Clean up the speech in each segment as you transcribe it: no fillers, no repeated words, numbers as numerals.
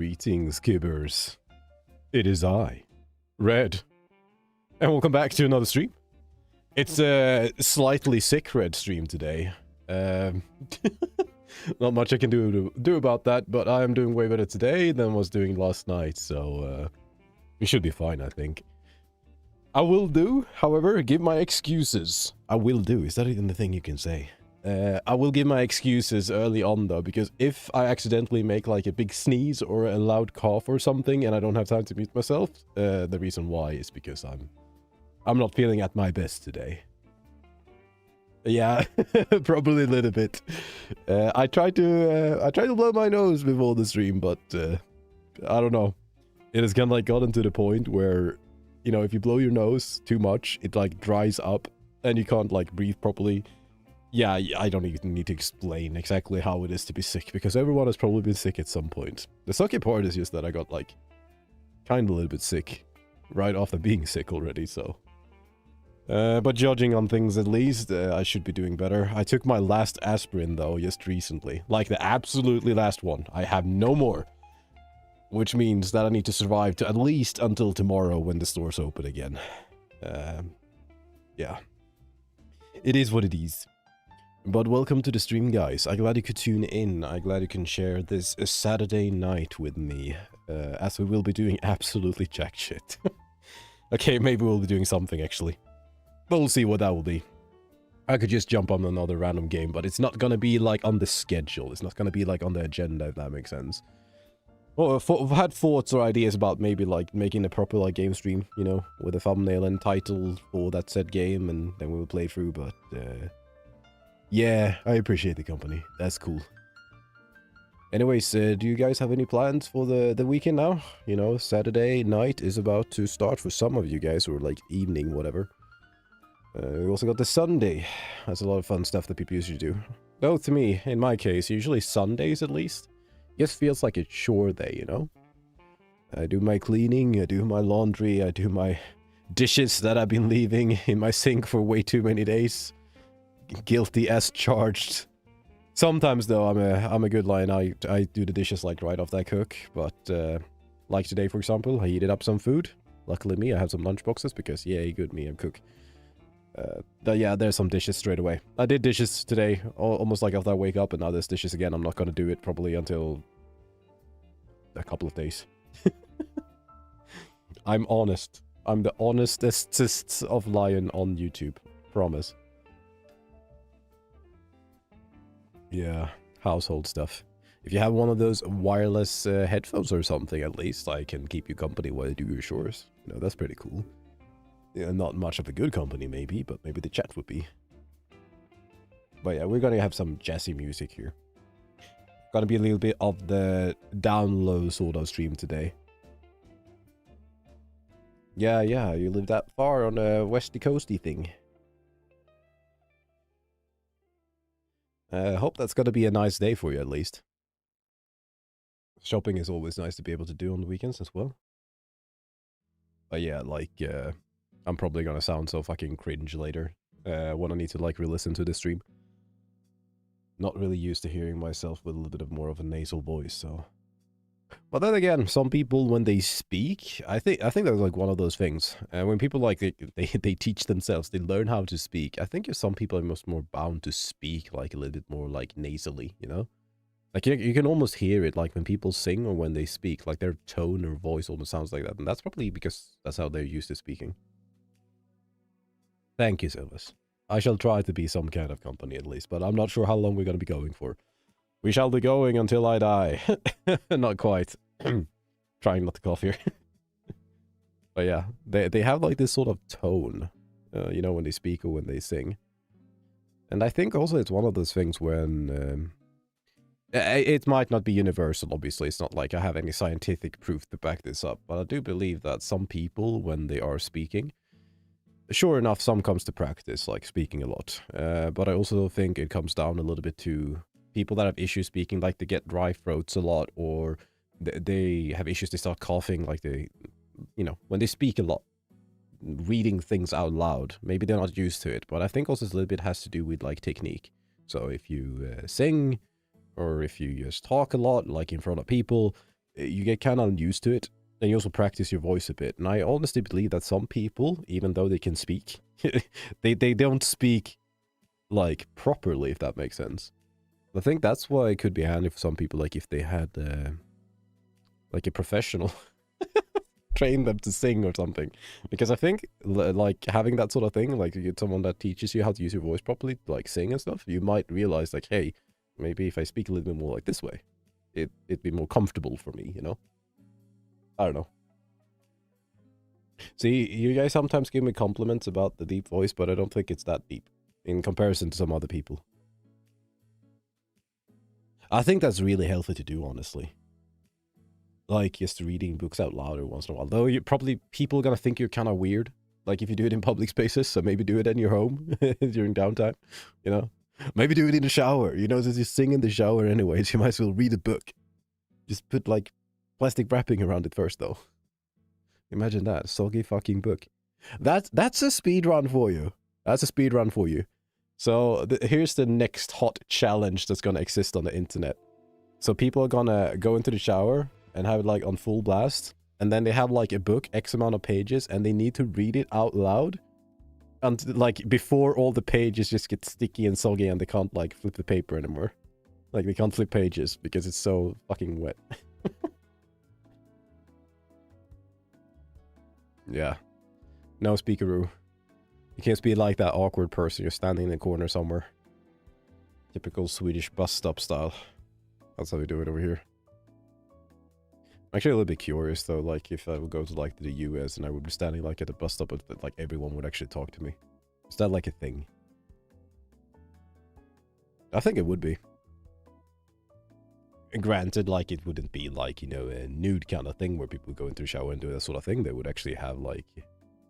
Greetings, Gibbers. It is I, Red. And welcome back to another stream. It's a slightly sick Red stream today. Not much I can do about that, but I am doing way better today than I was doing last night, so we should be fine, I think. I will do, however, give my excuses. I will do. Is that even the thing you can say? I will give my excuses early on, though, because if I accidentally make, like, a big sneeze or a loud cough or something and I don't have time to mute myself, the reason why is because I'm not feeling at my best today. Yeah, probably a little bit. I tried to blow my nose before the stream, but I don't know. It has kind of, like, gotten to the point where, you know, if you blow your nose too much, it, like, dries up and you can't, like, breathe properly. Yeah, I don't even need to explain exactly how it is to be sick, because everyone has probably been sick at some point. The sucky part is just that I got, like, kind of a little bit sick right after being sick already, so. But judging on things at least, I should be doing better. I took my last aspirin, though, just recently. Like, the absolutely last one. I have no more. Which means that I need to survive to at least until tomorrow when the stores open again. Yeah. It is what it is. But welcome to the stream, guys. I'm glad you could tune in. I'm glad you can share this Saturday night with me. As we will be doing absolutely jack shit. Okay, maybe we'll be doing something, actually. But we'll see what that will be. I could just jump on another random game, but it's not gonna be, like, on the schedule. It's not gonna be, like, on the agenda, if that makes sense. Well, I've had thoughts or ideas about maybe, like, making a proper, like, game stream, you know, with a thumbnail and title for that said game, and then we will play through, but, yeah, I appreciate the company. That's cool. Anyways, do you guys have any plans for the weekend now? You know, Saturday night is about to start for some of you guys, or, like, evening, whatever. We also got the Sunday. That's a lot of fun stuff that people usually do. Though, to me, in my case, usually Sundays at least, just feels like a chore day, you know? I do my cleaning, I do my laundry, I do my dishes that I've been leaving in my sink for way too many days. Guilty as charged. Sometimes, though, I'm a good lion. I do the dishes, like, right off that cook, but, like today, for example, I heated up some food. Luckily me, I have some lunch boxes, because, yay, good me, I'm cook. Yeah, there's some dishes straight away. I did dishes today, almost like after I wake up, and now there's dishes again. I'm not gonna do it probably until a couple of days. I'm honest. I'm the honestest of lion on YouTube. Promise. Yeah, household stuff. If you have one of those wireless headphones or something, at least, I can keep you company while you do your chores. You know, that's pretty cool. Yeah, not much of a good company, maybe, but maybe the chat would be. But yeah, we're gonna have some jazzy music here. Gonna be a little bit of the down low sort of stream today. Yeah, you live that far on a westy coasty thing. Hope that's gonna be a nice day for you, at least. Shopping is always nice to be able to do on the weekends as well. But yeah, like, I'm probably gonna sound so fucking cringe later, when I need to, like, re-listen to the stream. Not really used to hearing myself with a little bit of more of a nasal voice, so. But then again, some people, when they speak, I think that's, like, one of those things. When people, like, they teach themselves, they learn how to speak. I think some people are much more bound to speak, like, a little bit more, like, nasally, you know? Like, you can almost hear it, like, when people sing or when they speak, like, their tone or voice almost sounds like that. And that's probably because that's how they're used to speaking. Thank you, Silvus. I shall try to be some kind of company at least, but I'm not sure how long we're going to be going for. We shall be going until I die. Not quite. Trying not to cough here. But yeah, they have, like, this sort of tone, you know, when they speak or when they sing. And I think also it's one of those things when... it might not be universal, obviously. It's not like I have any scientific proof to back this up, but I do believe that some people, when they are speaking... Sure enough, some comes to practice, like speaking a lot. But I also think it comes down a little bit to people that have issues speaking, like they get dry throats a lot, or they have issues, they start coughing, like they, you know, when they speak a lot, reading things out loud. Maybe they're not used to it, but I think also a little bit has to do with, like, technique. So if you sing, or if you just talk a lot, like in front of people, you get kind of used to it. And you also practice your voice a bit. And I honestly believe that some people, even though they can speak, they don't speak, like, properly, if that makes sense. I think that's why it could be handy for some people, like, if they had, like, a professional train them to sing or something. Because I think, like, having that sort of thing, like, you get someone that teaches you how to use your voice properly, like, sing and stuff, you might realize, like, hey, maybe if I speak a little bit more like this way, it'd be more comfortable for me, you know? I don't know. See, you guys sometimes give me compliments about the deep voice, but I don't think it's that deep in comparison to some other people. I think that's really healthy to do, honestly. Like, just reading books out loud every once in a while. Though you probably, people are gonna think you're kind of weird, like if you do it in public spaces, so maybe do it in your home during downtime, you know? Maybe do it in the shower, you know, since you sing in the shower anyways, you might as well read a book. Just put, like, plastic wrapping around it first, though. Imagine that, soggy fucking book. That's a speed run for you. That's a speed run for you. So here's the next hot challenge that's gonna exist on the internet. So people are gonna go into the shower and have it like on full blast, and then they have like a book, X amount of pages, and they need to read it out loud, and like before all the pages just get sticky and soggy, and they can't like flip the paper anymore. Like they can't flip pages because it's so fucking wet. Yeah. No speakeroo. You can't be like that awkward person. You're standing in the corner somewhere. Typical Swedish bus stop style. That's how we do it over here. I'm actually a little bit curious though, like if I would go to like the US and I would be standing like at a bus stop, but like everyone would actually talk to me. Is that like a thing? I think it would be. Granted, like it wouldn't be like, you know, a nude kind of thing where people go into the shower and do that sort of thing. They would actually have like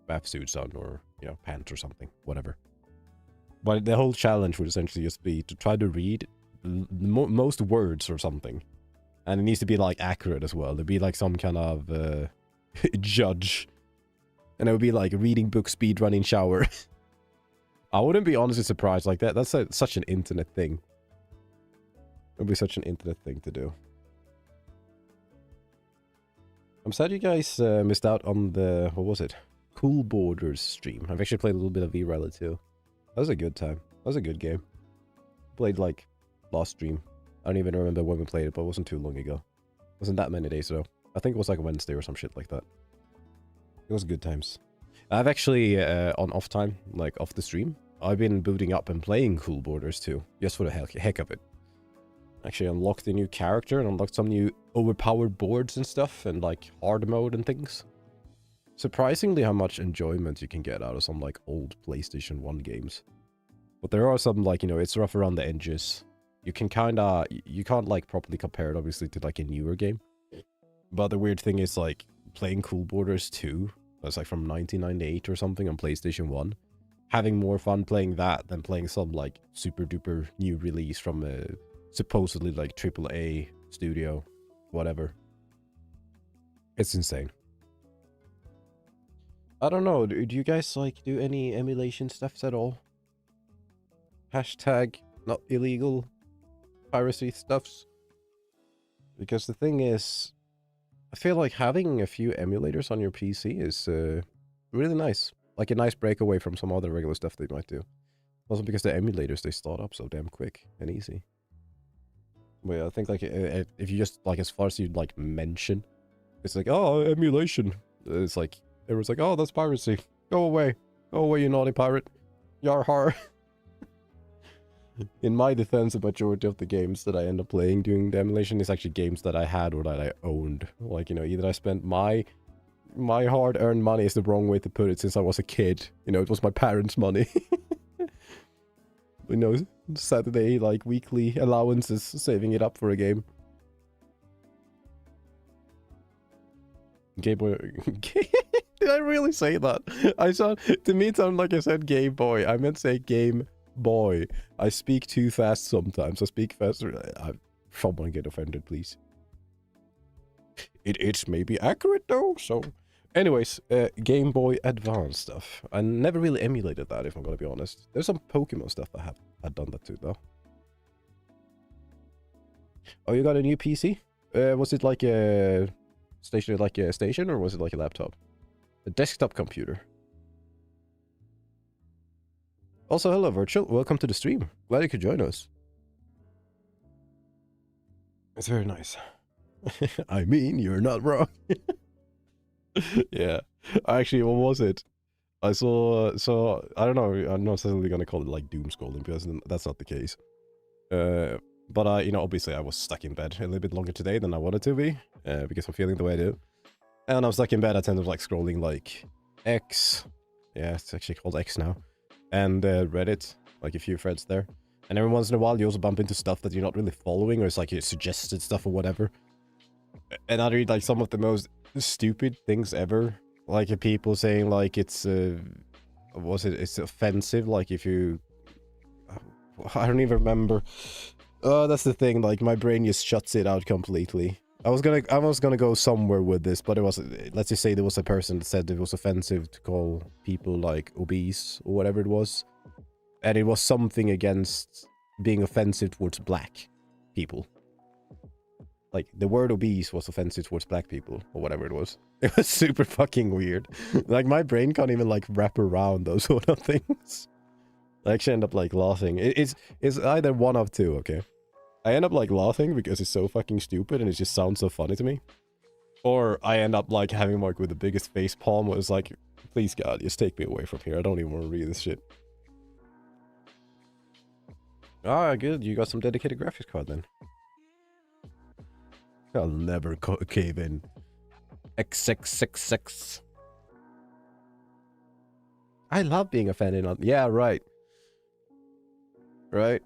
bath suits on, or, you know, pants or something, whatever. But the whole challenge would essentially just be to try to read most words or something. And it needs to be like accurate as well. There'd be like some kind of judge. And it would be like reading book, speed running shower. I wouldn't be honestly surprised like that. That's such an internet thing. It would be such an internet thing to do. I'm sad you guys missed out on the, what was it? Cool Borders stream. I've actually played a little bit of V-Rally too. That was a good time. That was a good game. Played like last stream. I don't even remember when we played it, but it wasn't too long ago. It wasn't that many days ago. I think it was like a Wednesday or some shit like that. It was good times. I've actually, on off time, like off the stream, I've been booting up and playing Cool Borders too. Just for the heck of it. Actually unlocked a new character and unlocked some new overpowered boards and stuff, and like hard mode and things. Surprisingly how much enjoyment you can get out of some like old PlayStation 1 games. But there are some like, you know, it's rough around the edges. You can kinda, you can't like properly compare it obviously to like a newer game. But the weird thing is like playing Cool Borders 2, that's like from 1998 or something on PlayStation 1. Having more fun playing that than playing some like super duper new release from a supposedly like AAA studio, whatever. It's insane. I don't know, do you guys like do any emulation stuffs at all? Hashtag not illegal piracy stuffs? Because the thing is, I feel like having a few emulators on your PC is really nice. Like a nice break away from some other regular stuff they might do. Also because the emulators, they start up so damn quick and easy. But yeah, I think like if you just like, as far as you like mention, it's like, oh, emulation. It's like, everyone's like, oh, that's piracy. Go away. Go away, you naughty pirate. Yar har. In my defense, the majority of the games that I end up playing during the emulation is actually games that I had or that I owned. Like, you know, either I spent my hard-earned money is the wrong way to put it since I was a kid. You know, it was my parents' money. You know, Saturday, like, weekly allowances, saving it up for a game. Game Boy... Did I really say that? To me it sounded like I said Game Boy. I meant to say Game Boy. I speak too fast sometimes. I speak faster. Someone get offended, please. It's maybe accurate though, so... Anyways, Game Boy Advance stuff. I never really emulated that, if I'm gonna be honest. There's some Pokemon stuff I'd done that too, though. Oh, you got a new PC? Was it like a station, or was it like a laptop? A desktop computer. Also, hello, Virtual. Welcome to the stream. Glad you could join us. It's very nice. I mean, you're not wrong. Yeah. Actually, what was it? I saw, I don't know, I'm not necessarily gonna call it like doom scrolling because that's not the case. But you know, obviously I was stuck in bed a little bit longer today than I wanted to be, because I'm feeling the way I do. And I was stuck in bed, I tend to like scrolling like X, yeah, it's actually called X now, and Reddit, like a few threads there. And every once in a while you also bump into stuff that you're not really following, or it's like suggested stuff or whatever. And I read like some of the most stupid things ever. Like people saying like it's it's offensive, like if you, I don't even remember. That's the thing, like my brain just shuts it out completely. I was gonna go somewhere with this, but it was, let's just say there was a person that said it was offensive to call people like obese or whatever it was. And it was something against being offensive towards black people. Like, the word obese was offensive towards black people, or whatever it was. It was super fucking weird. Like, my brain can't even, like, wrap around those sort of things. I actually end up, like, laughing. It's either one of two, okay? I end up, like, laughing because it's so fucking stupid and it just sounds so funny to me. Or I end up, like, having Mark with the biggest face palm where it's like, please, God, just take me away from here. I don't even want to read this shit. Ah, good. You got some dedicated graphics card, then. I'll never cave in. X666. I love being offended on... Yeah, right. Right.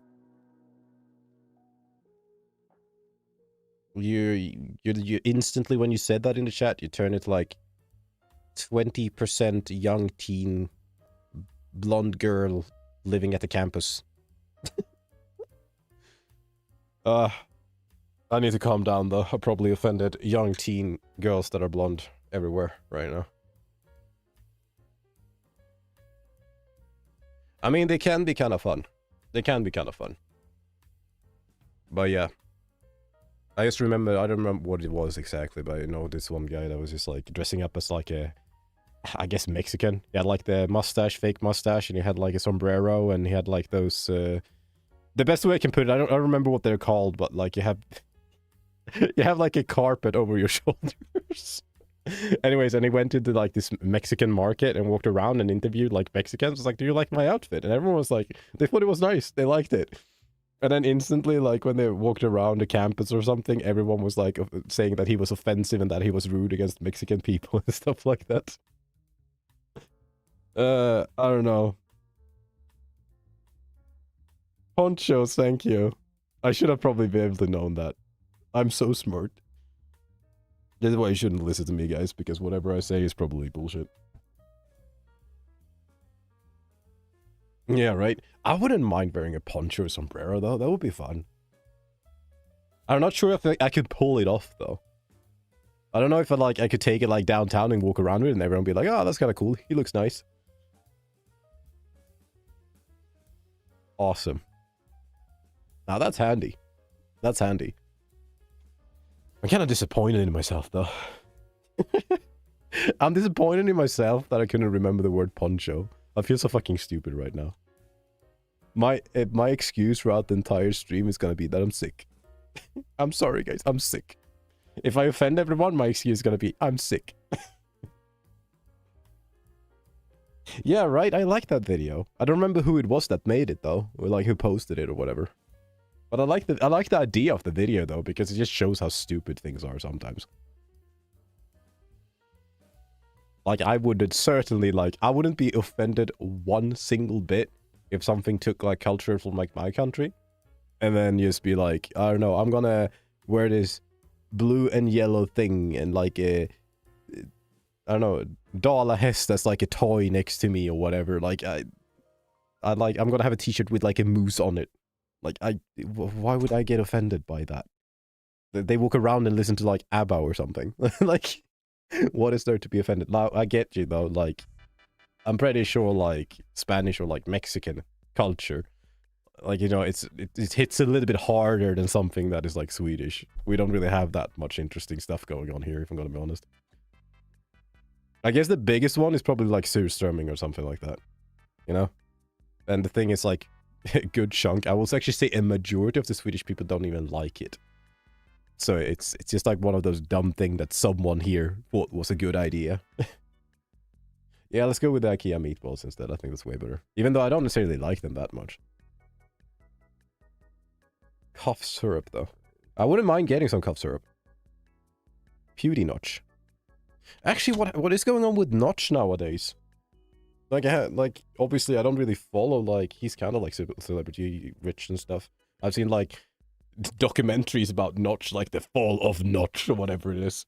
You instantly, when you said that in the chat, you turn it like 20% young teen blonde girl living at the campus. I need to calm down though. I probably offended young teen girls that are blonde everywhere right now. I mean, they can be kind of fun. They can be kind of fun. But yeah. I just remember, I don't remember what it was exactly, but you know, this one guy that was just like dressing up as like a, I guess Mexican. He had like the mustache, fake mustache, and he had like a sombrero, and he had like those, the best way I can put it, I don't remember what they're called, but like you have, you have like a carpet over your shoulders. Anyways, and he went into like this Mexican market and walked around and interviewed like Mexicans. Was like, do you like my outfit? And everyone was like, they thought it was nice. They liked it. And then instantly, like when they walked around the campus or something, everyone was like saying that he was offensive and that he was rude against Mexican people and stuff like that. I don't know. Ponchos, thank you. I should have probably been able to know that. I'm so smart. This is why you shouldn't listen to me, guys, because whatever I say is probably bullshit. Yeah, right? I wouldn't mind wearing a poncho or sombrero, though. That would be fun. I'm not sure if I could pull it off, though. I don't know if I could take it, like, downtown and walk around with it, and everyone would be like, oh, that's kind of cool. He looks nice. Awesome. Now, that's handy. That's handy. I'm kind of disappointed in myself, though. I'm disappointed in myself that I couldn't remember the word poncho. I feel so fucking stupid right now. My excuse throughout the entire stream is gonna be that I'm sick. I'm sorry, guys. I'm sick. If I offend everyone, my excuse is gonna be, I'm sick. Yeah, right? I like that video. I don't remember who it was that made it, though. Or, like, who posted it or whatever. But I like the idea of the video, though, because it just shows how stupid things are sometimes. Like, I would certainly, like, I wouldn't be offended one single bit if something took, like, culture from, like, my country. And then just be like, I don't know, I'm gonna wear this blue and yellow thing and, like, I don't know, dollar hest that's, like, a toy next to me or whatever. Like, I'm gonna have a t-shirt with, like, a moose on it. Like, why would I get offended by that? They walk around and listen to, like, ABBA or something. Like, what is there to be offended? Now, I get you, though. Like, I'm pretty sure, like, Spanish or, like, Mexican culture, Like, you know, it hits a little bit harder than something that is like Swedish. We don't really have that much interesting stuff going on here, if I'm gonna be honest. I guess the biggest one is probably like surströmming or something like that, you know? And the thing is, like, a good chunk, I will actually say a majority of the Swedish people don't even like it. So it's just like one of those dumb things that someone here thought was a good idea. Yeah, let's go with the IKEA meatballs instead. I think that's way better. Even though I don't necessarily like them that much. Cough syrup, though. I wouldn't mind getting some cough syrup. Pewdie Notch. Actually, what is going on with Notch nowadays? Like, obviously, I don't really follow, like, he's kind of like celebrity rich and stuff. I've seen, like, documentaries about Notch, like the fall of Notch or whatever it is.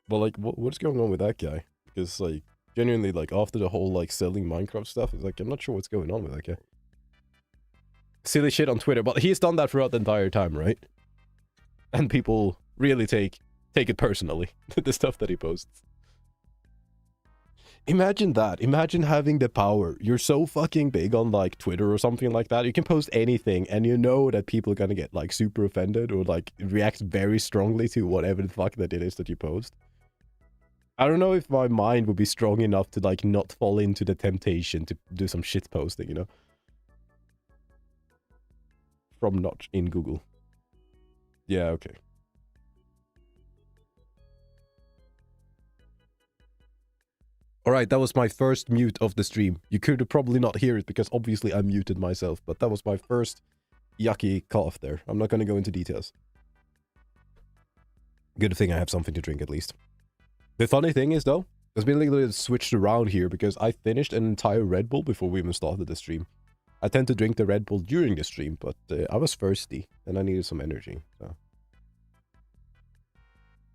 But, like, what's going on with that guy? Because, like, genuinely, like, after the whole, like, selling Minecraft stuff, it's like, I'm not sure what's going on with that guy. Silly shit on Twitter, but he's done that throughout the entire time, right? And people really take it personally, the stuff that he posts. Imagine that. Imagine having the power. You're so fucking big on, like, Twitter or something like that. You can post anything, and you know that people are gonna get, like, super offended or, like, react very strongly to whatever the fuck that it is that you post. I don't know if my mind would be strong enough to, like, not fall into the temptation to do some shit posting, you know? From Notch in Google. Yeah, okay. Alright, that was my first mute of the stream. You could probably not hear it because obviously I muted myself, but that was my first yucky cough there. I'm not gonna go into details. Good thing I have something to drink at least. The funny thing is though, there's been a little bit switched around here because I finished an entire Red Bull before we even started the stream. I tend to drink the Red Bull during the stream, but I was thirsty and I needed some energy, so.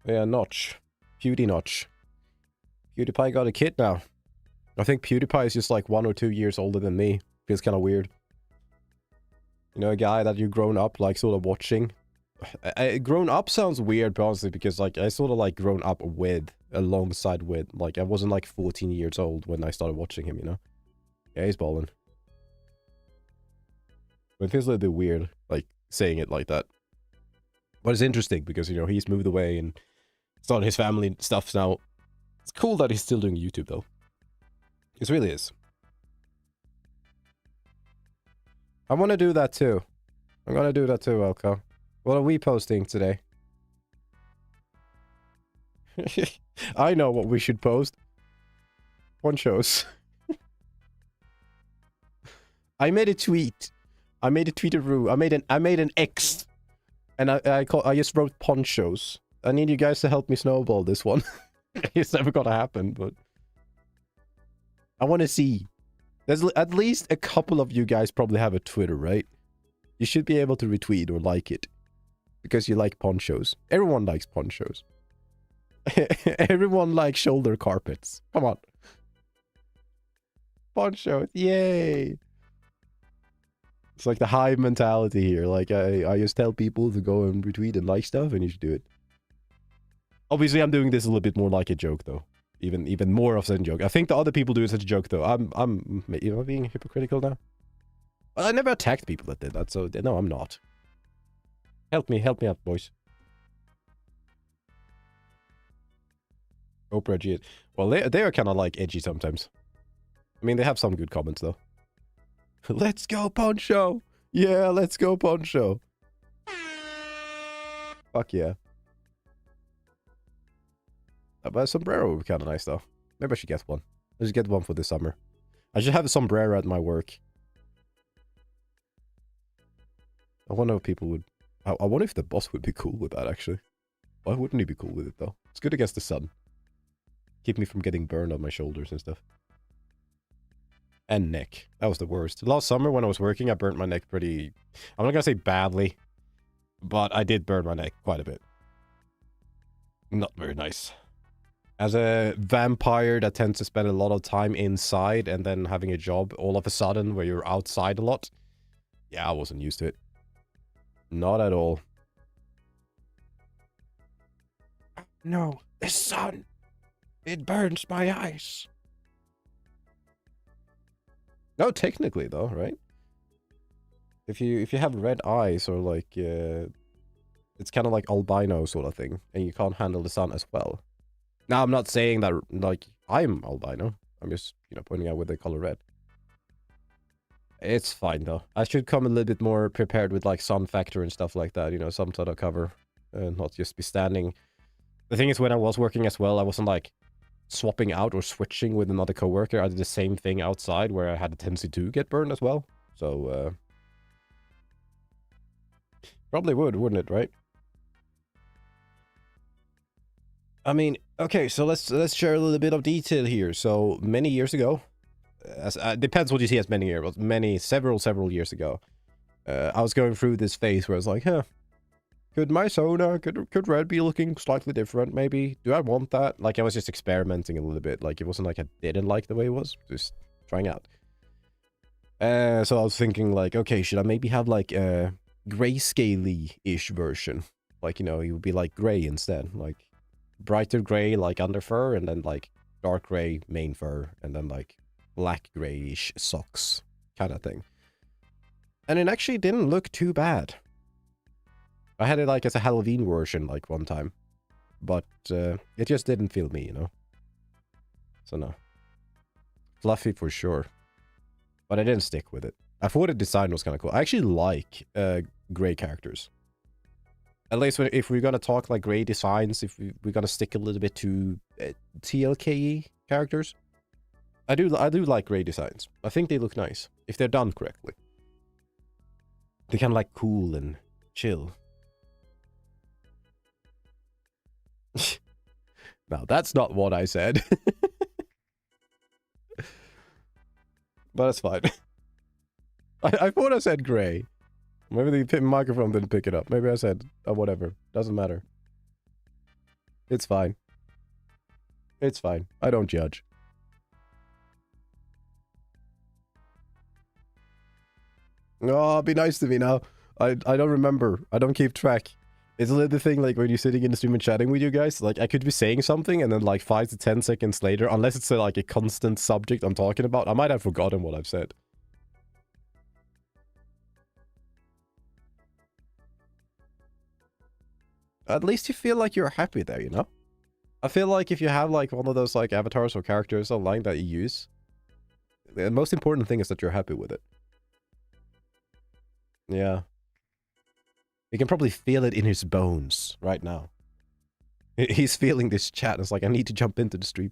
Yeah, Notch. Pewdie Notch. PewDiePie got a kid now. I think PewDiePie is just like 1 or 2 years older than me. Feels kind of weird. You know, a guy that you've grown up, like, sort of watching. Grown up sounds weird, honestly, because, like, I sort of, like, grown up with, alongside with. Like, I wasn't, like, 14 years old when I started watching him, you know? Yeah, he's ballin'. But it feels a little bit weird, like, saying it like that. But it's interesting, because, you know, he's moved away and started his family stuff now. It's cool that he's still doing YouTube, though. It really is. I want to do that, too. I'm gonna do that, too, Elko. What are we posting today? I know what we should post. Ponchos. I made a tweet. I made a tweetaroo. I made an X. And I just wrote ponchos. I need you guys to help me snowball this one. It's never gonna happen, but I want to see. There's at least a couple of you guys probably have a Twitter, right? You should be able to retweet or like it because you like ponchos. Everyone likes ponchos. Everyone likes shoulder carpets. Come on. Ponchos, yay! It's like the hive mentality here. Like, I just tell people to go and retweet and like stuff, and you should do it. Obviously, I'm doing this a little bit more like a joke, though. Even more of a joke. I think the other people do it as a joke, though. Am I being hypocritical now? Well, I never attacked people that did that, so no, I'm not. Help me out, boys. Oprah G. Well, they are kind of like edgy sometimes. I mean, they have some good comments though. Let's go, Poncho! Yeah, let's go, Poncho. Fuck yeah. But a sombrero would be kind of nice though. Maybe I should get one. I should get one for this summer. I should have a sombrero at my work. I wonder if people would... I wonder if the boss would be cool with that, actually. Why wouldn't he be cool with it, though? It's good against the sun. Keep me from getting burned on my shoulders and stuff. And neck. That was the worst. Last summer, when I was working, I burnt my neck pretty... I'm not gonna say badly, but I did burn my neck quite a bit. Not very nice. As a vampire that tends to spend a lot of time inside and then having a job all of a sudden where you're outside a lot, yeah, I wasn't used to it. Not at all. No, the sun. It burns my eyes. No, technically though, right? If you have red eyes or like it's kind of like albino sort of thing, and you can't handle the sun as well. Now I'm not saying that like I'm albino. I'm just pointing out with the color red. It's fine though. I should come a little bit more prepared with like sun factor and stuff like that. Some sort of cover, and not just be standing. The thing is, when I was working as well, I wasn't like swapping out or switching with another coworker. I did the same thing outside where I had a tendency to get burned as well. So probably would, wouldn't it, right? I mean, okay, so let's share a little bit of detail here. So many years ago, depends what you see as many years, but several years ago, I was going through this phase where I was like, huh, could my Sona, could red be looking slightly different, maybe? Do I want that? Like, I was just experimenting a little bit. Like, it wasn't like I didn't like the way it was, just trying out. So I was thinking, like, okay, should I maybe have, like, a grayscale-ish version? Like, it would be, like, gray instead. Like, brighter gray, like, under fur, and then, like, dark gray main fur, and then, like, black grayish socks kind of thing. And it actually didn't look too bad. I had it like as a Halloween version like one time, but it just didn't feel me, So no. Fluffy for sure. But I didn't stick with it. I thought the design was kind of cool. I actually like gray characters. At least if we're gonna talk like gray designs, if we're gonna stick a little bit to TLKE characters, I do like gray designs. I think they look nice if they're done correctly. They're kind of like cool and chill. Now, that's not what I said. But it's fine. I thought I said gray. Maybe the microphone didn't pick it up. Maybe I said, oh, whatever. Doesn't matter. It's fine. It's fine. I don't judge. Oh, be nice to me now. I don't remember. I don't keep track. It's a little thing like when you're sitting in the stream and chatting with you guys, like I could be saying something and then like 5 to 10 seconds later, unless it's like a constant subject I'm talking about, I might have forgotten what I've said. At least you feel like you're happy there, I feel like if you have like one of those like avatars or characters online that you use, the most important thing is that you're happy with it. Yeah. You can probably feel it in his bones right now. He's feeling this chat. It's like, I need to jump into the stream.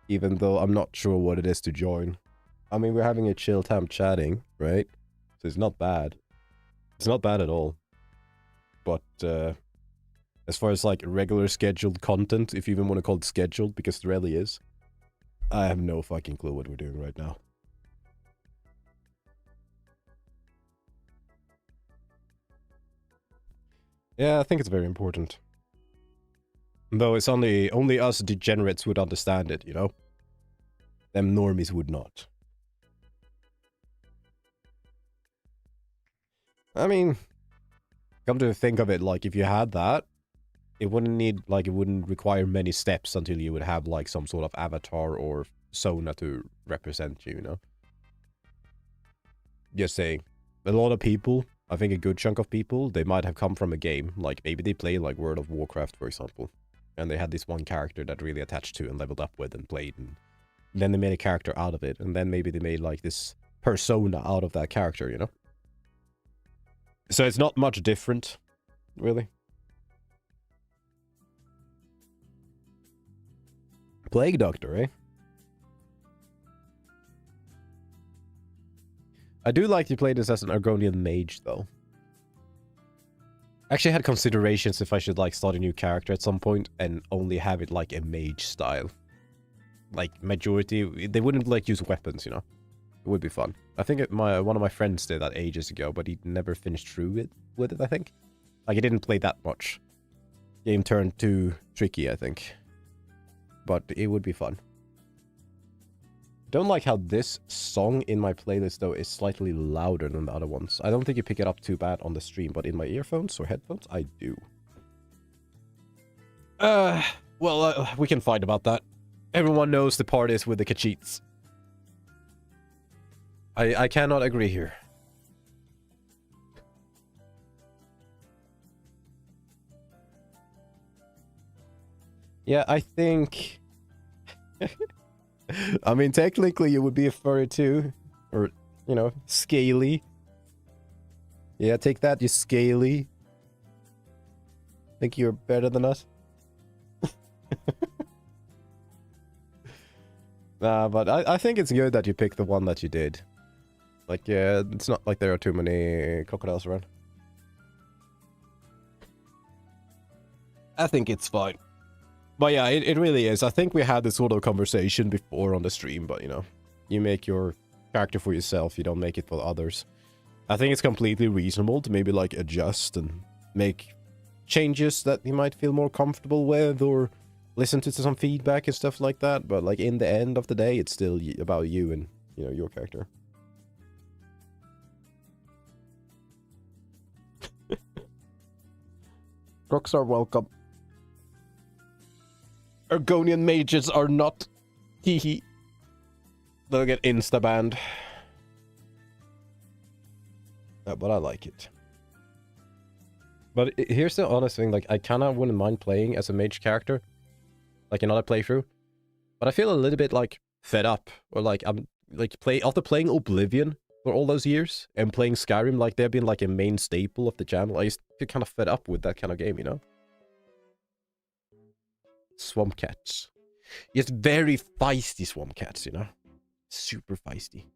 Even though I'm not sure what it is to join. I mean, we're having a chill time chatting, right? So it's not bad. It's not bad at all. But, as far as like regular scheduled content, if you even want to call it scheduled, because it really is, I have no fucking clue what we're doing right now. Yeah, I think it's very important. Though it's only us degenerates would understand it, Them normies would not. I mean, come to think of it, like, if you had that, it wouldn't require many steps until you would have, like, some sort of avatar or Sona to represent you, Just saying. A lot of people, I think a good chunk of people, they might have come from a game. Like, maybe they play, like, World of Warcraft, for example. And they had this one character that really attached to and leveled up with and played. And then they made a character out of it. And then maybe they made, like, this persona out of that character, So it's not much different, really. Plague Doctor, eh? I do like to play this as an Argonian mage, though. I actually had considerations if I should, like, start a new character at some point and only have it, like, a mage style. Like, majority, they wouldn't, like, use weapons, It would be fun. I think one of my friends did that ages ago, but he never finished through with it, I think. Like, he didn't play that much. Game turned too tricky, I think. But it would be fun. Don't like how this song in my playlist, though, is slightly louder than the other ones. I don't think you pick it up too bad on the stream, but in my earphones or headphones, I do. Well, we can fight about that. Everyone knows the part is with the Khajiits. I cannot agree here. Yeah, I think... I mean, technically you would be a furry too. Or, you know, scaly. Yeah, take that, you scaly. Think you're better than us? Nah, but I think it's good that you picked the one that you did. Like, yeah, it's not like there are too many crocodiles around. I think it's fine. But yeah, it really is. I think we had this sort of conversation before on the stream, but you know, you make your character for yourself, you don't make it for others. I think it's completely reasonable to maybe like adjust and make changes that you might feel more comfortable with, or listen to some feedback and stuff like that. But like in the end of the day, it's still about you and, you know, your character. Crocs are welcome. Argonian mages are not. Hehe. They'll get insta-banned. But I like it. But here's the honest thing, like, I kinda wouldn't mind playing as a mage character. Like, another playthrough. But I feel a little bit, like, fed up. Or, like, I'm, like, after playing Oblivion for all those years, and playing Skyrim, like, they've been, like, a main staple of the channel, I just feel kind of fed up with that kind of game, you know? Swamp cats. Just very feisty swamp cats, you know? Super feisty.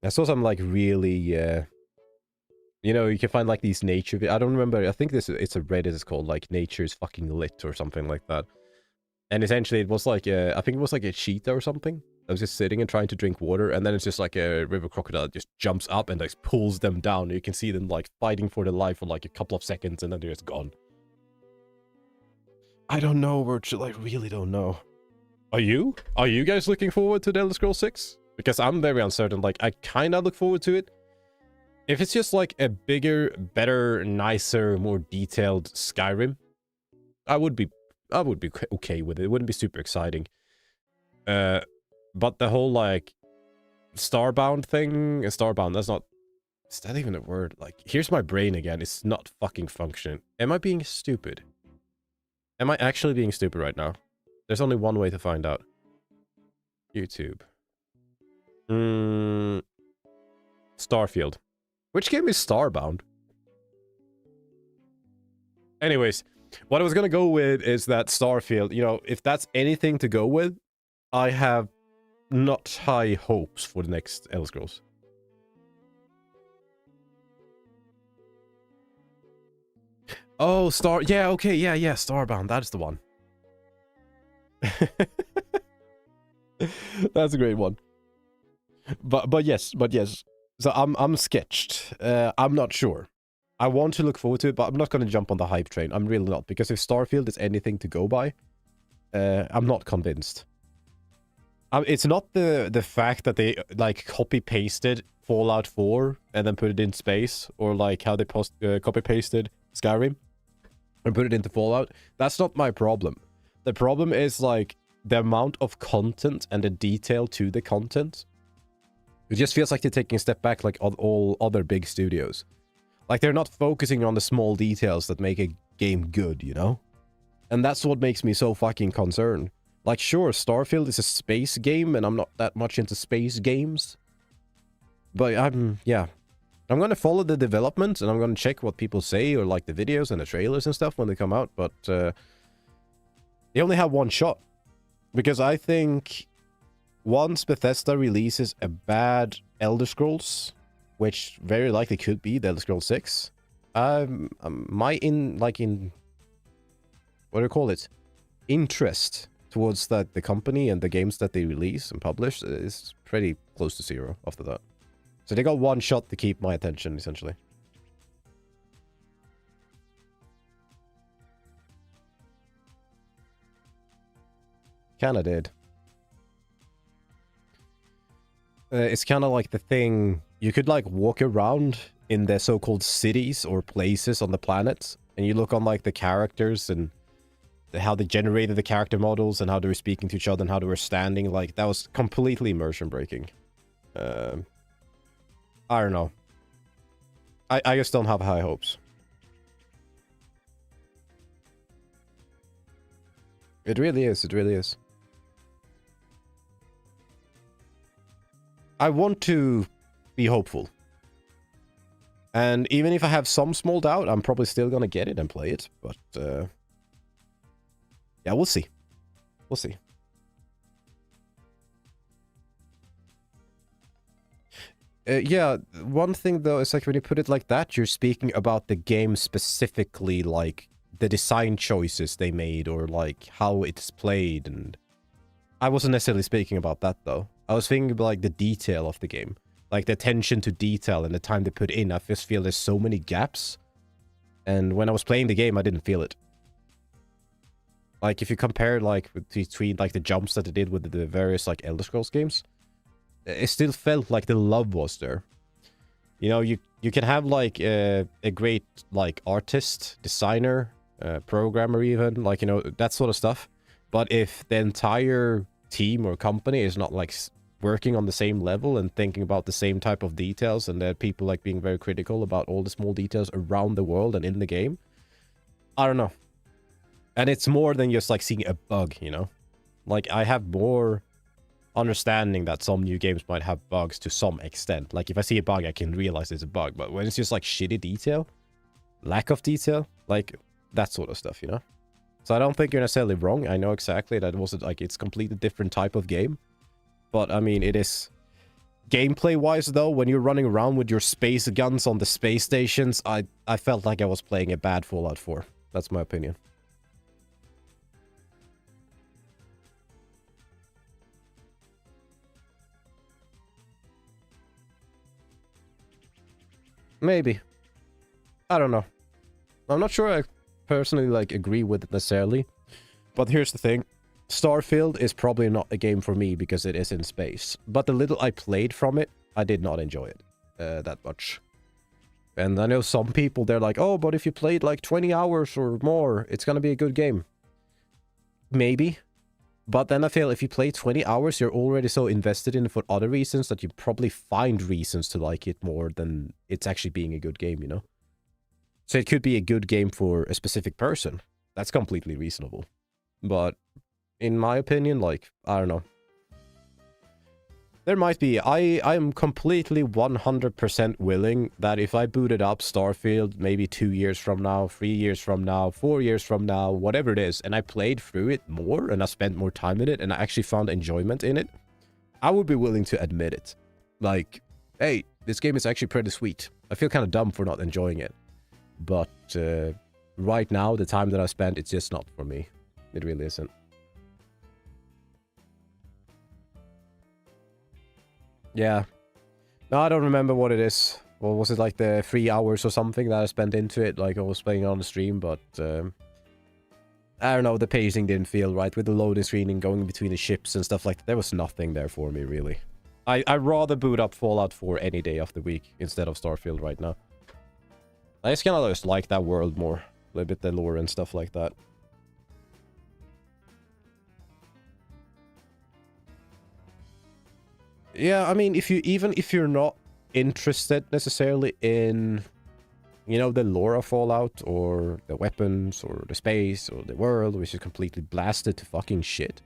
I saw some, like, really, you know, you can find, like, these nature... I don't remember, I think it's a Reddit, it's called, like, Nature's fucking lit, or something like that. And essentially, it was, like, I think it was, like, a cheetah or something. I was just sitting and trying to drink water, and then it's just, like, a river crocodile that just jumps up and, like, pulls them down. You can see them, like, fighting for their life for, like, a couple of seconds, and then they're just gone. I don't know, Virgil, I really don't know. Are you? Are you guys looking forward to The Elder Scrolls 6? Because I'm very uncertain, like, I kinda look forward to it. If it's just, like, a bigger, better, nicer, more detailed Skyrim, I would be okay with it. It wouldn't be super exciting. But the whole, like, Starbound thing... Starbound, that's not... Is that even a word? Like, here's my brain again. It's not fucking functioning. Am I being stupid? Am I actually being stupid right now? There's only one way to find out. YouTube. Starfield. Which game is Starbound? Anyways, what I was gonna go with is that Starfield, you know, if that's anything to go with, I have not high hopes for the next Elder Scrolls. Oh, yeah, okay, yeah, Starbound, that's the one. That's a great one. But yes. So I'm sketched. I'm not sure. I want to look forward to it, but I'm not going to jump on the hype train. I'm really not, because if Starfield is anything to go by, I'm not convinced. It's not the fact that they, like, copy-pasted Fallout 4 and then put it in space, or like how they copy-pasted Skyrim and put it into Fallout. That's not my problem. The problem is, like, the amount of content and the detail to the content. It just feels like they're taking a step back, like all other big studios. Like, they're not focusing on the small details that make a game good, you know? And that's what makes me so fucking concerned. Like, sure, Starfield is a space game, and I'm not that much into space games. But yeah. I'm gonna follow the development, and I'm gonna check what people say, or like the videos and the trailers and stuff when they come out, but they only have one shot. Because I think once Bethesda releases a bad Elder Scrolls, which very likely could be the Elder Scrolls 6, what do you call it? Interest towards the company and the games that they release and publish is pretty close to zero after that. So they got one shot to keep my attention, essentially. Kinda did. It's kind of like the thing, you could, like, walk around in the so-called cities or places on the planet, and you look on, like, the characters and how they generated the character models and how they were speaking to each other and how they were standing. Like, that was completely immersion breaking. I don't know. I just don't have high hopes. It really is. It really is. I want to be hopeful. And even if I have some small doubt, I'm probably still gonna get it and play it. But, yeah, we'll see. We'll see. Yeah, one thing though is like when you put it like that, you're speaking about the game specifically, like the design choices they made or like how it's played. And I wasn't necessarily speaking about that though. I was thinking about like the detail of the game, like the attention to detail and the time they put in. I just feel there's so many gaps. And when I was playing the game, I didn't feel it. Like if you compare like between like the jumps that they did with the various like Elder Scrolls games, it still felt like the love was there. You know, you can have like a great like artist, designer, programmer even, like, you know, that sort of stuff. But if the entire team or company is not like working on the same level and thinking about the same type of details, and there are people like being very critical about all the small details around the world and in the game, I don't know. And it's more than just like seeing a bug, you know? Like I have more understanding that some new games might have bugs to some extent. Like if I see a bug, I can realize it's a bug. But when it's just like shitty detail, lack of detail, like that sort of stuff, you know? So I don't think you're necessarily wrong. I know exactly that it wasn't like it's completely different type of game. But I mean, it is gameplay wise though, when you're running around with your space guns on the space stations, I felt like I was playing a bad Fallout 4. That's my opinion. Maybe. I don't know. I'm not sure I personally like agree with it necessarily. But here's the thing. Starfield is probably not a game for me because it is in space. But the little I played from it, I did not enjoy it that much. And I know some people, they're like, oh, but if you played like 20 hours or more, it's gonna be a good game. Maybe. But then I feel if you play 20 hours, you're already so invested in it for other reasons that you probably find reasons to like it more than it's actually being a good game, you know? So it could be a good game for a specific person. That's completely reasonable. But in my opinion, like, I don't know. There might be. I am completely 100% willing that if I booted up Starfield maybe 2 years from now, 3 years from now, 4 years from now, whatever it is, and I played through it more and I spent more time in it and I actually found enjoyment in it, I would be willing to admit it. Like, hey, this game is actually pretty sweet. I feel kind of dumb for not enjoying it. But right now, the time that I spent, it's just not for me. It really isn't. Yeah. No, I don't remember what it is. Or was it like the 3 hours or something that I spent into it? Like I was playing on the stream, but I don't know, the pacing didn't feel right with the loading screen and going between the ships and stuff like that. There was nothing there for me, really. I'd rather boot up Fallout 4 any day of the week instead of Starfield right now. I just kind of just like that world more. A little bit the lore and stuff like that. Yeah, I mean, even if you're not interested necessarily in, you know, the lore of Fallout or the weapons or the space or the world, which is completely blasted to fucking shit,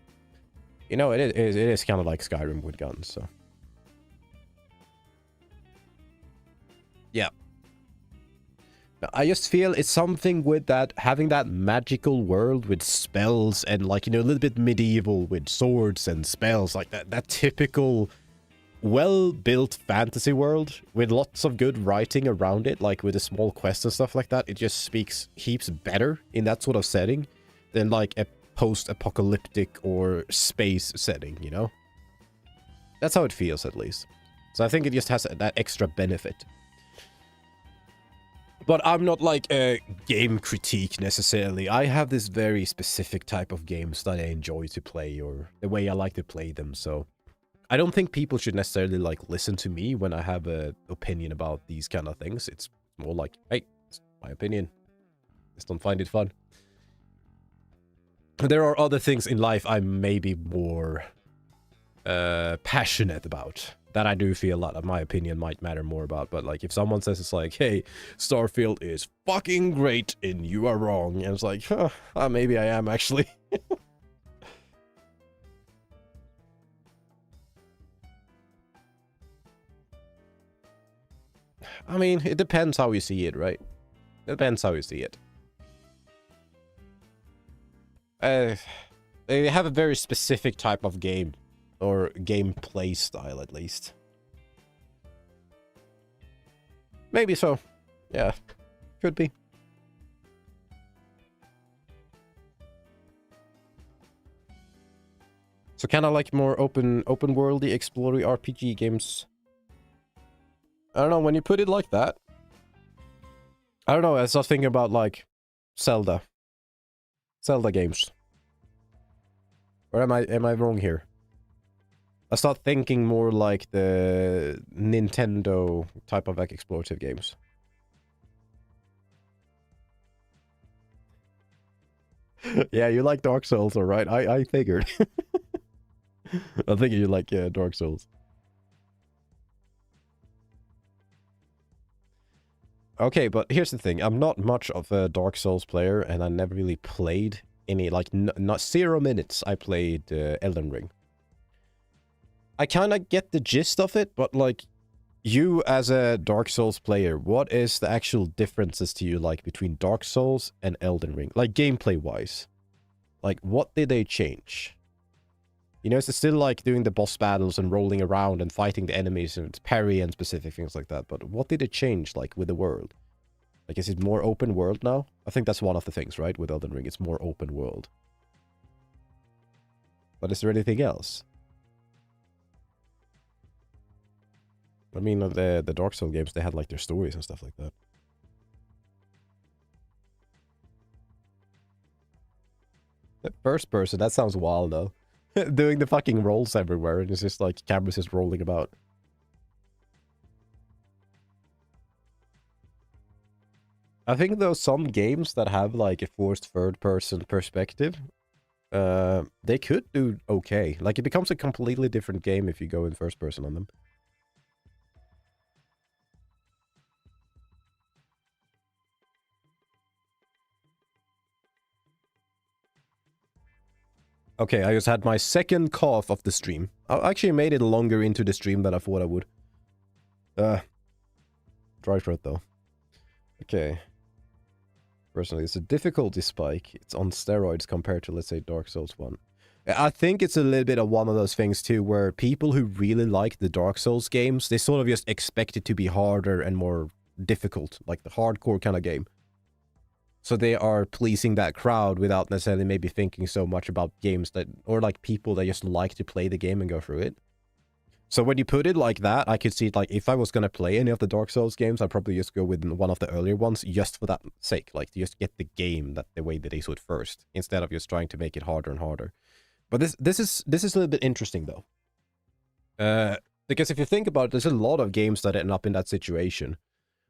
you know, it is kind of like Skyrim with guns, so. Yeah. I just feel it's something with that, having that magical world with spells and, like, you know, a little bit medieval with swords and spells, like that typical well-built fantasy world with lots of good writing around it, like with a small quest and stuff like that. It just speaks heaps better in that sort of setting than like a post-apocalyptic or space setting, you know? That's how it feels, at least. So I think it just has that extra benefit. But I'm not like a game critique necessarily. I have this very specific type of games that I enjoy to play, or the way I like to play them, so I don't think people should necessarily like listen to me when I have an opinion about these kind of things. It's more like, hey, it's my opinion. Just don't find it fun. There are other things in life I'm maybe more passionate about, that I do feel that my opinion might matter more about. But like, if someone says it's like, hey, Starfield is fucking great and you are wrong, and it's like, huh, maybe I am actually. I mean, it depends how you see it, right? It depends how you see it. They have a very specific type of game, or gameplay style at least. Maybe so. Yeah, could be. So kind of like more open worldy, exploring RPG games. I don't know, when you put it like that. I don't know, I was thinking about like Zelda games. Or am I wrong here? I start thinking more like the Nintendo type of like explorative games. Yeah, you like Dark Souls, alright? I figured. I think you like Dark Souls. Okay, but here's the thing. I'm not much of a Dark Souls player, and I never really played any, like, not 0 minutes I played Elden Ring. I kind of get the gist of it, but, like, you as a Dark Souls player, what is the actual differences to you, like, between Dark Souls and Elden Ring? Like, gameplay-wise. Like, what did they change? You know, it's still, like, doing the boss battles and rolling around and fighting the enemies and parry and specific things like that, but what did it change, like, with the world? Like, is it more open world now? I think that's one of the things, right, with Elden Ring. It's more open world. But is there anything else? I mean, the Dark Souls games, they had, like, their stories and stuff like that. The first person, that sounds wild, though. Doing the fucking rolls everywhere, and it's just, like, cameras just rolling about. I think though some games that have like a forced third-person perspective, they could do okay. Like, it becomes a completely different game if you go in first person on them. Okay, I just had my second cough of the stream. I actually made it longer into the stream than I thought I would. Dry throat though. Okay. Personally, it's a difficulty spike. It's on steroids compared to, let's say, Dark Souls 1. I think it's a little bit of one of those things, too, where people who really like the Dark Souls games, they sort of just expect it to be harder and more difficult, like the hardcore kind of game. So they are pleasing that crowd without necessarily maybe thinking so much about games that, or like people that just like to play the game and go through it. So when you put it like that, I could see it like, if I was going to play any of the Dark Souls games, I'd probably just go with one of the earlier ones, just for that sake. Like, to just get the game the way that they would first, instead of just trying to make it harder and harder. But this is a little bit interesting, though. Because if you think about it, there's a lot of games that end up in that situation,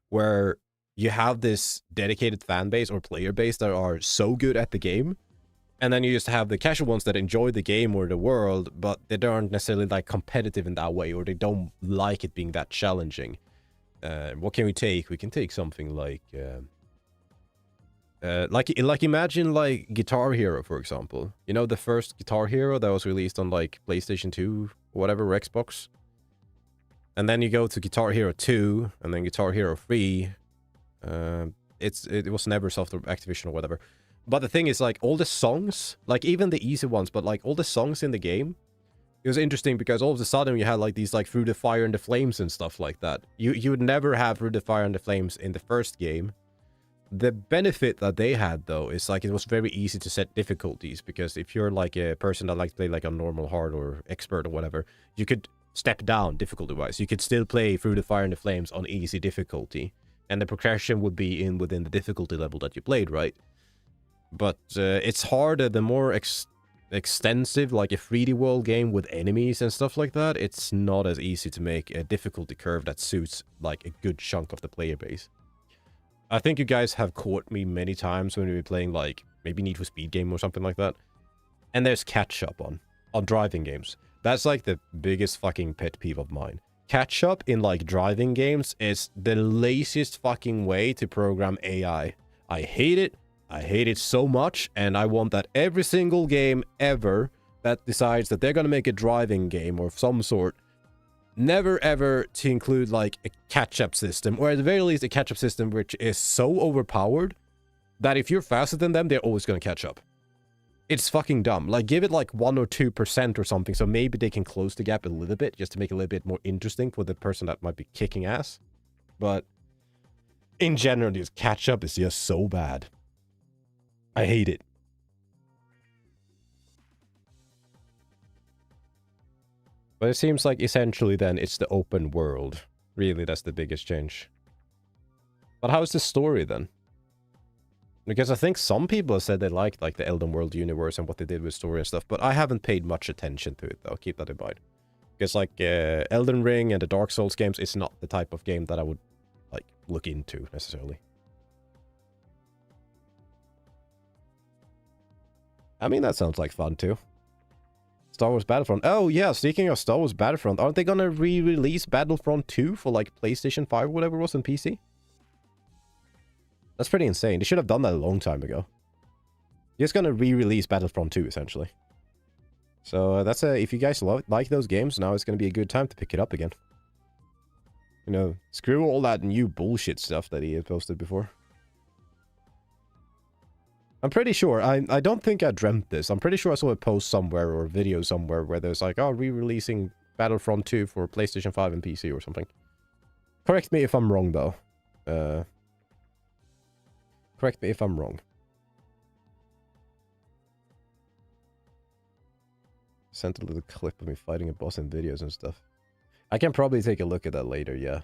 where you have this dedicated fan base or player base that are so good at the game, and then you just have the casual ones that enjoy the game or the world, but they aren't necessarily like competitive in that way, or they don't like it being that challenging. What can we take? We can take something like imagine like Guitar Hero, for example. You know, the first Guitar Hero that was released on like PlayStation 2 or whatever, or Xbox. And then you go to Guitar Hero 2 and then Guitar Hero 3. It was Neversoft or Activision or whatever. But the thing is, like, all the songs, like, even the easy ones, but, like, all the songs in the game, it was interesting because all of a sudden you had, like, these, like, Through the Fire and the Flames and stuff like that. You would never have Through the Fire and the Flames in the first game. The benefit that they had, though, is, like, it was very easy to set difficulties, because if you're, like, a person that likes to play, like, a normal hard or expert or whatever, you could step down difficulty-wise. You could still play Through the Fire and the Flames on easy difficulty, and the progression would be within the difficulty level that you played, right? But it's harder, the more extensive, like a 3D world game with enemies and stuff like that, it's not as easy to make a difficulty curve that suits, like, a good chunk of the player base. I think you guys have caught me many times when we were playing, like, maybe Need for Speed game or something like that. And there's catch-up on driving games. That's like the biggest fucking pet peeve of mine. Catch-up in like driving games is the laziest fucking way to program AI. I hate it. I hate it so much, and I want that every single game ever that decides that they're gonna make a driving game or of some sort, never ever to include like a catch-up system, or at the very least a catch-up system which is so overpowered that if you're faster than them, they're always gonna catch up. It's fucking dumb. Like, give it like 1 or 2% or something, so maybe they can close the gap a little bit, just to make it a little bit more interesting for the person that might be kicking ass. But in general, this catch-up is just so bad. I hate it. But it seems like essentially then it's the open world. Really, that's the biggest change. But how's the story then? Because I think some people have said they liked like the Elden World universe and what they did with story and stuff, but I haven't paid much attention to it though. Keep that in mind. Because like Elden Ring and the Dark Souls games, it's not the type of game that I would like look into necessarily. I mean, that sounds like fun too. Star Wars Battlefront. Oh yeah, speaking of Star Wars Battlefront, aren't they gonna re-release Battlefront 2 for like PlayStation 5 or whatever it was on PC? That's pretty insane. They should have done that a long time ago. You're just gonna re-release Battlefront 2 essentially. So that's if you guys like those games, now it's gonna be a good time to pick it up again. You know, screw all that new bullshit stuff that he had posted before. I'm pretty sure, I don't think I dreamt this. I'm pretty sure I saw a post somewhere or a video somewhere where there's like, oh, re-releasing Battlefront 2 for PlayStation 5 and PC or something. Correct me if I'm wrong, though. Correct me if I'm wrong. Sent a little clip of me fighting a boss in videos and stuff. I can probably take a look at that later, yeah.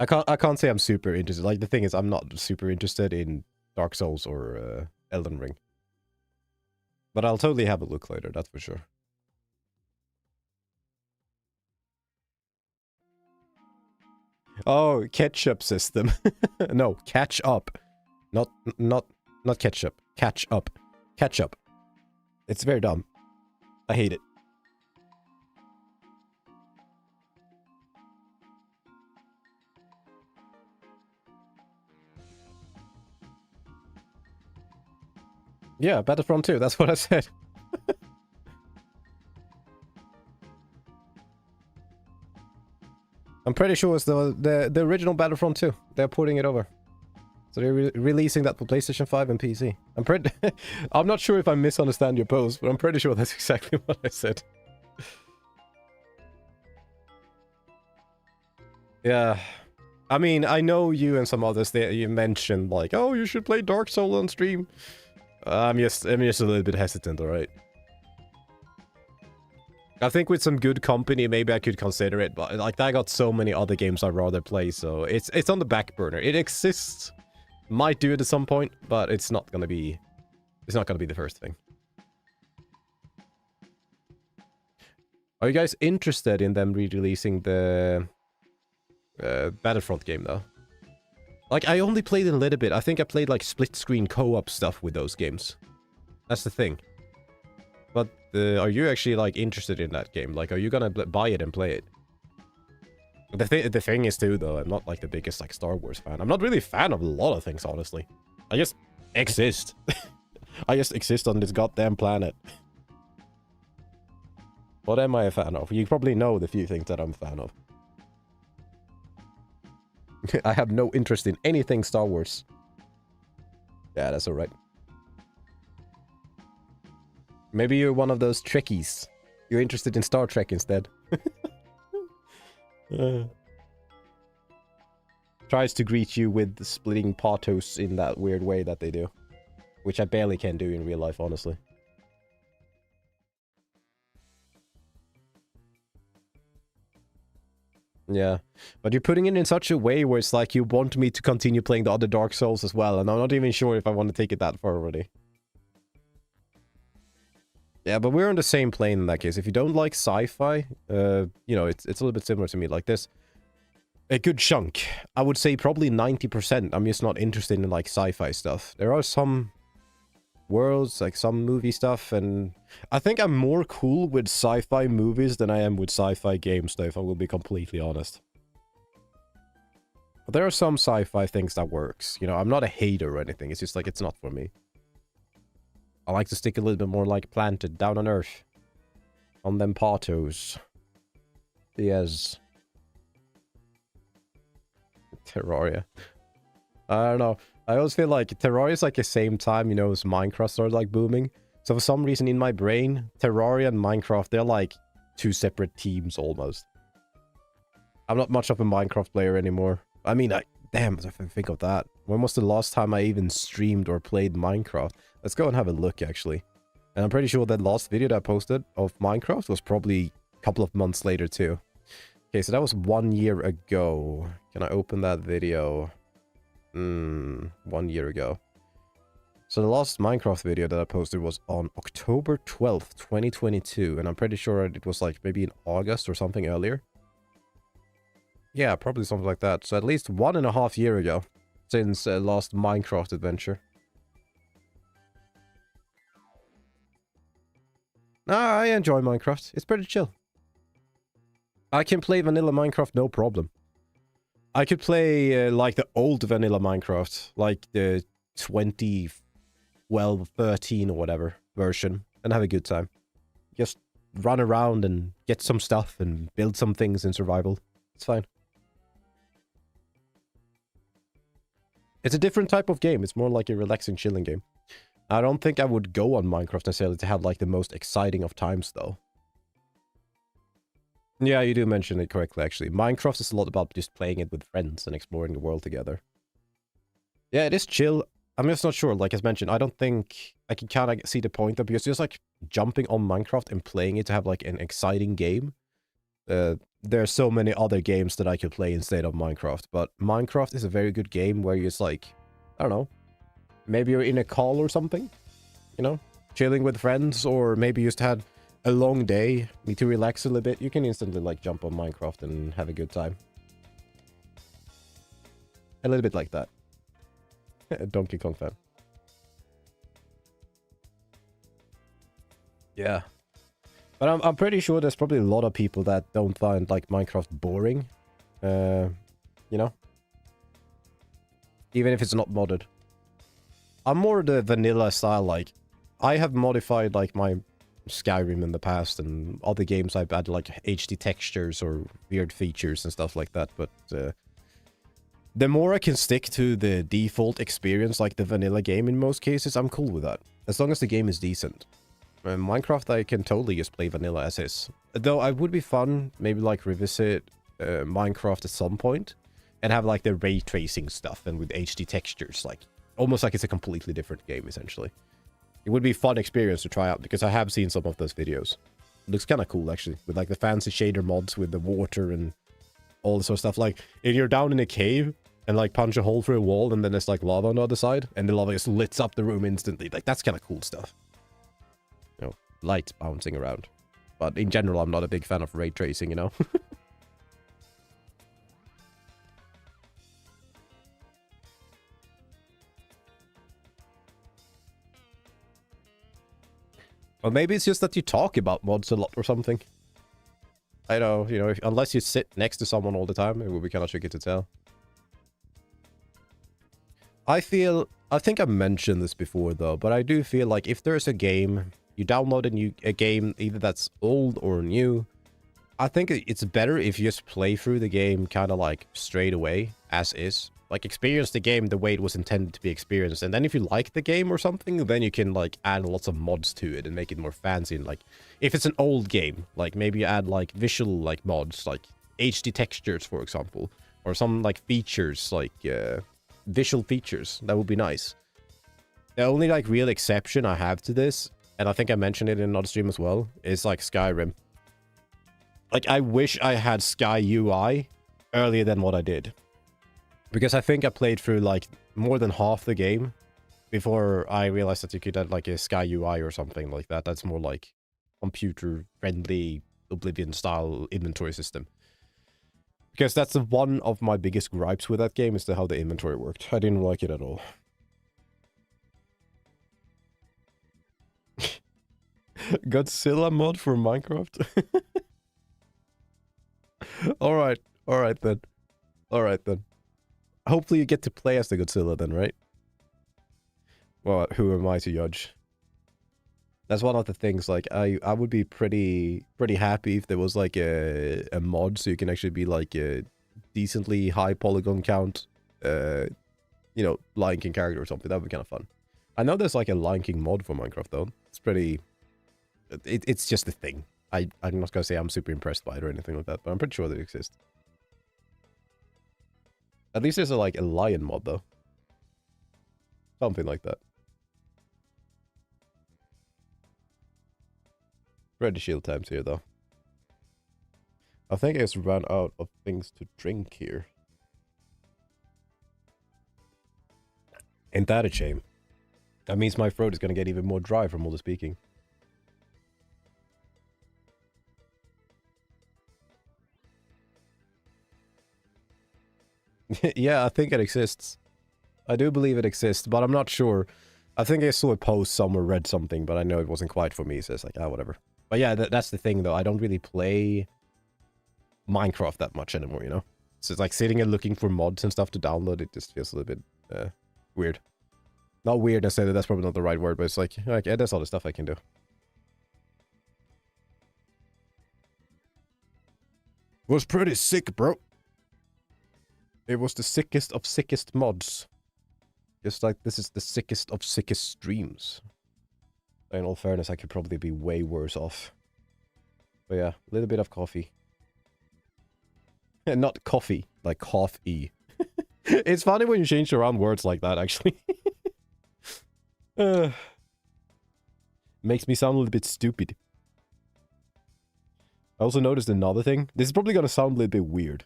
I can't say I'm super interested. Like, the thing is, I'm not super interested in Dark Souls or Elden Ring. But I'll totally have a look later, that's for sure. Oh, ketchup system. No, catch up. Not ketchup. Catch up. Ketchup. It's very dumb. I hate it. Yeah, Battlefront 2, that's what I said. I'm pretty sure it's the original Battlefront 2. They're porting it over. So they're releasing that for PlayStation 5 and PC. I'm not sure if I misunderstand your post, but I'm pretty sure that's exactly what I said. Yeah. I mean, I know you and some others that you mentioned like, oh, you should play Dark Souls on stream. I'm just a little bit hesitant, alright? I think with some good company, maybe I could consider it, but like I got so many other games I'd rather play, so it's on the back burner. It exists. Might do it at some point, but it's not gonna be the first thing. Are you guys interested in them re-releasing the Battlefront game though? Like, I only played it a little bit. I think I played, like, split-screen co-op stuff with those games. That's the thing. But, are you actually, like, interested in that game? Like, are you gonna buy it and play it? The thing is, too, though, I'm not, like, the biggest, like, Star Wars fan. I'm not really a fan of a lot of things, honestly. I just exist. I just exist on this goddamn planet. What am I a fan of? You probably know the few things that I'm a fan of. I have no interest in anything Star Wars. Yeah, that's alright. Maybe you're one of those Trekkies. You're interested in Star Trek instead. Tries to greet you with splitting patos in that weird way that they do. Which I barely can do in real life, honestly. Yeah, but you're putting it in such a way where it's like you want me to continue playing the other Dark Souls as well, and I'm not even sure if I want to take it that far already. Yeah, but we're on the same plane in that case. If you don't like sci-fi, you know, it's a little bit similar to me. Like this, a good chunk, I would say probably 90%. I'm just not interested in like sci-fi stuff. There are some worlds, like some movie stuff, and I think I'm more cool with sci-fi movies than I am with sci-fi games, though, if I will be completely honest. But there are some sci-fi things that works. You know, I'm not a hater or anything. It's just like, it's not for me. I like to stick a little bit more like planted, down on Earth. On them patos. Yes. Terraria. I don't know. I always feel like Terraria is like the same time, you know, as Minecraft started like booming. So for some reason in my brain, Terraria and Minecraft, they're like two separate teams almost. I'm not much of a Minecraft player anymore. I mean, damn, if I think of that. When was the last time I even streamed or played Minecraft? Let's go and have a look, actually. And I'm pretty sure that last video that I posted of Minecraft was probably a couple of months later, too. Okay, so that was 1 year ago. Can I open that video? 1 year ago. So the last Minecraft video that I posted was on October 12th, 2022. And I'm pretty sure it was like maybe in August or something earlier. Yeah, probably something like that. So at least 1.5 years ago since last Minecraft adventure. Nah, I enjoy Minecraft. It's pretty chill. I can play vanilla Minecraft no problem. I could play like the old vanilla Minecraft, like the 2012, 13 or whatever version, and have a good time. Just run around and get some stuff and build some things in survival. It's fine. It's a different type of game. It's more like a relaxing, chilling game. I don't think I would go on Minecraft necessarily to have like the most exciting of times, though. Yeah, you do mention it correctly, actually. Minecraft is a lot about just playing it with friends and exploring the world together. Yeah, it is chill. I'm just not sure. Like as mentioned, I don't think I can kind of see the point of, because just like jumping on Minecraft and playing it to have like an exciting game. There are so many other games that I could play instead of Minecraft, but Minecraft is a very good game where you're just like, I don't know, maybe you're in a call or something, you know, chilling with friends, or maybe you just had a long day, need to relax a little bit. You can instantly like jump on Minecraft and have a good time. A little bit like that. Donkey Kong fan. Yeah. But I'm pretty sure there's probably a lot of people that don't find like Minecraft boring. You know? Even if it's not modded. I'm more the vanilla style, like I have modified like my Skyrim in the past, and other games I've added like HD textures or weird features and stuff like that, but the more I can stick to the default experience, like the vanilla game in most cases, I'm cool with that. As long as the game is decent. Minecraft, I can totally just play vanilla as is. Though I would be fun, maybe like revisit Minecraft at some point and have like the ray tracing stuff and with HD textures, like almost like it's a completely different game essentially. It would be a fun experience to try out because I have seen some of those videos. It looks kind of cool actually, with like the fancy shader mods with the water and all this sort of stuff. Like if you're down in a cave and like punch a hole through a wall and then there's like lava on the other side and the lava just lights up the room instantly. Like that's kind of cool stuff. You know, light bouncing around. But in general, I'm not a big fan of ray tracing, you know? Or maybe it's just that you talk about mods a lot or something. I know, you know, unless you sit next to someone all the time, it would be kind of tricky to tell. I think I mentioned this before though, but I do feel like if there's a game, you download a game, either that's old or new, I think it's better if you just play through the game kind of like straight away, as is. Like experience the game the way it was intended to be experienced. And then if you like the game or something, then you can like add lots of mods to it and make it more fancy. And like, if it's an old game, like maybe you add like visual like mods, like HD textures, for example, or some like features, like visual features. That would be nice. The only like real exception I have to this, and I think I mentioned it in another stream as well, is like Skyrim. Like I wish I had Sky UI earlier than what I did. Because I think I played through like more than half the game before I realized that you could add like a Sky UI or something like that. That's more like computer-friendly Oblivion-style inventory system. Because that's one of my biggest gripes with that game, is how the inventory worked. I didn't like it at all. Godzilla mod for Minecraft? Alright, alright then. Alright then. Hopefully you get to play as the Godzilla then, right? Well, who am I to judge? That's one of the things, like, I would be pretty happy if there was, like, a mod so you can actually be, like, a decently high polygon count, you know, Lion King character or something. That would be kind of fun. I know there's, like, a Lion King mod for Minecraft, though. It's pretty... It's just a thing. I'm not gonna say I'm super impressed by it or anything like that, but I'm pretty sure that it exists. At least there's, like, a lion mod, though. Something like that. Ready shield times here, though. I think I just ran out of things to drink here. Ain't that a shame? That means my throat is gonna get even more dry from all the speaking. Yeah, I think it exists. I do believe it exists, but I'm not sure. I think I saw a post somewhere, read something, but I know it wasn't quite for me, so it's like, ah, whatever. But yeah, that's the thing, though. I don't really play Minecraft that much anymore, you know? So it's like sitting and looking for mods and stuff to download, it just feels a little bit weird. Not weird, I say that that's probably not the right word, but it's like yeah, there's all the stuff I can do. Was pretty sick, bro. It was the sickest of sickest mods. Just like this is the sickest of sickest streams. In all fairness, I could probably be way worse off. But yeah, a little bit of coffee. Not coffee, like cough-y. It's funny when you change around words like that, actually. Makes me sound a little bit stupid. I also noticed another thing. This is probably gonna sound a little bit weird,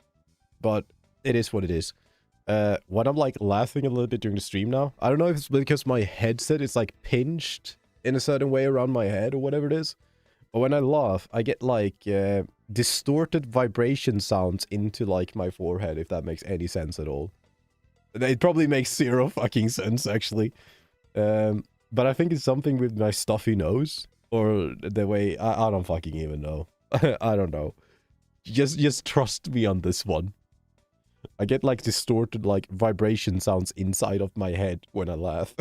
but it is what it is. When I'm like laughing a little bit during the stream now, I don't know if it's because my headset is like pinched in a certain way around my head or whatever it is. But when I laugh, I get like distorted vibration sounds into like my forehead, if that makes any sense at all. It probably makes zero fucking sense, actually. But I think it's something with my stuffy nose, or the way... I don't fucking even know. I don't know. Just trust me on this one. I get like distorted like vibration sounds inside of my head when I laugh.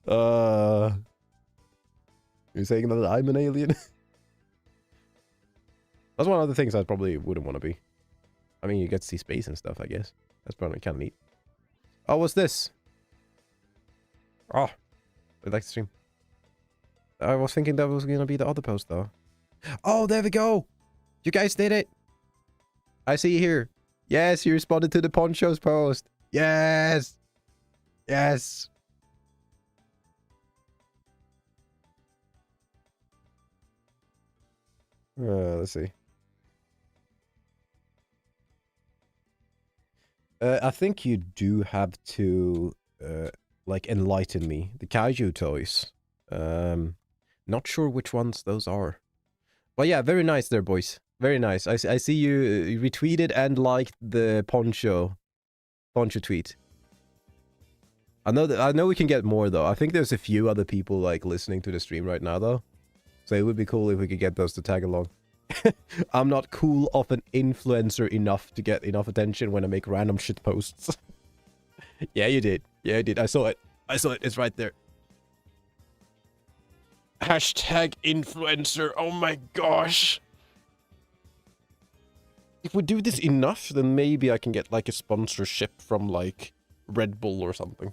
You're saying that I'm an alien? That's one of the things I probably wouldn't want to be. I mean, you get to see space and stuff, I guess. That's probably kind of neat. Oh, what's this? Oh, I like the stream. I was thinking that was going to be the other post, though. Oh, there we go! You guys did it! I see you here. Yes, you responded to the ponchos post. Yes! Yes! Let's see. I think you do have to, like, enlighten me. The kaiju toys. Not sure which ones those are. But yeah, very nice there, boys. Very nice. I see you retweeted and liked the poncho tweet. I know we can get more, though. I think there's a few other people, like, listening to the stream right now, though. So it would be cool if we could get those to tag along. I'm not cool of an influencer enough to get enough attention when I make random shit posts. Yeah, you did. Yeah, you did. I saw it. I saw it. It's right there. Hashtag influencer. Oh my gosh. If we do this enough, then maybe I can get like a sponsorship from like Red Bull or something.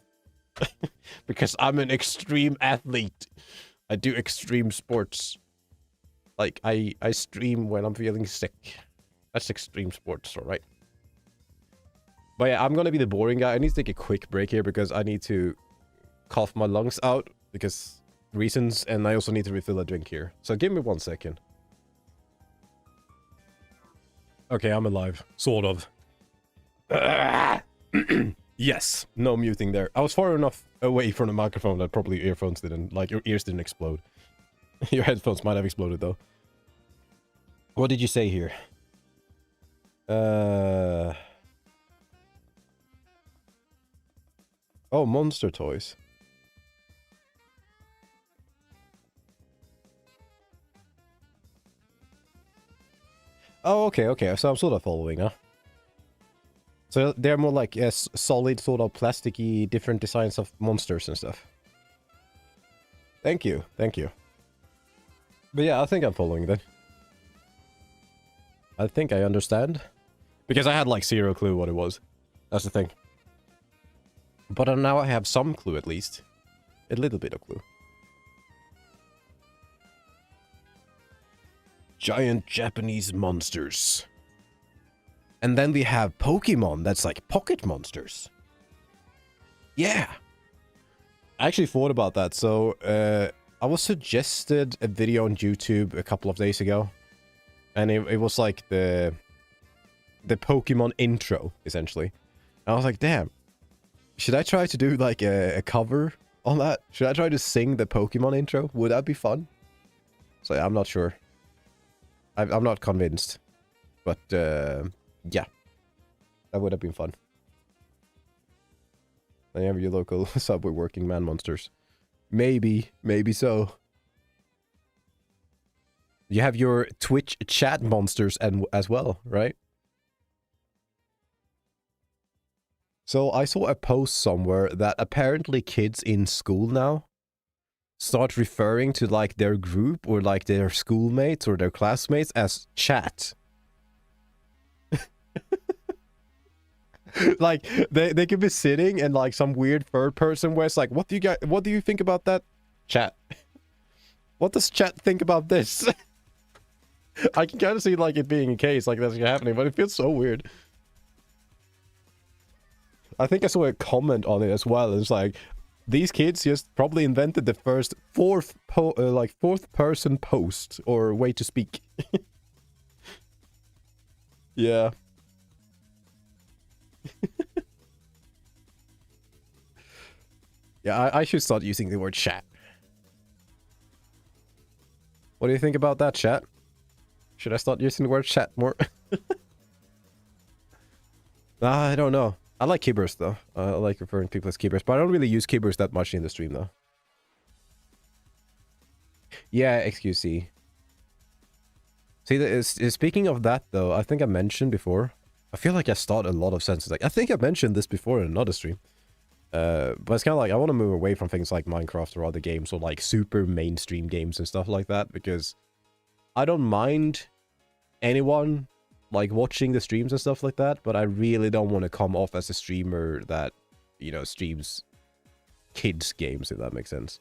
Because I'm an extreme athlete. I do extreme sports. Like, I stream when I'm feeling sick. That's extreme sports, alright? But yeah, I'm gonna be the boring guy. I need to take a quick break here because I need to cough my lungs out because reasons, and I also need to refill a drink here. So give me 1 second. Okay, I'm alive. Sort of. Yes, no muting there. I was far enough away from the microphone that probably earphones didn't, like, your ears didn't explode. Your headphones might have exploded, though. What did you say here? Oh, monster toys. okay, okay. So I'm sort of following, huh? So they're more like solid, sort of plasticky, different designs of monsters and stuff. Thank you, thank you. But yeah, I think I'm following that. I think I understand. Because I had like zero clue what it was. That's the thing. But now I have some clue at least. A little bit of clue. Giant Japanese monsters. And then we have Pokemon that's like pocket monsters. Yeah. I actually thought about that. So, I was suggested a video on YouTube a couple of days ago. And it was like the Pokemon intro, essentially. And I was like, damn. Should I try to do like a cover on that? Should I try to sing the Pokemon intro? Would that be fun? So I'm not sure. I'm not convinced. But, yeah. That would have been fun. I have your local subway working man monsters. Maybe so. You have your Twitch chat monsters as well, right? So I saw a post somewhere that apparently kids in school now start referring to like their group or like their schoolmates or their classmates as chat. Like they could be sitting and like some weird third person where it's like, what do you think about that? Chat. What does chat think about this? I can kind of see like it being a case like that's happening, but it feels so weird. I think I saw a comment on it as well. It's like, these kids just probably invented the first fourth person post or way to speak. Yeah. Yeah, I should start using the word chat. What do you think about that, chat? Should I start using the word chat more? I don't know. I like keyboards though. I like referring to people as keyboards, but I don't really use keyboards that much in the stream though. Yeah, XQC. See, speaking of that though, I think I mentioned before. I feel like I start a lot of sentences. Like I think I mentioned this before in another stream. But it's kind of like I want to move away from things like Minecraft or other games or like super mainstream games and stuff like that, because I don't mind anyone like watching the streams and stuff like that, but I really don't want to come off as a streamer that, you know, streams kids games, if that makes sense.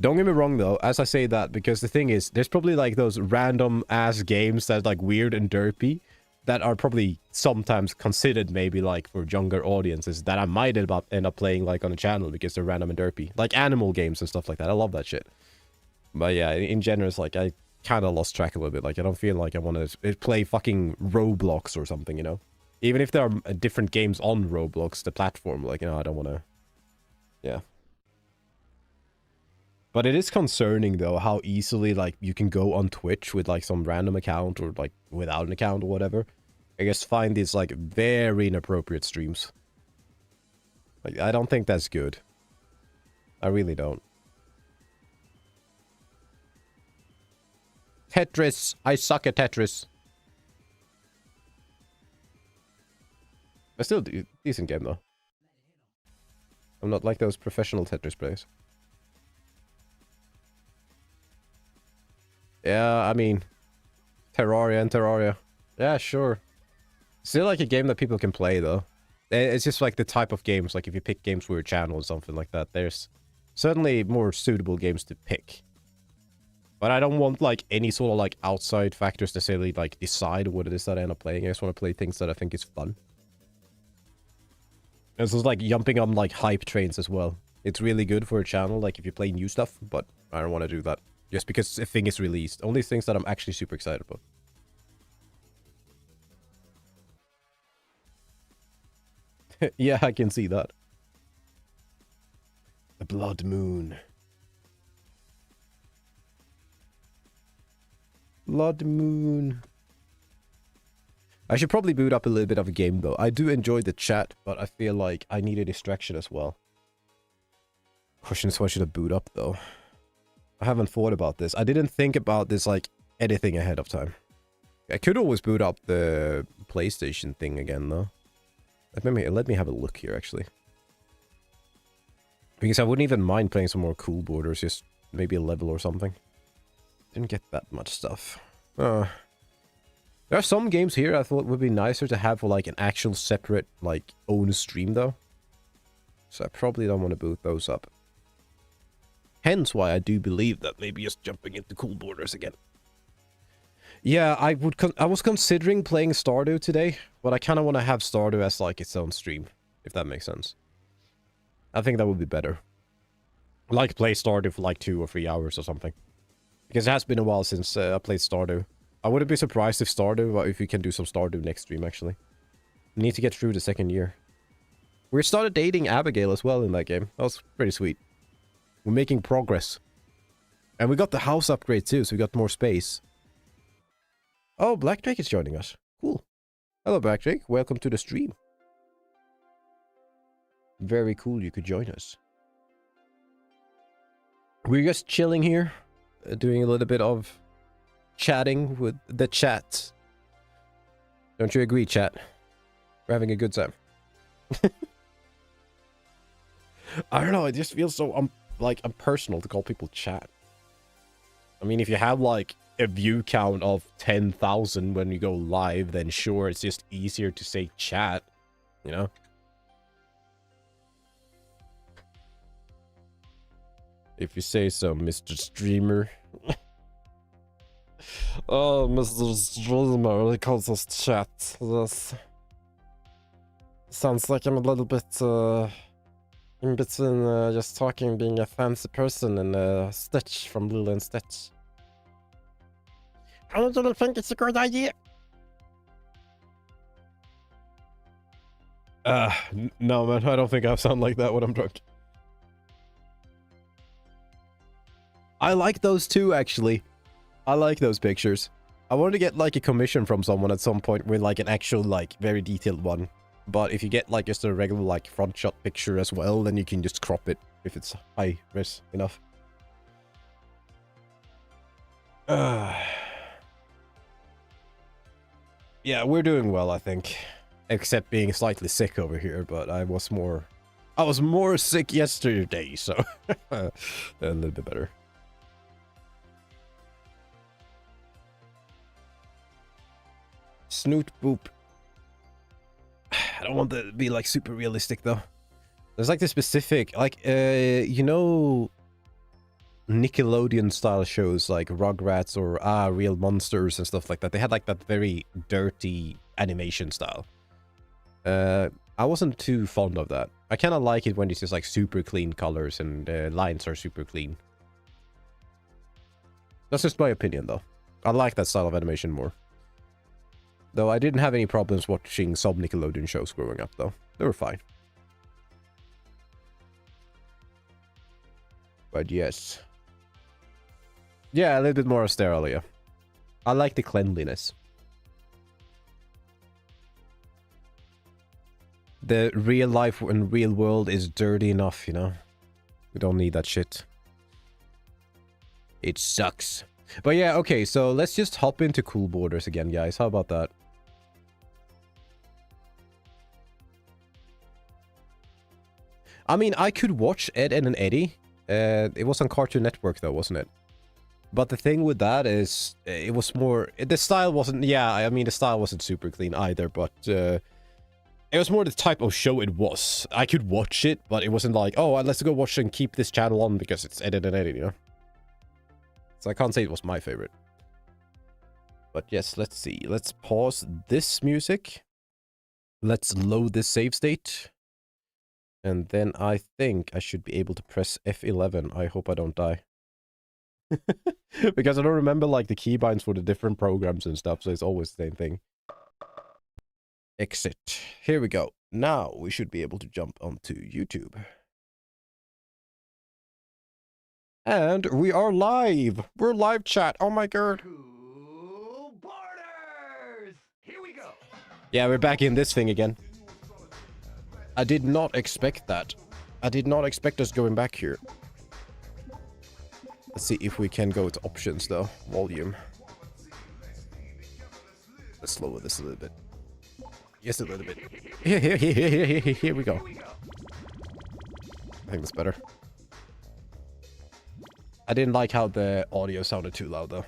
Don't get me wrong though, as I say that, because the thing is, there's probably like those random ass games that's like weird and derpy that are probably sometimes considered maybe like for younger audiences that I might end up playing like on a channel because they're random and derpy. Like animal games and stuff like that. I love that shit. But yeah, in general, it's like I kind of lost track a little bit. Like I don't feel like I want to play fucking Roblox or something, you know? Even if there are different games on Roblox, the platform, like, you know, I don't want to... Yeah. But it is concerning, though, how easily, like, you can go on Twitch with, like, some random account or, like, without an account or whatever. I guess find these, like, very inappropriate streams. Like, I don't think that's good. I really don't. Tetris. I suck at Tetris. I still do. Decent game, though. I'm not like those professional Tetris players. Yeah, I mean... Terraria and Terraria. Yeah, sure. Still like a game that people can play, though. It's just like the type of games, like if you pick games for your channel or something like that, there's certainly more suitable games to pick. But I don't want, like, any sort of, like, outside factors to necessarily, like, decide what it is that I end up playing. I just want to play things that I think is fun. This is like jumping on, like, hype trains as well. It's really good for a channel, like, if you play new stuff, but I don't want to do that. Just because a thing is released. Only things that I'm actually super excited about. Yeah, I can see that. The Blood Moon. Blood Moon. I should probably boot up a little bit of a game, though. I do enjoy the chat, but I feel like I need a distraction as well. Question is, what should I boot up, though? I haven't thought about this. I didn't think about this, like, editing ahead of time. I could always boot up the PlayStation thing again, though. Let me have a look here, actually. Because I wouldn't even mind playing some more cool borders, just maybe a level or something. Didn't get that much stuff. There are some games here I thought would be nicer to have for, like, an actual separate, like, own stream, though. So I probably don't want to boot those up. Hence why I do believe that maybe just jumping into cool borders again. Yeah, I was considering playing Stardew today, but I kind of want to have Stardew as, like, its own stream, if that makes sense. I think that would be better. Like, play Stardew for, like, 2 or 3 hours or something. Because it has been a while since I played Stardew. I wouldn't be surprised if we can do some Stardew next stream, actually. We need to get through the 2nd year. We started dating Abigail as well in that game. That was pretty sweet. We're making progress. And we got the house upgrade, too, so we got more space. Oh, Black Drake is joining us. Cool. Hello, Black Drake. Welcome to the stream. Very cool you could join us. We're just chilling here. Doing a little bit of chatting with the chat. Don't you agree, chat? We're having a good time. I don't know. It just feels so, impersonal to call people chat. I mean, if you have, like, a view count of 10,000 when you go live, then sure, it's just easier to say chat, you know? If you say so, Mr. Streamer. Oh, Mr. Streamer, he calls us chat. This sounds like I'm a little bit, in between, just talking, being a fancy person, and, Stitch from Lilo and Stitch. I don't think it's a good idea. No, man, I don't think I sound like that when I'm drunk. I like those too, actually. I like those pictures. I wanted to get, like, a commission from someone at some point with, like, an actual, like, very detailed one. But if you get, like, just a regular, like, front shot picture as well, then you can just crop it if it's high res enough. Yeah, we're doing well, I think. Except being slightly sick over here, but I was more sick yesterday, so a little bit better. Snoot boop. I don't want to be, like, super realistic, though. There's, like, the specific, like, you know, Nickelodeon-style shows, like Rugrats or Real Monsters and stuff like that. They had, like, that very dirty animation style. I wasn't too fond of that. I kind of like it when it's just, like, super clean colors and lines are super clean. That's just my opinion, though. I like that style of animation more. Though I didn't have any problems watching some Nickelodeon shows growing up, though. They were fine. But yes. Yeah, a little bit more austere, yeah. I like the cleanliness. The real life and real world is dirty enough, you know? We don't need that shit. It sucks. But yeah, okay, so let's just hop into cool borders again, guys. How about that? I mean, I could watch Ed, Edd and Eddy. It was on Cartoon Network, though, wasn't it? But the thing with that is, it was more... The style wasn't... Yeah, I mean, the style wasn't super clean either, but... it was more the type of show it was. I could watch it, but it wasn't like, oh, let's go watch and keep this channel on because it's Ed, Edd and Eddy, you know? So I can't say it was my favorite. But yes, let's see. Let's pause this music. Let's load this save state. And then I think I should be able to press F11. I hope I don't die. Because I don't remember, like, the keybinds for the different programs and stuff, so it's always the same thing. Exit. Here we go. Now we should be able to jump onto YouTube. And we are live! We're live chat! Oh my god! Cool borders! Here we go! Yeah, we're back in this thing again. I did not expect that. I did not expect us going back here. Let's see if we can go to options, though. Volume. Let's slow this a little bit. Just a little bit. Here we go. I think that's better. I didn't like how the audio sounded too loud, though.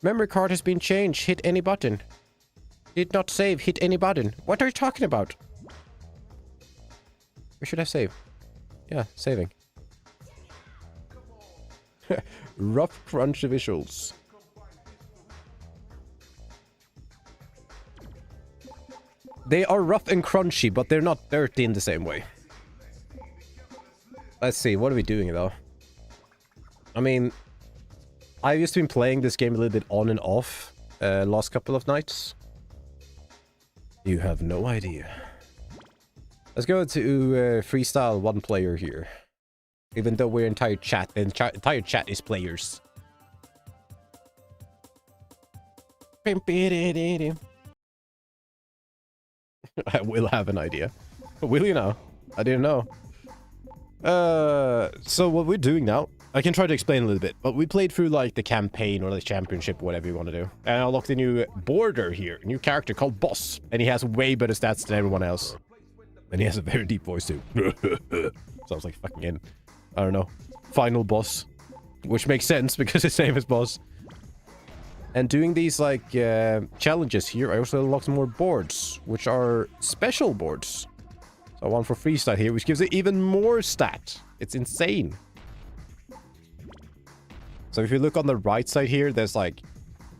Memory card has been changed. Hit any button. Did not save. Hit any button. What are you talking about? Where should I save? Yeah, saving. Rough crunch visuals. They are rough and crunchy, but they're not dirty in the same way. Let's see, what are we doing though? I mean, I've just been playing this game a little bit on and off last couple of nights. You have no idea. Let's go to freestyle one player here. Even though we're entire chat, the entire chat is players. I will have an idea. Will you now? I didn't know. So what we're doing now, I can try to explain a little bit, but we played through like the campaign or the championship, whatever you want to do. And I unlocked a new border here, a new character called Boss. And he has way better stats than everyone else. And he has a very deep voice too. Sounds like fucking, I don't know, final boss. Which makes sense because his name is Boss. And doing these like challenges here, I also unlocked more boards, which are special boards. So one for freestyle here, which gives it even more stat. It's insane. So if you look on the right side here, there's like,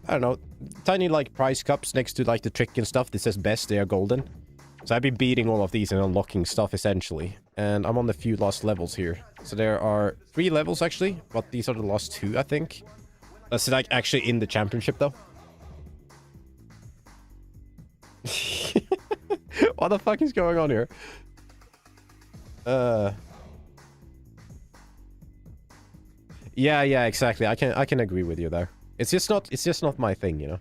I don't know, tiny like prize cups next to like the trick and stuff. This says best, they are golden. So I've been beating all of these and unlocking stuff essentially. And I'm on the few last levels here. So there are 3 levels actually, but these are the last 2, I think. That's like actually in the championship though. What the fuck is going on here? Yeah, exactly. I can agree with you there. It's just not my thing, you know.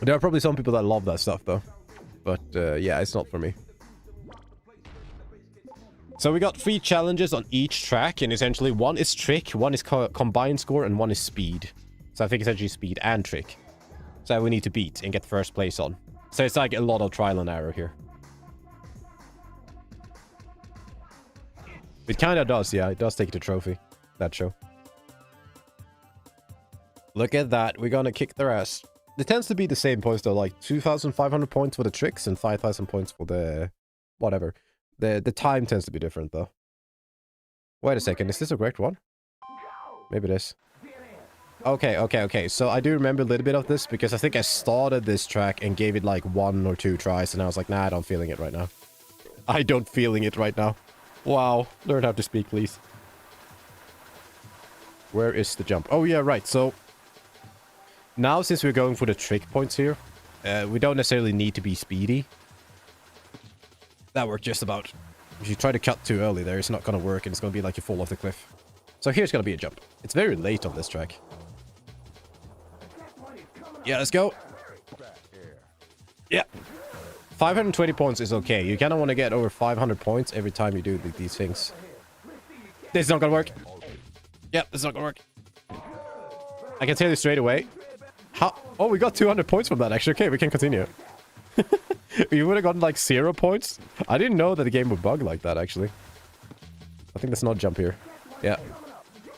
There are probably some people that love that stuff though. But yeah, it's not for me. So we got 3 challenges on each track, and essentially one is trick, one is combined score, and one is speed. So I think essentially speed and trick. So we need to beat and get first place on. So it's like a lot of trial and error here. It kind of does, yeah. It does take the trophy, that show. Look at that. We're gonna kick their ass. It tends to be the same points though, like 2,500 points for the tricks and 5,000 points for the whatever. The time tends to be different though. Wait a second, is this a correct one? Maybe it is. Okay. So I do remember a little bit of this because I think I started this track and gave it like 1 or 2 tries and I was like, nah, I don't feeling it right now. I don't feeling it right now. Wow, learn how to speak, please. Where is the jump? Oh yeah, right. So now since we're going for the trick points here, we don't necessarily need to be speedy. That worked just about. If you try to cut too early there, it's not going to work and it's going to be like you fall off the cliff. So here's going to be a jump. It's very late on this track. Yeah, let's go. Yeah. 520 points is okay. You kind of want to get over 500 points every time you do these things. This is not going to work. Yeah, this is not going to work. I can tell you straight away. How? Oh, we got 200 points from that actually. Okay, we can continue. You would have gotten like 0 points. I didn't know that the game would bug like that, actually. I think that's not jump here. Yeah.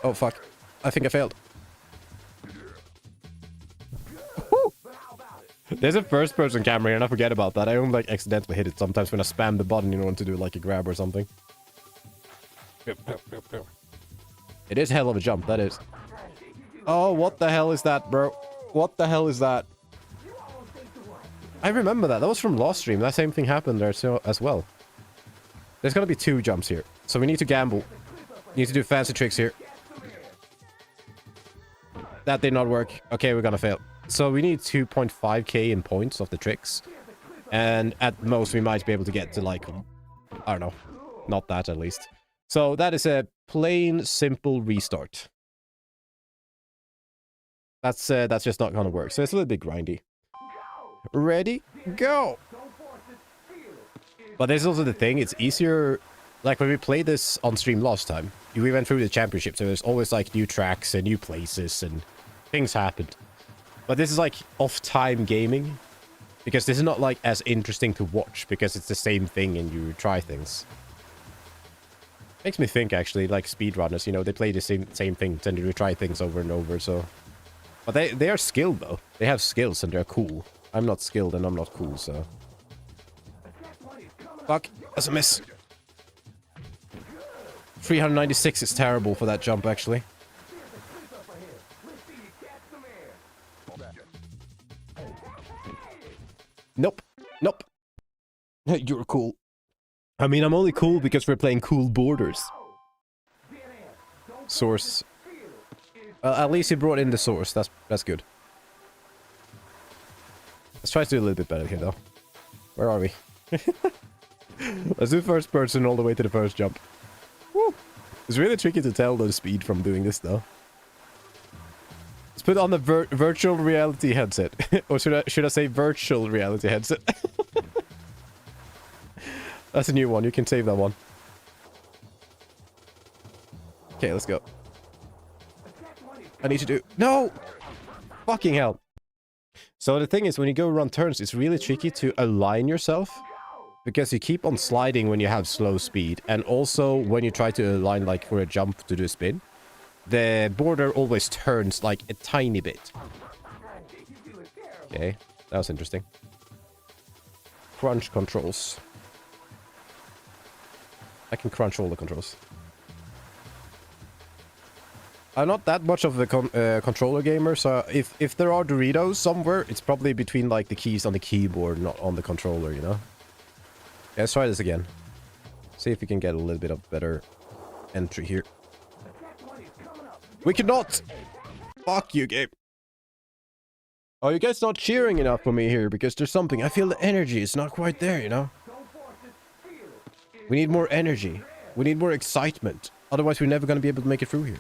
Oh, fuck. I think I failed. Woo! There's a first-person camera here, and I forget about that. I only like accidentally hit it sometimes when I spam the button, you know, to do like a grab or something. It is hell of a jump, that is. Oh, what the hell is that, bro? What the hell is that? I remember that. That was from last stream. That same thing happened there as well. There's going to be 2 jumps here. So we need to gamble. Need to do fancy tricks here. That did not work. Okay, we're going to fail. So we need 2.5k in points of the tricks. And at most, we might be able to get to like, I don't know. Not that at least. So that is a plain, simple restart. That's just not going to work. So it's a little bit grindy. Ready? Go! But there's also the thing, it's easier... Like, when we played this on stream last time, we went through the championship, so there's always, like, new tracks and new places, and things happened. But this is like off-time gaming. Because this is not like as interesting to watch. Because it's the same thing and you try things. Makes me think actually, like speedrunners, you know, they play the same things and they try things over and over, so... But they are skilled though. They have skills and they're cool. I'm not skilled and I'm not cool, so... Fuck, that's a miss. 396 is terrible for that jump, actually. Nope. Nope. You're cool. I mean, I'm only cool because we're playing cool borders. Source. At least he brought in the source. That's good. Let's try to do a little bit better here, though. Where are we? Let's do first person all the way to the first jump. Woo. It's really tricky to tell the speed from doing this, though. Let's put on the virtual reality headset. Or should I say virtual reality headset? That's a new one. You can save that one. Okay, let's go. I need to do... No! Fucking hell. So the thing is, when you go around turns, it's really tricky to align yourself. Because you keep on sliding when you have slow speed. And also, when you try to align, like, for a jump to do a spin, the border always turns, like, a tiny bit. Okay, that was interesting. Crunch controls. I can crunch all the controls. I'm not that much of a controller gamer, so if there are Doritos somewhere, it's probably between, like, the keys on the keyboard, not on the controller, you know? Yeah, let's try this again. See if we can get a little bit of better entry here. We cannot! Fuck you, game. Oh, you guys not cheering enough for me here, because there's something. I feel the energy is not quite there, you know? We need more energy. We need more excitement. Otherwise, we're never going to be able to make it through here.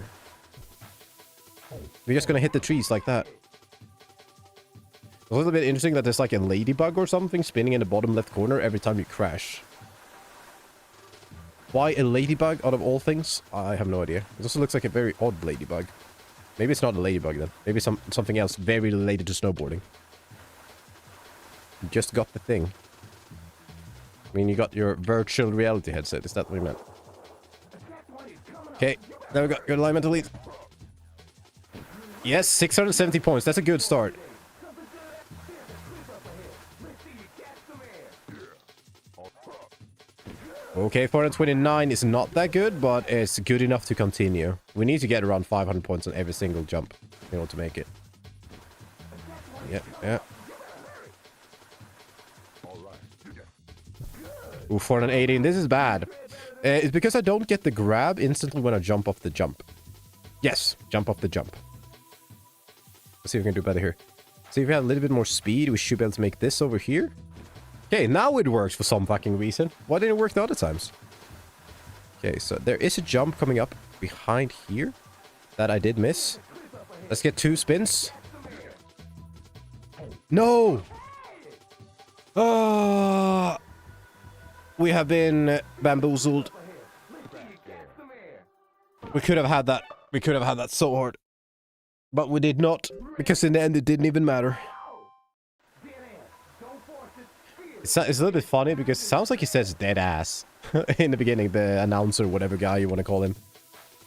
We're just going to hit the trees like that. A little bit interesting that there's like a ladybug or something spinning in the bottom left corner every time you crash. Why a ladybug out of all things? I have no idea. It also looks like a very odd ladybug. Maybe it's not a ladybug then. Maybe something else very related to snowboarding. You just got the thing. I mean, you got your virtual reality headset. Is that what you meant? Okay, there we go. Good alignment to lead. Yes, 670 points. That's a good start. Okay, 429 is not that good, but it's good enough to continue. We need to get around 500 points on every single jump in order to make it. Yeah. Ooh, 418. This is bad. It's because I don't get the grab instantly when I jump off the jump. Yes, jump off the jump. Let's see if we can do better here. See if we have a little bit more speed, we should be able to make this over here. Okay, now it works for some fucking reason. Why didn't it work the other times? Okay, so there is a jump coming up behind here that I did miss. Let's get 2 spins. No! We have been bamboozled. We could have had that. We could have had that so hard. But we did not, because in the end it didn't even matter. It's a little bit funny because it sounds like he says dead ass in the beginning, the announcer, whatever guy you want to call him.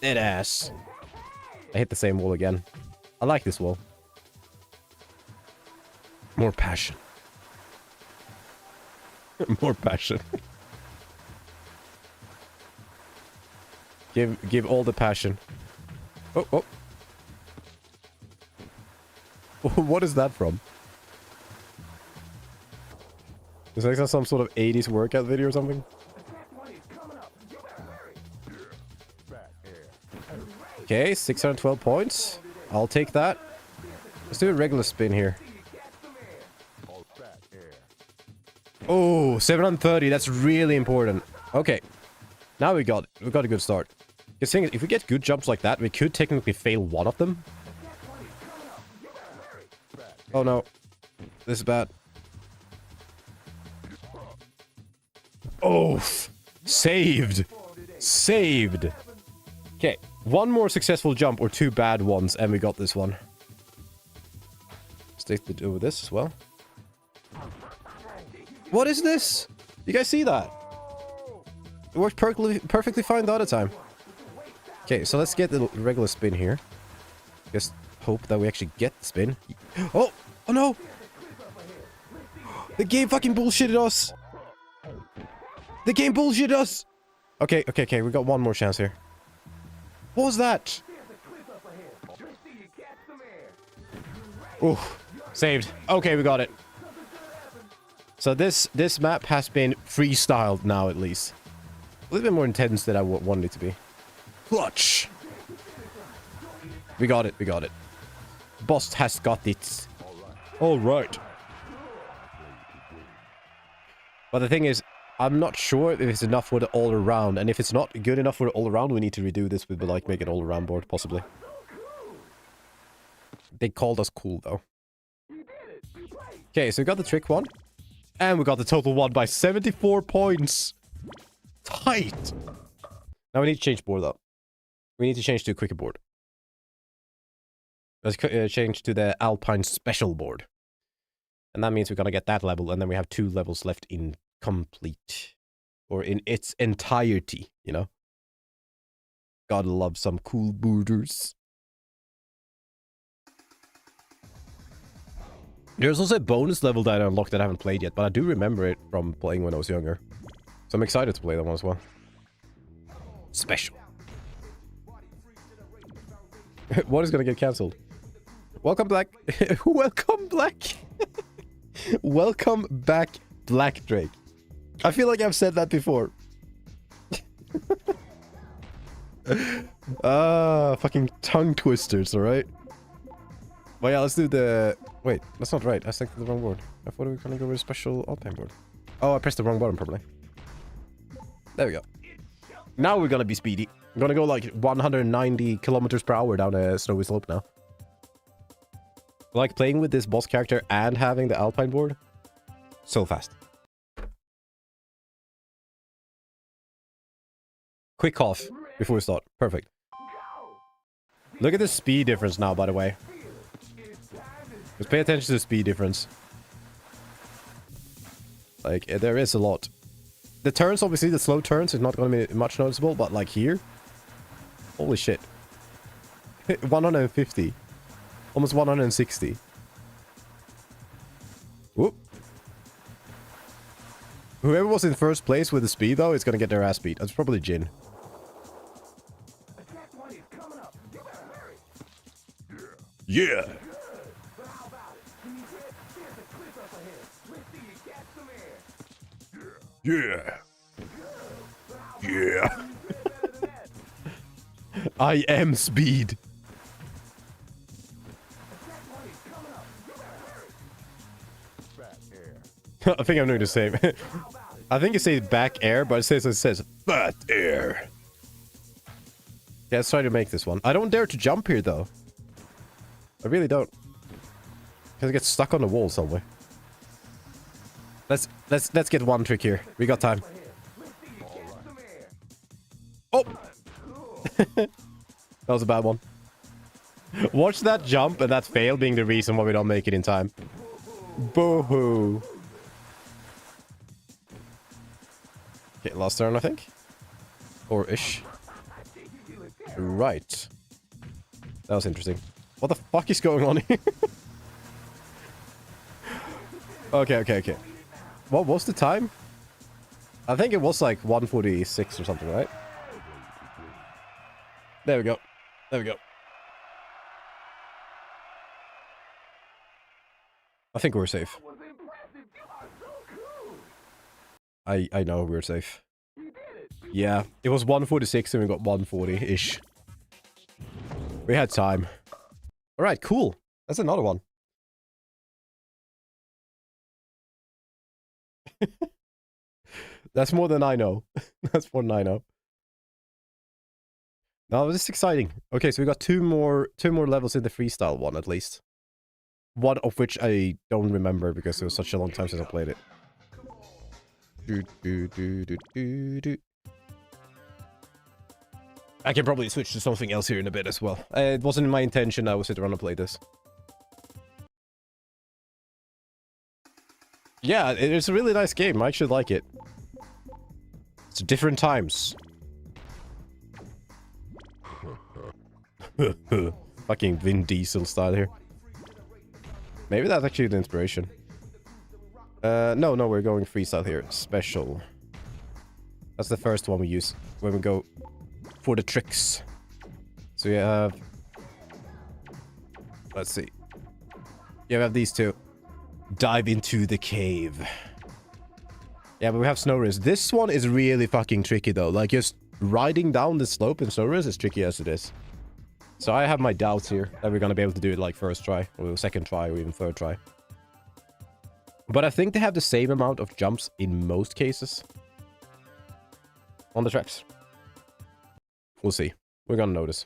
Dead ass. I hit the same wall again. I like this wall. More passion. More passion. Give all the passion. Oh. What is that from? Is that some sort of 80s workout video or something? Okay, 612 points. I'll take that. Let's do a regular spin here. Oh, 730. That's really important. Okay. Now we got a good start. The thing is, if we get good jumps like that, we could technically fail one of them. Oh no. This is bad. Oh, saved. Saved. Okay, one more successful jump or 2 bad ones and we got this one. stick to do with this as well. What is this? You guys see that? It worked perfectly fine the other time. Okay, so let's get the regular spin here. Just hope that we actually get the spin. Oh! Oh no! The game fucking bullshitted us! The game bullshitted us! Okay, okay, okay, we got one more chance here. What was that? Ooh, saved. Okay, we got it. So this map has been freestyled now, at least. A little bit more intense than I wanted it to be. Clutch! We got it, we got it. Boss has got it. Alright. But the thing is, I'm not sure if it's enough for the all-around. And if it's not good enough for the all-around, we need to redo this with, like, make an all-around board, possibly. They called us cool, though. Okay, so we got the trick one. And we got the total one by 74 points. Tight. Now we need to change board, though. We need to change to a quicker board. Let's change to the Alpine Special board. And that means we're gonna get that level, and then we have 2 levels left in complete. Or in its entirety, you know? Gotta love some cool borders. There's also a bonus level that I unlocked that I haven't played yet, but I do remember it from playing when I was younger. So I'm excited to play that one as well. Special. What is gonna get cancelled? Welcome back. Welcome back. Welcome back, Black Drake. I feel like I've said that before. Fucking tongue twisters, alright? Well, yeah, let's do the... Wait, that's not right. I selected the wrong board. I thought we were gonna go with a special Alpine board. Oh, I pressed the wrong button, probably. There we go. Now we're gonna be speedy. I'm gonna go like 190 kilometers per hour down a snowy slope now. Like playing with this boss character and having the Alpine board. So fast. Quick cough before we start. Perfect. Look at the speed difference now, by the way. Just pay attention to the speed difference. Like, there is a lot. The turns, obviously, the slow turns is not going to be much noticeable, but like here... Holy shit. 150. Almost 160. Whoop. Whoever was in first place with the speed, though, is going to get their ass beat. That's probably Jin. Yeah! Yeah! Yeah! I am speed! I think I'm doing the same. I think it says back air, but it says fat air. Yeah, let's try to make this one. I don't dare to jump here, though. I really don't. Because I get stuck on the wall somewhere. Let's get one trick here. We got time. Oh! That was a bad one. Watch that jump and that fail being the reason why we don't make it in time. Boo-hoo. Okay, last turn, I think. Or ish. Right. That was interesting. What the fuck is going on here? Okay. What was the time? I think it was like 1:46 or something, right? There we go. I think we're safe. I know we're safe. Yeah, it was 1:46 and we got 1:40-ish. We had time. Alright, cool. That's another one. That's more than I know. That's more than I know. Now, this is exciting. Okay, so we got two more levels in the freestyle one, at least. One of which I don't remember because it was such a long time since I played it. I can probably switch to something else here in a bit as well. It wasn't my intention I would sit around and play this. Yeah, it's a really nice game. I actually like it. It's different times. Fucking Vin Diesel style here. Maybe that's actually the inspiration. No, we're going freestyle here. Special. That's the first one we use when we go for the tricks. So you have... Let's see. You have these two. Dive into the cave. Yeah, but we have snow race. This one is really fucking tricky though. Like just riding down the slope in snow race is tricky as it is. So I have my doubts here that we're gonna be able to do it like first try, or second try, or even third try. But I think they have the same amount of jumps in most cases. On the tracks. We'll see. We're gonna notice.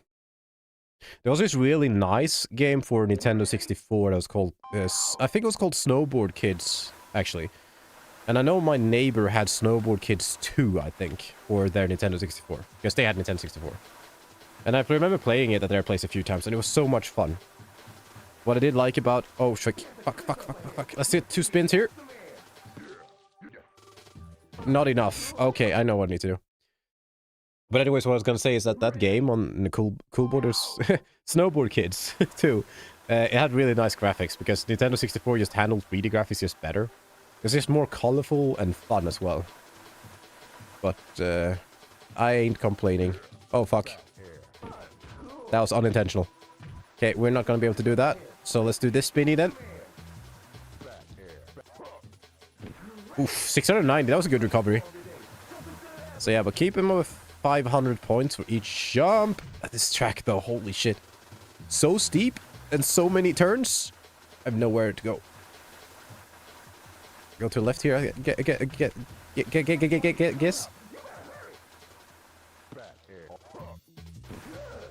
There was this really nice game for Nintendo 64 that was called... I think it was called Snowboard Kids, actually. And I know my neighbor had Snowboard Kids 2, I think, for their Nintendo 64. Because they had Nintendo 64. And I remember playing it at their place a few times, and it was so much fun. What I did like about... Oh, fuck. Let's do 2 spins here. Not enough. Okay, I know what I need to do. But anyways, what I was gonna say is that that game on the Cool Boarders... Snowboard Kids 2, it had really nice graphics, because Nintendo 64 just handled 3D graphics just better. It's just more colorful and fun as well. But, I ain't complaining. Oh, fuck. That was unintentional. Okay, we're not gonna be able to do that. So let's do this spinny then. Oof, 690. That was a good recovery. So yeah, but keep him with 500 points for each jump. This track though, holy shit. So steep and so many turns. I have nowhere to go. Go to the left here. Guess.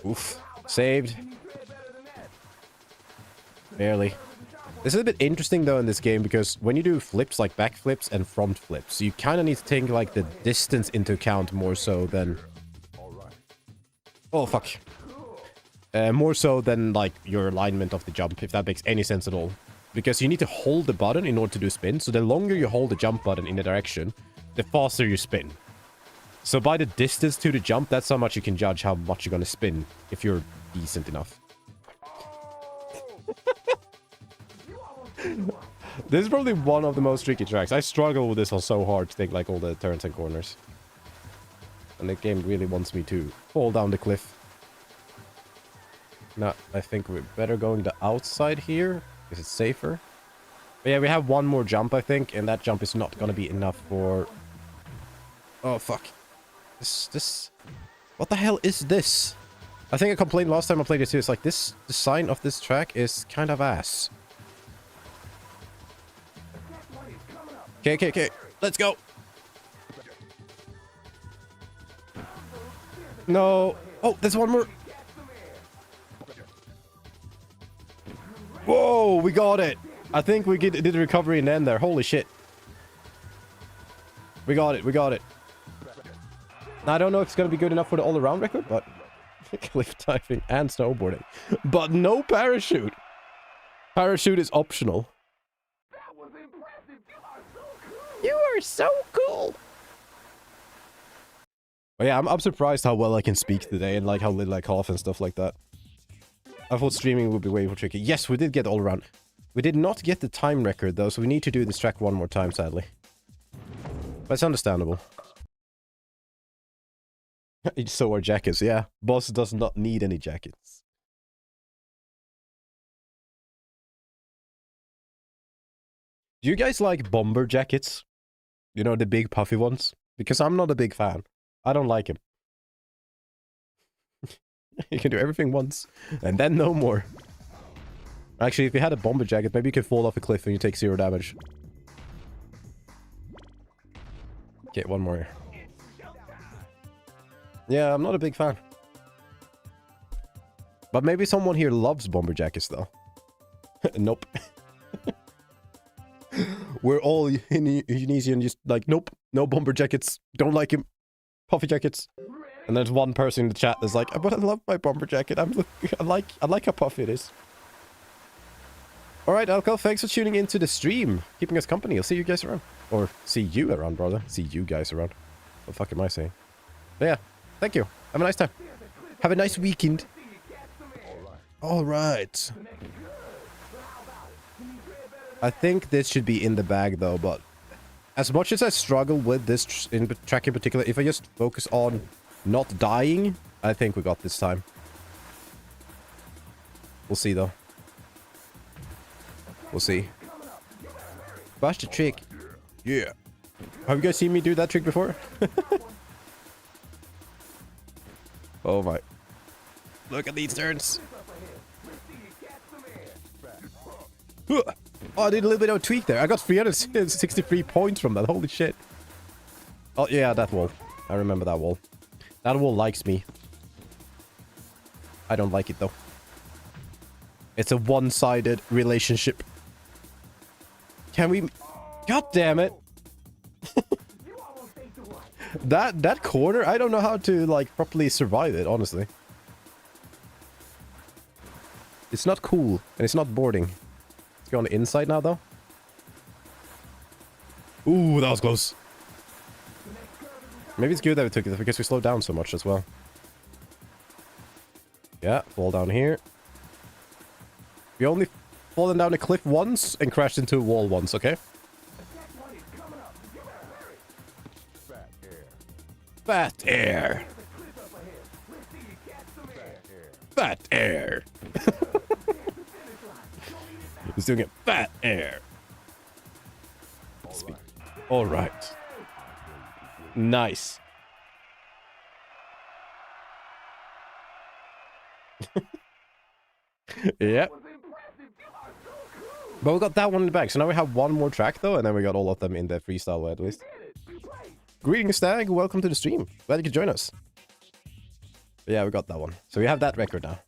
Oof. Saved. Barely. This is a bit interesting though in this game, because when you do flips like back flips and front flips, you kind of need to take like the distance into account more so than... Oh, fuck. More so than like your alignment of the jump, if that makes any sense at all. Because you need to hold the button in order to do spin, so the longer you hold the jump button in the direction, the faster you spin. So by the distance to the jump, that's how much you can judge how much you're gonna spin, if you're decent enough. This is probably one of the most tricky tracks. I struggle with this one so hard to take like all the turns and corners. And the game really wants me to fall down the cliff. No, I think we're better going the outside here, because it's safer. But yeah, we have one more jump, I think, and that jump is not gonna be enough for... Oh, fuck. This... What the hell is this? I think I complained last time I played it too. It's like this... The design of this track is kind of ass. Okay. Let's go. No. Oh, there's one more. Whoa, we got it. I think we did the recovery and end there. Holy shit. We got it. Now, I don't know if it's going to be good enough for the all-around record, but... Cliff diving and snowboarding. But no parachute. Parachute is optional. You are so cool. But yeah, I'm surprised how well I can speak today, and like how little I cough and stuff like that. I thought streaming would be way more tricky. Yes, we did get all around. We did not get the time record though, so we need to do this track one more time, sadly. But it's understandable. So are jackets, yeah. Boss does not need any jackets. Do you guys like bomber jackets? You know, the big puffy ones? Because I'm not a big fan. I don't like him. You can do everything once, and then no more. Actually, if you had a bomber jacket, maybe you could fall off a cliff and you take 0 damage. Okay, one more here. Yeah, I'm not a big fan. But maybe someone here loves bomber jackets, though. Nope. We're all Indonesian, just like, nope, no bomber jackets, don't like him. Puffy jackets. And there's one person in the chat that's like, but I love my bomber jacket. I like how puffy it is. Alright, Alco, thanks for tuning into the stream. Keeping us company. I'll see you guys around. Or see you around, brother. See you guys around. What the fuck am I saying? But yeah, thank you. Have a nice time. Have a nice weekend. Alright. I think this should be in the bag though, but as much as I struggle with this track in particular, if I just focus on not dying, I think we got this time. We'll see though. We'll see. Bash the trick. Yeah. Have you guys seen me do that trick before? Oh my. Look at these turns. Oh, I did a little bit of a tweak there. I got 363 points from that. Holy shit. Oh, yeah, that wall. I remember that wall. That wall likes me. I don't like it, though. It's a one-sided relationship. Can we... God damn it. That corner, I don't know how to, like, properly survive it, honestly. It's not cool, and it's not boarding. Let's go on the inside now, though. Ooh, that was close. Maybe it's good that we took it, because we slowed down so much as well. Yeah, fall down here. We only fallen down a cliff once and crashed into a wall once, okay? Fat air. Fat air. He's doing it. Fat air. All right. Nice. Yep. But we got that one in the bag. So now we have one more track though, and then we got all of them in the freestyle way at least. Greetings, Stag. Welcome to the stream. Glad you could join us. But yeah, we got that one. So we have that record now.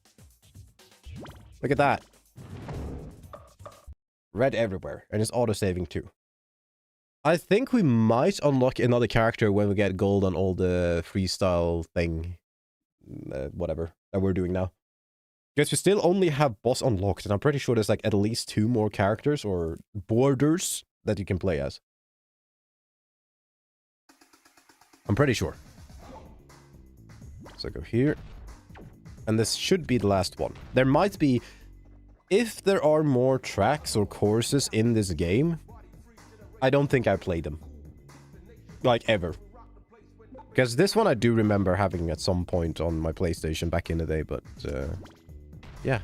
Look at that. Red everywhere. And it's auto-saving too. I think we might unlock another character when we get gold on all the freestyle thing. Whatever that we're doing now. Because we still only have boss unlocked. And I'm pretty sure there's like at least 2 more characters or borders that you can play as. I'm pretty sure. So go here. And this should be the last one. There might be... If there are more tracks or courses in this game, I don't think I played them. Like, ever. Because this one I do remember having at some point on my PlayStation back in the day, but... yeah.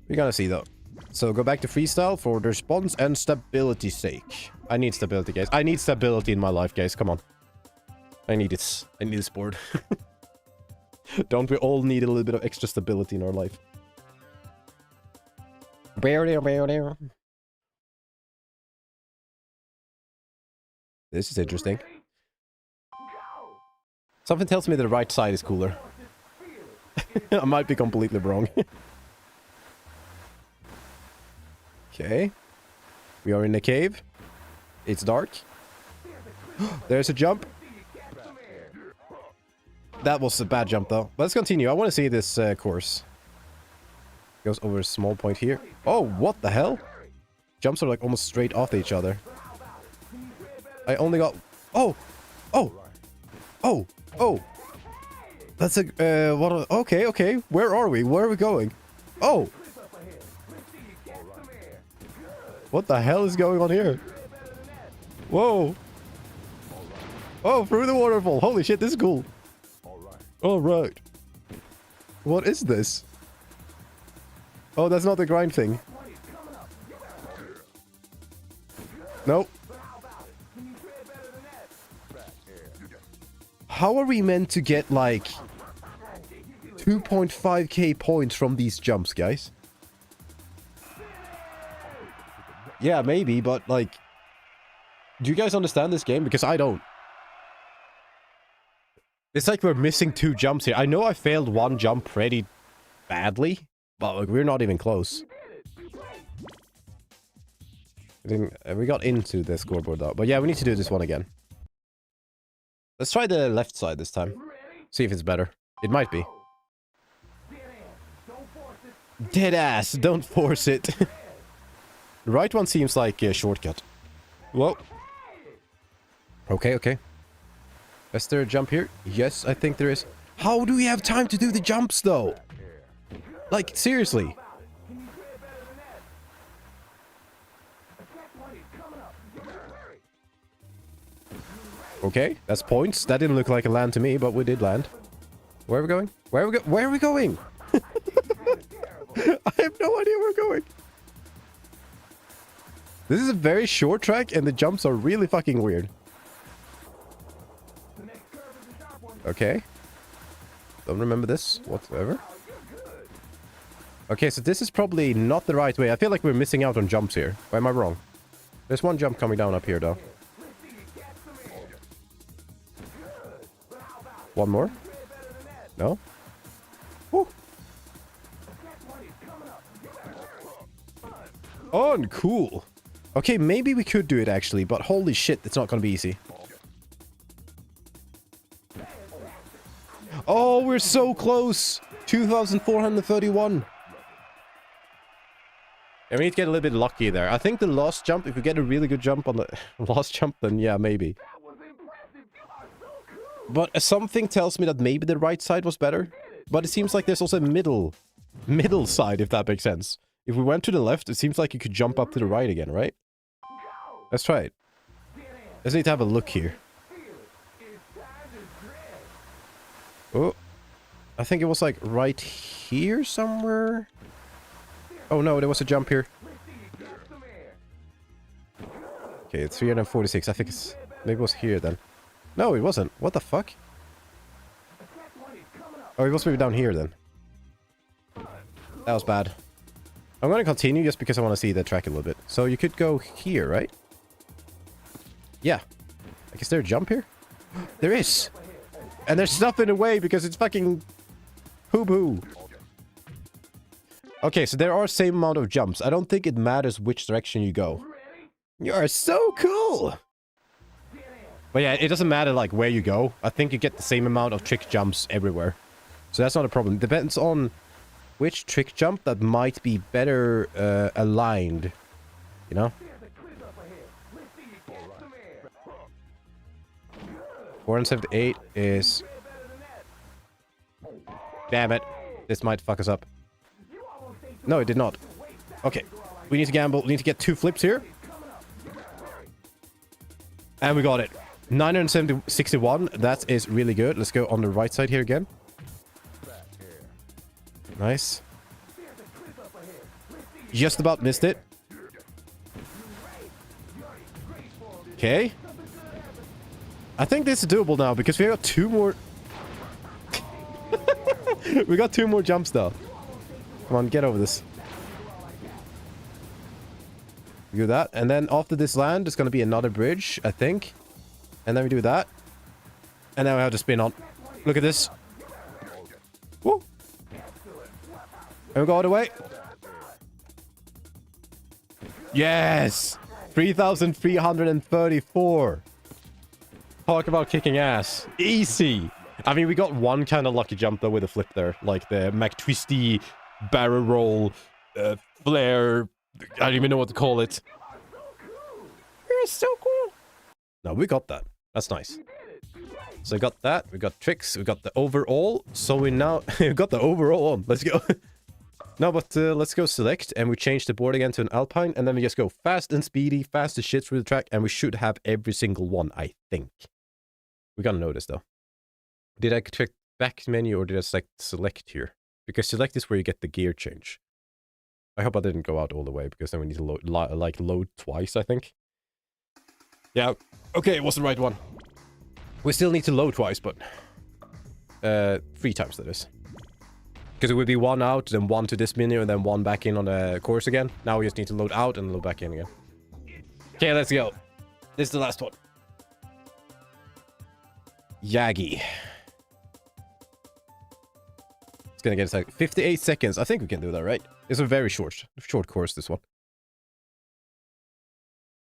We gotta see, though. So go back to freestyle for the response and stability's sake. I need stability, guys. I need stability in my life, guys. Come on. I need it. I need this board. Don't we all need a little bit of extra stability in our life? This is interesting. Something tells me the right side is cooler. I might be completely wrong. Okay. We are in a cave. It's dark. There's a jump. That was a bad jump, though. Let's continue. I want to see this course. Goes over a small point here. Oh, what the hell? Jumps are like almost straight off each other. I only got... Oh! Oh! Oh! Oh! That's a... what? Okay, okay. Where are we? Where are we going? Oh! What the hell is going on here? Whoa! Oh, through the waterfall. Holy shit, this is cool. Alright. What is this? Oh, that's not the grind thing. Nope. How are we meant to get, like, 2.5k points from these jumps, guys? Yeah, maybe, but, like... Do you guys understand this game? Because I don't. It's like we're missing 2 jumps here. I know I failed 1 jump pretty badly, but like, we're not even close. We got into the scoreboard though. But yeah, we need to do this one again. Let's try the left side this time. See if it's better. It might be. Dead ass, don't force it. The right one seems like a shortcut. Whoa. Okay, okay. Is there a jump here? Yes, I think there is. How do we have time to do the jumps, though? Like, seriously. Okay, that's points. That didn't look like a land to me, but we did land. Where are we going? Where are we Where are we going? I have no idea where we're going. This is a very short track, and the jumps are really fucking weird. Okay. Don't remember this whatsoever. Okay, so this is probably not the right way. I feel like we're missing out on jumps here. Or am I wrong? There's one jump coming down up here, though. One more? No? Woo! Uncool! Okay, maybe we could do it, actually, but holy shit, it's not gonna be easy. Oh, we're so close! 2,431. And we need to get a little bit lucky there. I think the last jump, if we get a really good jump on the last jump, then yeah, maybe. But something tells me that maybe the right side was better. But it seems like there's also a middle side, if that makes sense. If we went to the left, it seems like you could jump up to the right again, right? Let's try it. Let's need to have a look here. Oh, I think it was like right here somewhere. Oh no, there was a jump here. Okay, it's 346. I think it's maybe it was here then. No, it wasn't. What the fuck? Oh, it was maybe down here then. That was bad. I'm gonna continue just because I want to see the track a little bit. So you could go here, right? Yeah. Like, is there a jump here? There is. And there's stuff in the way because it's fucking poo-poo. Okay, so there are same amount of jumps. I don't think it matters which direction you go. You are so cool! But yeah, it doesn't matter like where you go. I think you get the same amount of trick jumps everywhere. So that's not a problem. It depends on which trick jump that might be better aligned. You know? 478 is... Damn it. This might fuck us up. No, it did not. Okay. We need to gamble. We need to get 2 flips here. And we got it. 961. That is really good. Let's go on the right side here again. Nice. Just about missed it. Okay. I think this is doable now because we got 2 more... we got 2 more jumps though. Come on, get over this. We do that. And then after this land, there's going to be another bridge, I think. And then we do that. And then we have to spin on. Look at this. Woo! And we go all the way. Yes! 3,334. Talk about kicking ass. Easy! I mean, we got one kind of lucky jump though with a flip there. Like the McTwisty barrel roll, flare. I don't even know what to call it. You're so cool. No, we got that. That's nice. So we got that. We got tricks. We got the overall. So we now we got the overall on. Let's go. No, but let's go select and we change the board again to an Alpine and then we just go fast and speedy, fast as shit through the track and we should have every single one, I think. We gotta know this though. Did I click back menu or did I select here? Because select is where you get the gear change. I hope I didn't go out all the way because then we need to load twice, I think. Yeah, okay, it was the right one. We still need to load twice, but 3 times that is. Because it would be 1 out, then 1 to this menu, and then 1 back in on the course again. Now we just need to load out and load back in again. Okay, let's go. This is the last one. Yagi. It's gonna get us like 58 seconds. I think we can do that, right? It's a very short course, this one.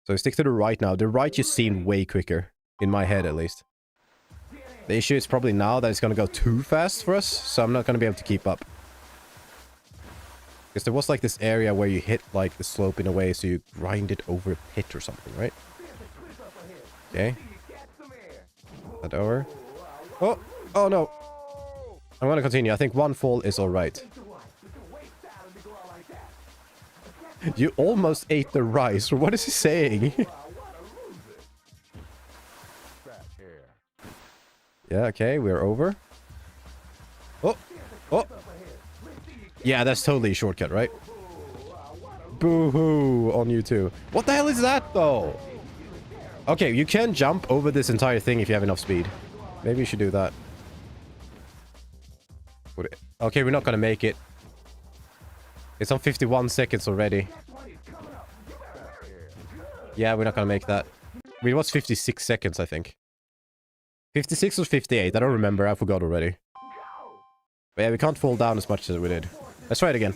So stick to the right now. The right just seemed way quicker. In my head, at least. The issue is probably now that it's gonna go too fast for us, so I'm not gonna be able to keep up. Because there was like this area where you hit like the slope in a way, so you grind it over a pit or something, right? Okay. That over. Oh! Oh no! I'm gonna continue. I think one fall is alright. You almost ate the rice. What is he saying? Yeah, okay, we're over. Oh! Oh! Yeah, that's totally a shortcut, right? Boo-hoo on you too. What the hell is that, though? Okay, you can jump over this entire thing if you have enough speed. Maybe you should do that. Okay, we're not gonna make it. It's on 51 seconds already. Yeah, we're not gonna make that. It was 56 seconds, I think. 56 or 58, I don't remember. I forgot already. But yeah, we can't fall down as much as we did. Let's try it again.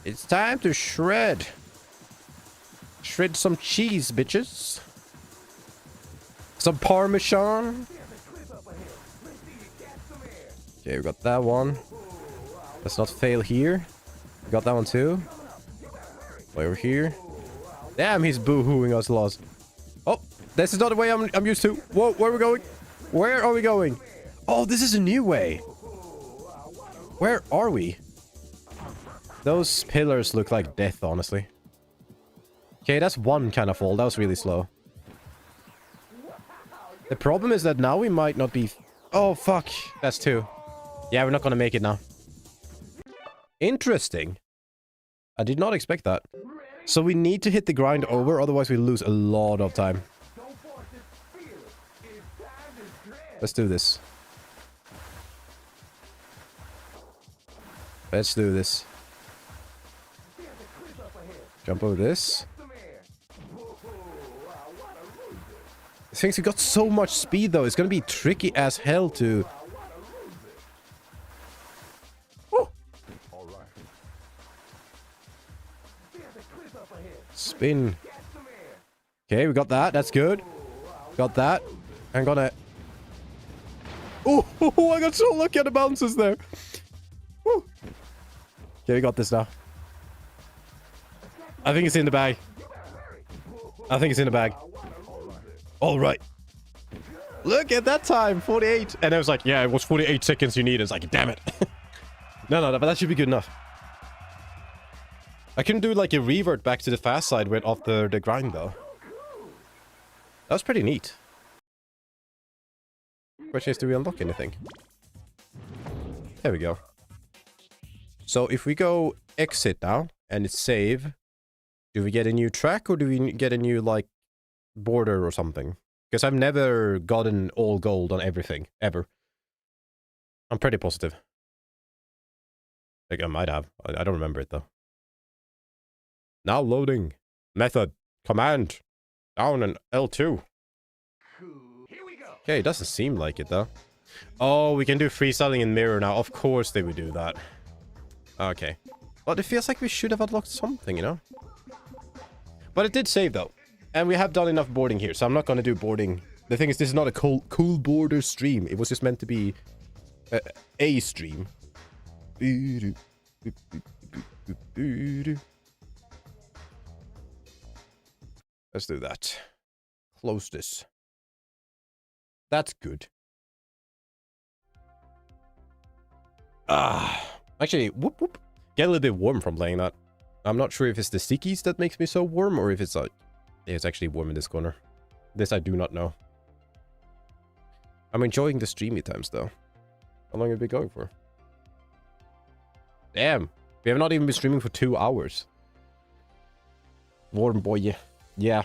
It's time to shred. Shred some cheese, bitches. Some Parmesan. Okay, we got that one. Let's not fail here. We got that one too. Way over here. Damn, he's boo-hooing us lost. Oh, this is not the way I'm used to. Whoa, where are we going? Where are we going? Oh, this is a new way. Where are we? Those pillars look like death, honestly. Okay, that's one kind of fall. That was really slow. The problem is that now we might not be... Oh, fuck. That's two. Yeah, we're not gonna make it now. Interesting. I did not expect that. So we need to hit the grind over, otherwise we lose a lot of time. Let's do this. Let's do this. Jump over this. Things have got so much speed though. It's gonna be tricky as hell to... Oh. Spin. Okay, we got that. That's good. Got that. I'm gonna... Oh, I got so lucky at the bounces there. Woo. Okay, we got this now. I think it's in the bag. I think it's in the bag. All right. Look at that time, 48. And I was like, yeah, it was 48 seconds you need. It's like, damn it. No, but that should be good enough. I can do like a revert back to the fast side with after the grind though. That was pretty neat. Question is, do we unlock anything? There we go. So if we go exit now and it's save, do we get a new track or do we get a new like border or something? Because I've never gotten all gold on everything ever. I'm pretty positive. Like I might have. I don't remember it though. Now loading. Method. Command. Down and L2. Okay, it doesn't seem like it though. Oh, we can do freestyling in mirror now. Of course they would do that. Okay. But it feels like we should have unlocked something, you know? But it did save though. And we have done enough boarding here, so I'm not going to do boarding. The thing is, this is not a cool border stream. It was just meant to be a stream. Let's do that. Close this. That's good. Actually, whoop whoop. Get a little bit warm from playing that. I'm not sure if it's the stickies that makes me so warm or if it's like... Yeah, it's actually warm in this corner. This I do not know. I'm enjoying the streamy times though. How long have we been going for? Damn. We have not even been streaming for 2 hours. Warm boy. Yeah.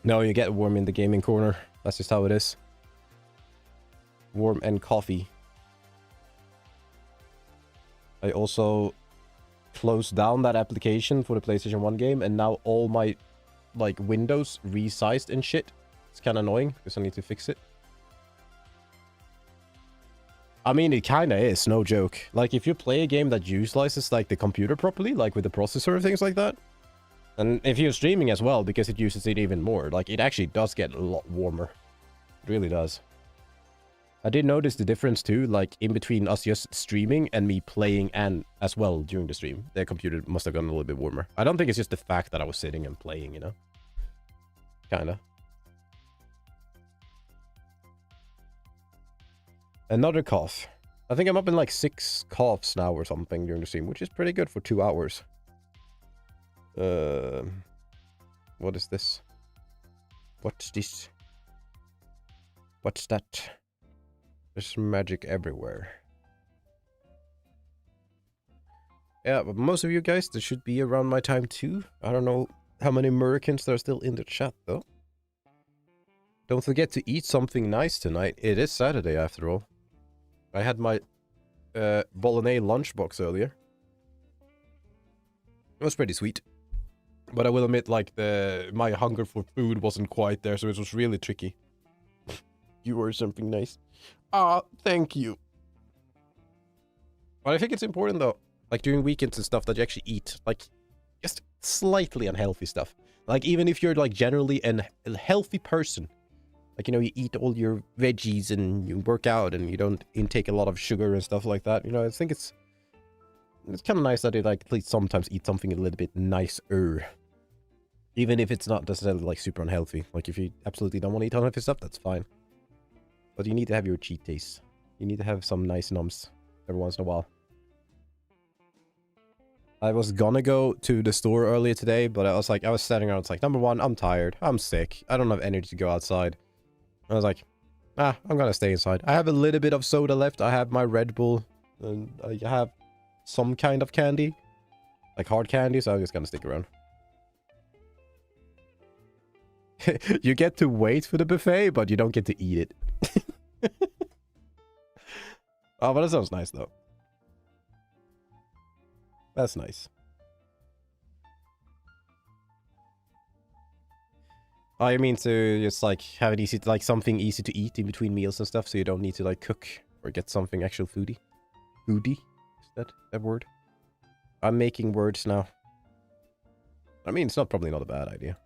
No, you get warm in the gaming corner. That's just how it is. Warm and coffee. I also closed down that application for the PlayStation 1 game, and now all my like windows resized and shit. It's kind of annoying because I need to fix it. I mean, it kind of is, no joke. Like, if you play a game that utilizes like the computer properly, like with the processor and things like that, and if you're streaming as well, because it uses it even more, like it actually does get a lot warmer. It really does. I did notice the difference too, like in between us just streaming and me playing and as well during the stream. The computer must have gotten a little bit warmer. I don't think it's just the fact that I was sitting and playing, you know? Kinda. Another cough. I think I'm up in like 6 coughs now or something during the stream, which is pretty good for 2 hours. What is this? What's this? What's that? There's magic everywhere. Yeah, but most of you guys, this should be around my time too. I don't know how many Americans there are still in the chat though. Don't forget to eat something nice tonight. It is Saturday after all. I had my bolognese lunchbox earlier. It was pretty sweet. But I will admit, like, my hunger for food wasn't quite there, so it was really tricky. You ordered something nice. Ah, thank you. But I think it's important, though, like, during weekends and stuff, that you actually eat, like, just slightly unhealthy stuff. Like, even if you're, like, generally a healthy person, like, you know, you eat all your veggies and you work out and you don't intake a lot of sugar and stuff like that, you know, I think it's kind of nice that you, like, at least sometimes eat something a little bit nicer. Even if it's not necessarily, like, super unhealthy. Like, if you absolutely don't want to eat unhealthy stuff, that's fine. But you need to have your cheat days. You need to have some nice nums every once in a while. I was gonna go to the store earlier today, but I was standing around, it's like, number one, I'm tired. I'm sick. I don't have energy to go outside. I was like, I'm gonna stay inside. I have a little bit of soda left. I have my Red Bull. And I have some kind of candy. Like hard candy, so I'm just gonna stick around. You get to wait for the buffet, but you don't get to eat it. Oh, but that sounds nice, though. That's nice. Oh, you mean to just, like, have it easy, like, something easy to eat in between meals and stuff, so you don't need to, like, cook or get something actual foodie? Foodie? Is that a word? I'm making words now. I mean, it's probably not a bad idea.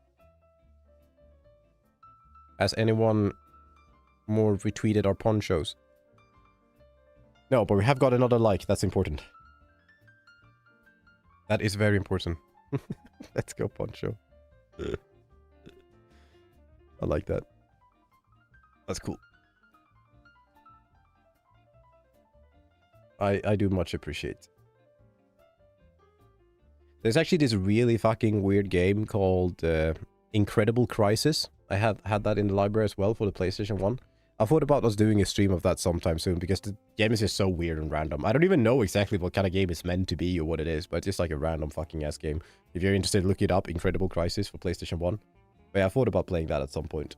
Has anyone more retweeted our ponchos? No, but we have got another like. That's important. That is very important. Let's go, poncho. I like that. That's cool. I do much appreciate. There's actually this really fucking weird game called Incredible Crisis. I had that in the library as well for the PlayStation 1. I thought about us doing a stream of that sometime soon, because the game is just so weird and random. I don't even know exactly what kind of game it's meant to be or what it is, but it's just like a random fucking ass game. If you're interested, look it up, Incredible Crisis for PlayStation 1. But yeah, I thought about playing that at some point.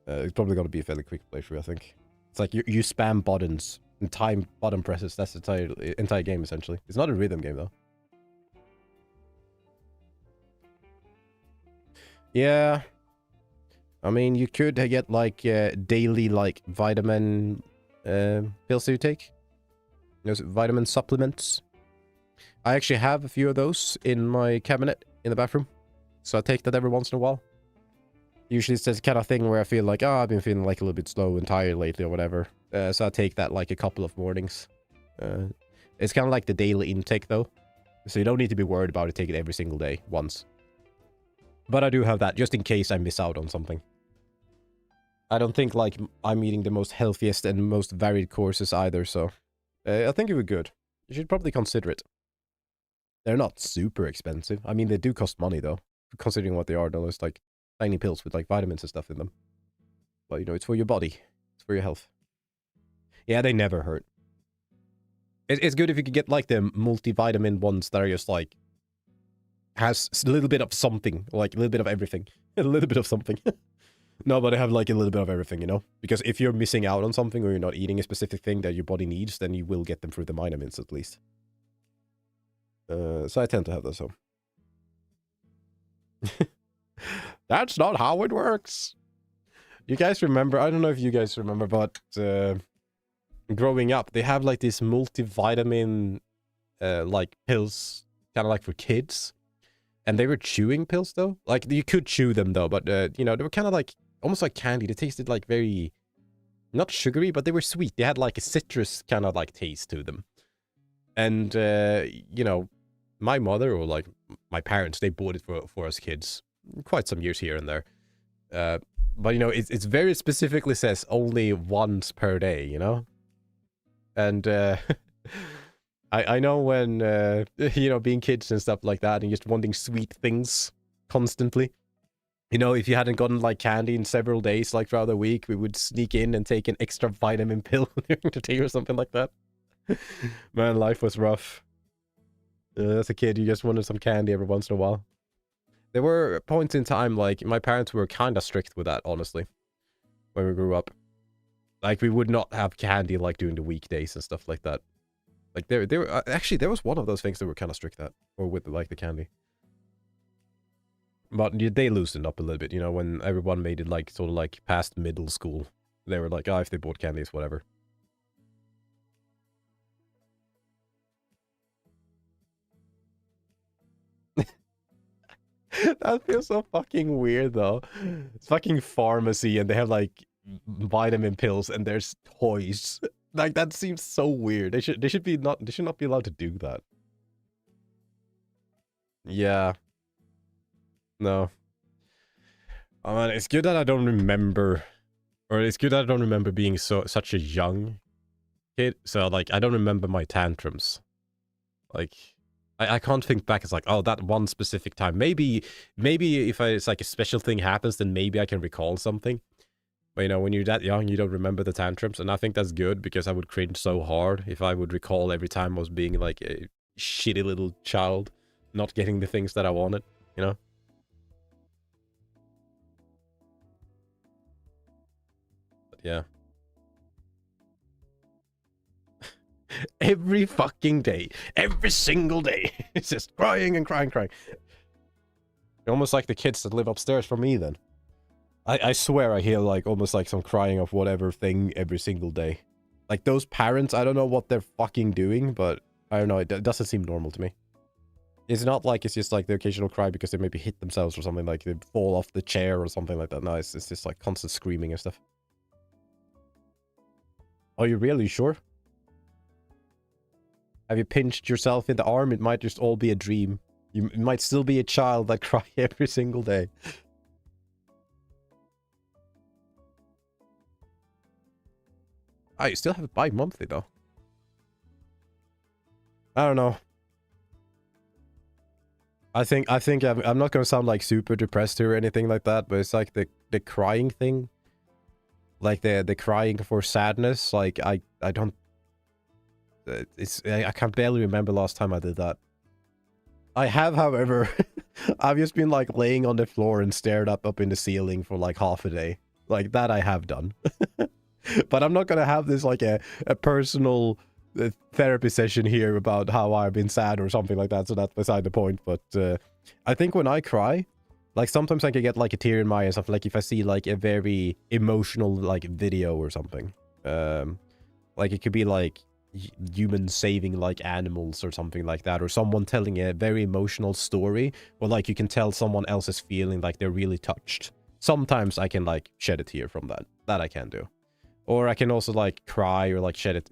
It's probably going to be a fairly quick playthrough, I think. It's like you spam buttons and time button presses. That's the entire game, essentially. It's not a rhythm game, though. Yeah. I mean, you could get, like, daily, like, vitamin pills that you take. Those vitamin supplements. I actually have a few of those in my cabinet in the bathroom. So I take that every once in a while. Usually it's this kind of thing where I feel like, I've been feeling, like, a little bit slow and tired lately or whatever. So I take that, like, a couple of mornings. It's kind of like the daily intake, though. So you don't need to be worried about it. Take it every single day, once. But I do have that, just in case I miss out on something. I don't think, like, I'm eating the most healthiest and most varied courses either, so... I think it would be good. You should probably consider it. They're not super expensive. I mean, they do cost money, though. Considering what they are, those, like, tiny pills with, like, vitamins and stuff in them. But, you know, it's for your body. It's for your health. Yeah, they never hurt. It's good if you could get, like, the multivitamin ones that are just, like... has a little bit of something. Like, a little bit of everything. A little bit of something. No, but I have, like, a little bit of everything, you know? Because if you're missing out on something or you're not eating a specific thing that your body needs, then you will get them through the vitamins, at least. So I tend to have those home. That's not how it works! You guys remember, I don't know if you guys remember, but growing up, they have, like, this multivitamin, like, pills, kind of like for kids. And they were chewing pills, though. Like, you could chew them, though, but, you know, they were kind of like, almost like candy. They tasted, like, very not sugary, but they were sweet. They had like a citrus kind of like taste to them. And, you know, my mother or like my parents, they bought it for us kids quite some years here and there. But, you know, it's very specifically says only once per day, you know? And, I know when, you know, being kids and stuff like that and just wanting sweet things constantly. You know, if you hadn't gotten, like, candy in several days, like, throughout the week, we would sneak in and take an extra vitamin pill during the day or something like that. Man, life was rough. As a kid, you just wanted some candy every once in a while. There were points in time, like, my parents were kind of strict with that, honestly, when we grew up. Like, we would not have candy, like, during the weekdays and stuff like that. Like, there were, actually, there was one of those things that were kind of strict at, or with, like, the candy. But they loosened up a little bit, you know, when everyone made it, like, sort of, like, past middle school. They were like, oh, if they bought candies, whatever. That feels so fucking weird, though. It's fucking pharmacy, and they have, like, vitamin pills, and there's toys. Like, that seems so weird. They should not be allowed to do that. Yeah. No. Oh man, it's good that I don't remember, or it's good that I don't remember being such a young kid. So like, I don't remember my tantrums. Like, I can't think back. It's like, oh, that one specific time. Maybe if it's like a special thing happens, then maybe I can recall something. But you know, when you're that young, you don't remember the tantrums, and I think that's good because I would cringe so hard if I would recall every time I was being like a shitty little child, not getting the things that I wanted. You know. Yeah. Every fucking day. Every single day. It's just crying and crying, crying. You're almost like the kids that live upstairs from me then. I swear I hear like almost like some crying of whatever thing every single day. Like those parents, I don't know what they're fucking doing, but I don't know, it doesn't seem normal to me. It's not like it's just like the occasional cry because they maybe hit themselves or something, like they fall off the chair or something like that. No, it's just like constant screaming and stuff. Are you really sure? Have you pinched yourself in the arm? It might just all be a dream. You might still be a child that cry every single day. You still have it bi-monthly though. I don't know. I think I'm not gonna sound like super depressed or anything like that, but it's like the crying thing. Like the crying for sadness, like I don't, I can barely remember last time I did that. I have, however, I've just been like laying on the floor and stared up in the ceiling for like half a day. Like that I have done. But I'm not gonna have this like a personal therapy session here about how I've been sad or something like that, so that's beside the point. But I think when I cry, like sometimes I can get like a tear in my eye and stuff, like if I see like a very emotional like video or something. Like it could be like humans saving like animals or something like that, or someone telling a very emotional story, or like you can tell someone else is feeling like they're really touched. Sometimes I can like shed a tear from that. That I can do. Or I can also like cry or like shed it.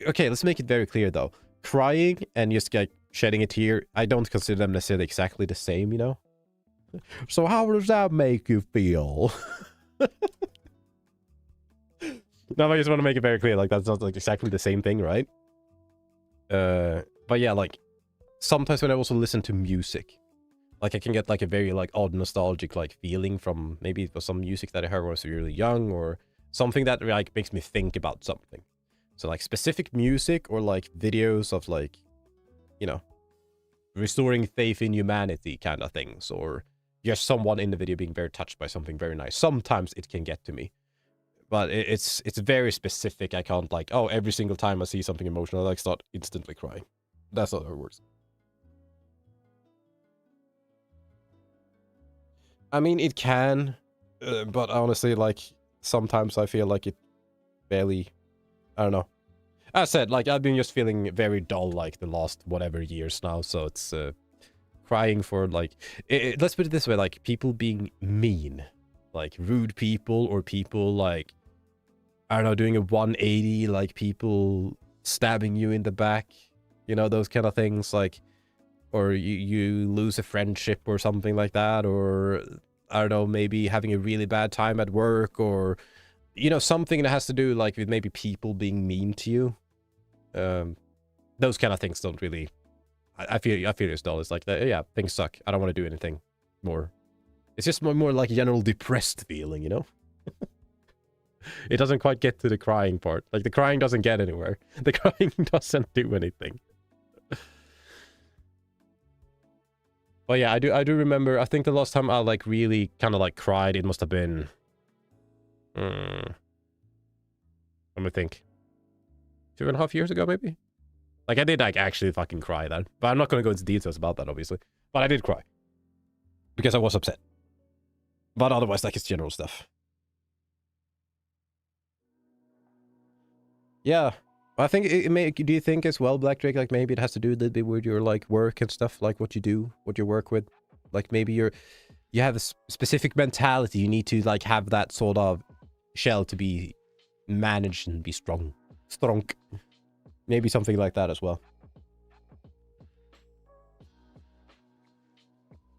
Okay, let's make it very clear though. Crying and just like shedding a tear, I don't consider them necessarily exactly the same, you know? So how does that make you feel? No, I just want to make it very clear, like that's not like exactly the same thing, right? But yeah, like sometimes when I also listen to music, like I can get like a very like odd nostalgic like feeling from maybe it was some music that I heard when I was really young, or something that like makes me think about something. So like specific music or like videos of like, you know, restoring faith in humanity kind of things, or just someone in the video being very touched by something very nice. Sometimes it can get to me, but it's very specific. I can't like, oh, every single time I see something emotional, I like start instantly crying. That's not how it works. I mean, it can, but honestly, like sometimes I feel like it barely, I don't know. As I said, like I've been just feeling very dull like the last whatever years now, so it's crying for like, let's put it this way, like people being mean, like rude people, or people like, I don't know, doing a 180, like people stabbing you in the back, you know, those kind of things, like, or you lose a friendship or something like that, or I don't know, maybe having a really bad time at work, or, you know, something that has to do like with maybe people being mean to you. Those kind of things don't really, I feel it's dull. It's like, yeah, things suck. I don't want to do anything more. It's just more like a general depressed feeling, you know? It doesn't quite get to the crying part. Like, the crying doesn't get anywhere. The crying doesn't do anything. But yeah, I do remember, I think the last time I, like, really kind of, like, cried, it must have been... let me think. 2.5 years ago, maybe? Like, I did, like, actually fucking cry then. But I'm not going to go into details about that, obviously. But I did cry. Because I was upset. But otherwise, like, it's general stuff. Yeah. I think it may... Do you think as well, Black Drake, like, maybe it has to do a little bit with your, like, work and stuff? Like, what you do, what you work with? Like, maybe you have a specific mentality. You need to, like, have that sort of shell to be managed and be strong. Strong. Maybe something like that as well.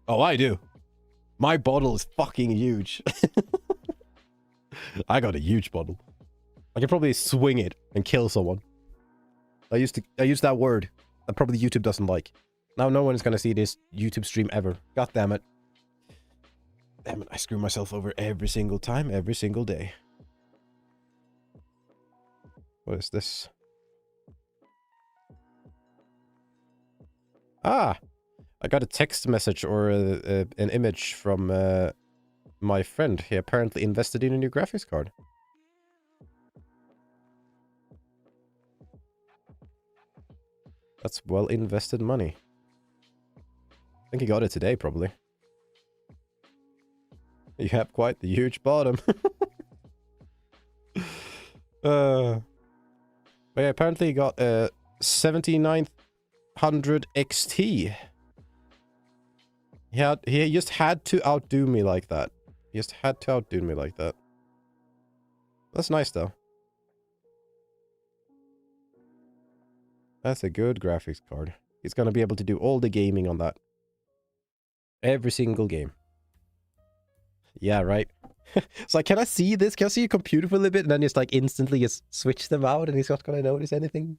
Oh, I do. My bottle is fucking huge. I got a huge bottle. I can probably swing it and kill someone. I used that word that probably YouTube doesn't like. Now no one is gonna see this YouTube stream ever. God damn it. Damn it, I screw myself over every single time, every single day. What is this? Ah! I got a text message or an image from my friend. He apparently invested in a new graphics card. That's well invested money. I think he got it today, probably. You have quite the huge bottom. But yeah, apparently he got a 7900 XT. He just had to outdo me like that. He just had to outdo me like that. That's nice, though. That's a good graphics card. He's gonna be able to do all the gaming on that. Every single game. Yeah, right? It's like, can I see this? Can I see your computer for a little bit? And then just like instantly just switch them out and he's not gonna notice anything.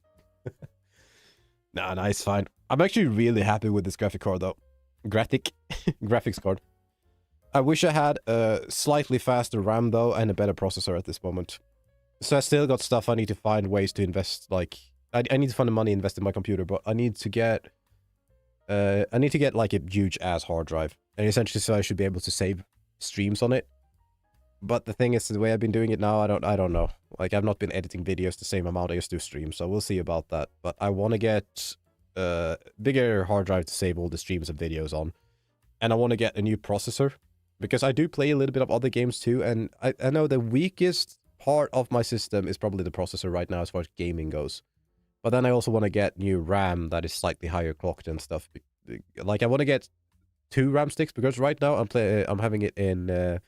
Nah, it's fine. I'm actually really happy with this graphic card, though. Graphics card. I wish I had a slightly faster RAM, though, and a better processor at this moment. So I still got stuff I need to find ways to invest, like... I need to find the money invest in my computer, but I need to get... like, a huge-ass hard drive. And essentially, so I should be able to save streams on it. But the thing is, the way I've been doing it now, I don't know. Like, I've not been editing videos the same amount I used to stream, so we'll see about that. But I want to get a bigger hard drive to save all the streams and videos on. And I want to get a new processor. Because I do play a little bit of other games too, and I know the weakest part of my system is probably the processor right now as far as gaming goes. But then I also want to get new RAM that is slightly higher clocked and stuff. Like, I want to get 2 RAM sticks, because right now I'm having it in...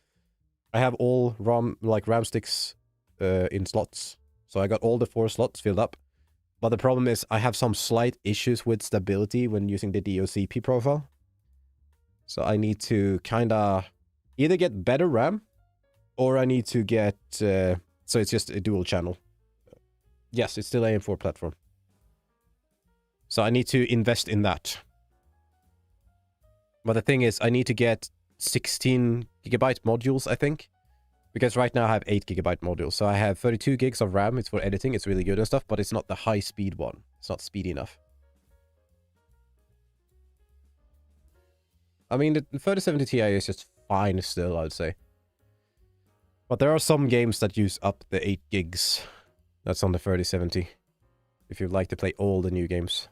I have all RAM sticks in slots. So I got all the 4 slots filled up. But the problem is I have some slight issues with stability when using the DOCP profile. So I need to kind of either get better RAM, or I need to get... so it's just a dual channel. Yes, it's still AM4 platform. So I need to invest in that. But the thing is, I need to get 16 gigabyte modules, I think. Because right now I have 8 gigabyte modules. So I have 32 gigs of RAM. It's for editing. It's really good and stuff. But it's not the high speed one. It's not speedy enough. I mean, the 3070 Ti is just fine still, I would say. But there are some games that use up the 8 gigs. That's on the 3070. If you'd like to play all the new games.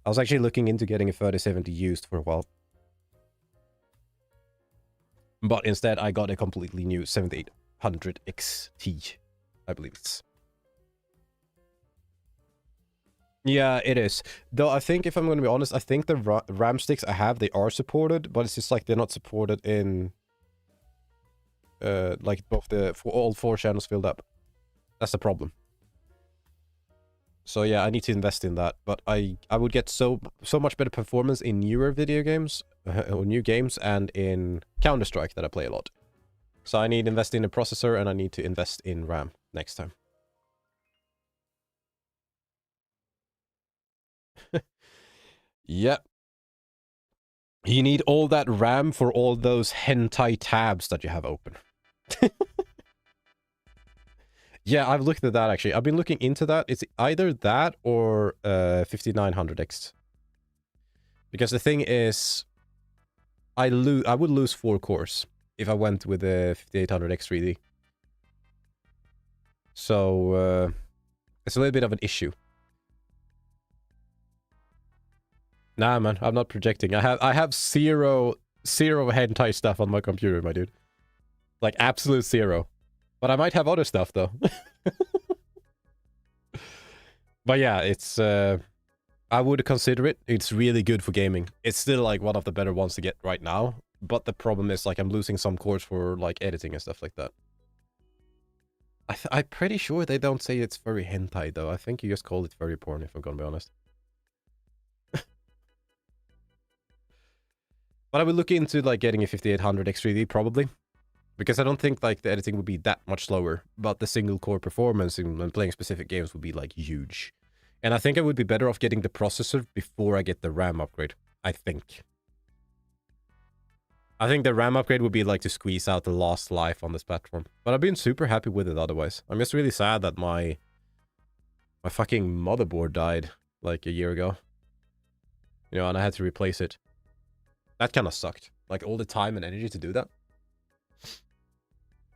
I was actually looking into getting a 3070 used for a while. But instead, I got a completely new 7800 XT. I believe it's... Yeah, it is. Though I think, if I'm going to be honest, I think the RAM sticks I have, they are supported, but it's just like they're not supported in... like both for all 4 channels filled up. That's the problem. So yeah, I need to invest in that. But I would get so much better performance in newer video games, or new games, and in Counter-Strike that I play a lot. So I need to invest in a processor, and I need to invest in RAM next time. Yep. You need all that RAM for all those hentai tabs that you have open. Yeah, I've looked at that actually. I've been looking into that. It's either that or 5900X. Because the thing is, I would lose 4 cores if I went with the 5800X 3D. So it's a little bit of an issue. Nah, man, I'm not projecting. I have zero hentai stuff on my computer, my dude. Like absolute zero. But I might have other stuff though. But yeah, it's I would consider it. It's really good for gaming. It's still like one of the better ones to get right now. But the problem is like I'm losing some cores for like editing and stuff like that. I'm pretty sure they don't say it's very hentai though. I think you just call it very porn if I'm gonna be honest. But I would look into like getting a 5800 X3D probably. Because I don't think like the editing would be that much slower. But the single core performance in playing specific games would be like huge. And I think I would be better off getting the processor before I get the RAM upgrade. I think. I think the RAM upgrade would be like to squeeze out the last life on this platform. But I've been super happy with it otherwise. I'm just really sad that my fucking motherboard died like a year ago. You know, and I had to replace it. That kind of sucked. Like all the time and energy to do that.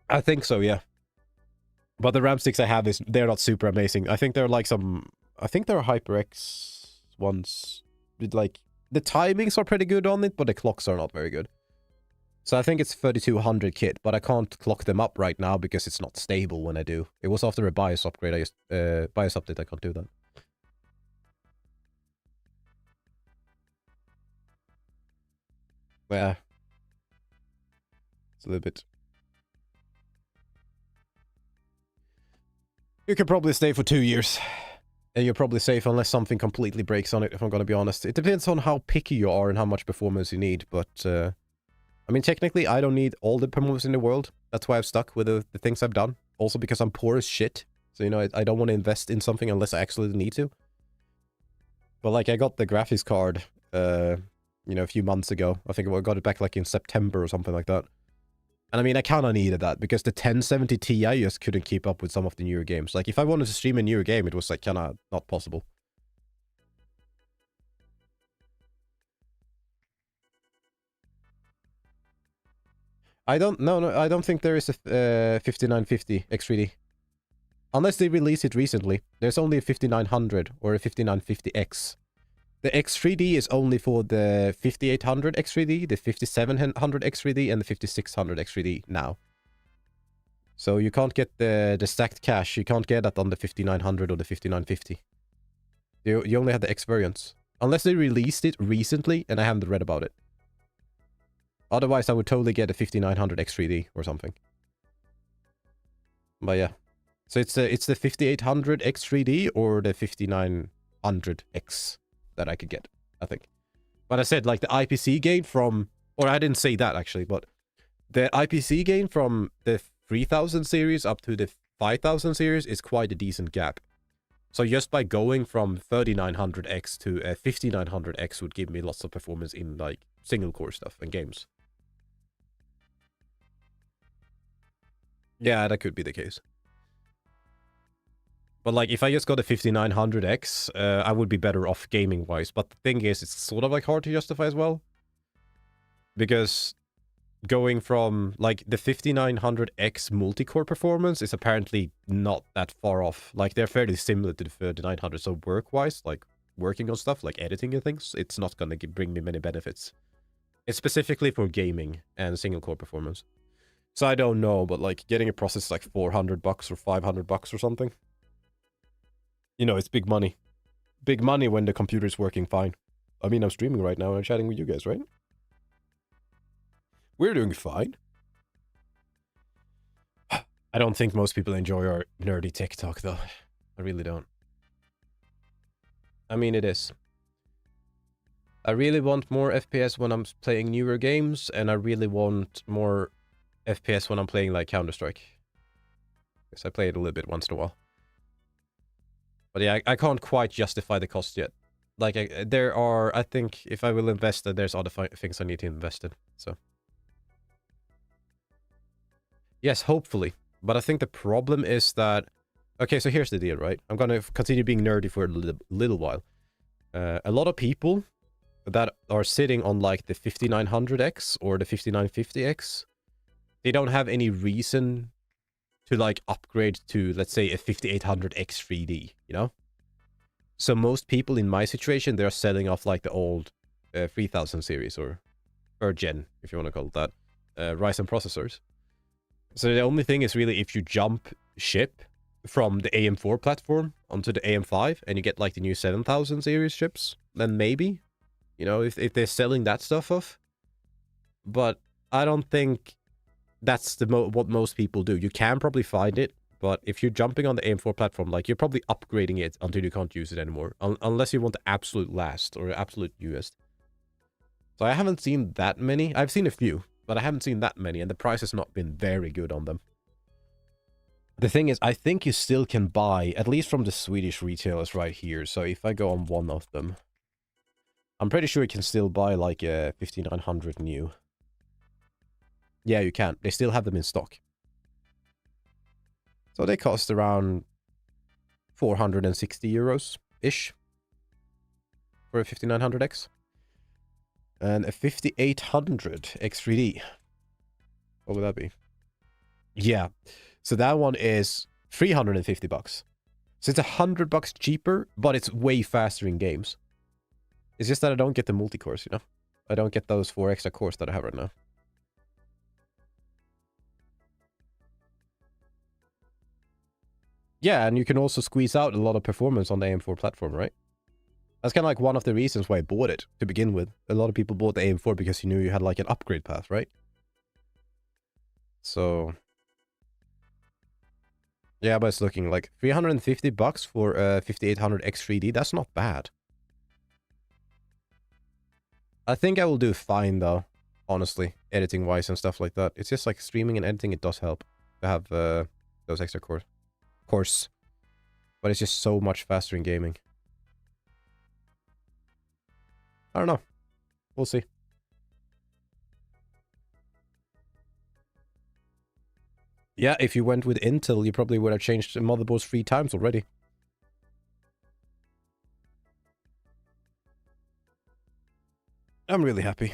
I think so, yeah. But the RAM sticks I have, they're not super amazing. I think they're like I think they're HyperX ones. Like, the timings are pretty good on it, but the clocks are not very good. So I think it's 3200 kit, but I can't clock them up right now because it's not stable when I do. It was after a BIOS upgrade, BIOS update, I can't do that. Yeah. It's a little bit... You could probably stay for 2 years. And you're probably safe unless something completely breaks on it, if I'm gonna be honest. It depends on how picky you are and how much performance you need, but... I mean, technically, I don't need all the performance in the world. That's why I've stuck with the things I've done. Also because I'm poor as shit. So, you know, I don't want to invest in something unless I actually need to. But, like, I got the graphics card, you know, a few months ago. I think I got it back, like, in September or something like that. And, I mean, I kind of needed that because the 1070 Ti just couldn't keep up with some of the newer games. Like, if I wanted to stream a newer game, it was, like, kind of not possible. I don't think there is a 5950 X3D. Unless they released it recently. There's only a 5900 or a 5950X. The X3D is only for the 5800 X3D, the 5700 X3D, and the 5600 X3D now. So you can't get the stacked cache. You can't get that on the 5900 or the 5950. You only have the X variants. Unless they released it recently and I haven't read about it. Otherwise, I would totally get a 5900 X3D or something. But yeah. So it's the 5800 X3D or the 5900X that I could get, I think. But I said, like, the IPC gain from... Or I didn't say that, actually, but... The IPC gain from the 3000 series up to the 5000 series is quite a decent gap. So just by going from 3900X to a 5900X would give me lots of performance in, like, single-core stuff and games. Yeah, that could be the case. But, like, if I just got a 5900X, I would be better off gaming-wise. But the thing is, it's sort of, like, hard to justify as well. Because going from, like, the 5900X multi-core performance is apparently not that far off. Like, they're fairly similar to the 3900. So work-wise, like, working on stuff, like editing and things, it's not gonna bring me many benefits. It's specifically for gaming and single-core performance. So I don't know, but, like, getting a processor like $400 or $500 or something. You know, it's big money. Big money when the computer's working fine. I mean, I'm streaming right now and I'm chatting with you guys, right? We're doing fine. I don't think most people enjoy our nerdy TikTok, though. I really don't. I mean, it is. I really want more FPS when I'm playing newer games, and I really want more FPS when I'm playing, like, Counter-Strike. Because I play it a little bit once in a while. But yeah, I can't quite justify the cost yet. Like, there are, I think, if I will invest, there's other things I need to invest in, so. Yes, hopefully. But I think the problem is that... Okay, so here's the deal, right? I'm gonna continue being nerdy for a little while. A lot of people that are sitting on, like, the 5900X or the 5950X, they don't have any reason to, like, upgrade to, let's say, a 5800X 3D, you know? So most people in my situation, they're selling off, like, the old 3000 series, or third gen, if you want to call it that, Ryzen processors. So the only thing is really if you jump ship from the AM4 platform onto the AM5 and you get, like, the new 7000 series chips, then maybe, you know, if they're selling that stuff off. But I don't think that's what most people do. You can probably find it, but if you're jumping on the AM4 platform, like, you're probably upgrading it until you can't use it anymore, unless you want the absolute last or absolute newest. So I haven't seen that many. I've seen a few, but I haven't seen that many, and the price has not been very good on them. The thing is, I think you still can buy, at least from the Swedish retailers right here. So if I go on one of them, I'm pretty sure you can still buy, like, a 5900 new. Yeah, you can. They still have them in stock. So they cost around 460 euros-ish for a 5900X. And a 5800 X3D. What would that be? Yeah. So that one is 350 bucks. So it's 100 bucks cheaper, but it's way faster in games. It's just that I don't get the multi-cores, you know? I don't get those 4 extra cores that I have right now. Yeah, and you can also squeeze out a lot of performance on the AM4 platform, right? That's kind of like one of the reasons why I bought it to begin with. A lot of people bought the AM4 because you knew you had, like, an upgrade path, right? So... yeah, but it's looking like 350 bucks for a 5800 X3D. That's not bad. I think I will do fine, though, honestly, editing-wise and stuff like that. It's just like streaming and editing, it does help to have those extra cores. Of course. But it's just so much faster in gaming. I don't know. We'll see. Yeah, if you went with Intel, you probably would have changed the motherboards 3 times already. I'm really happy.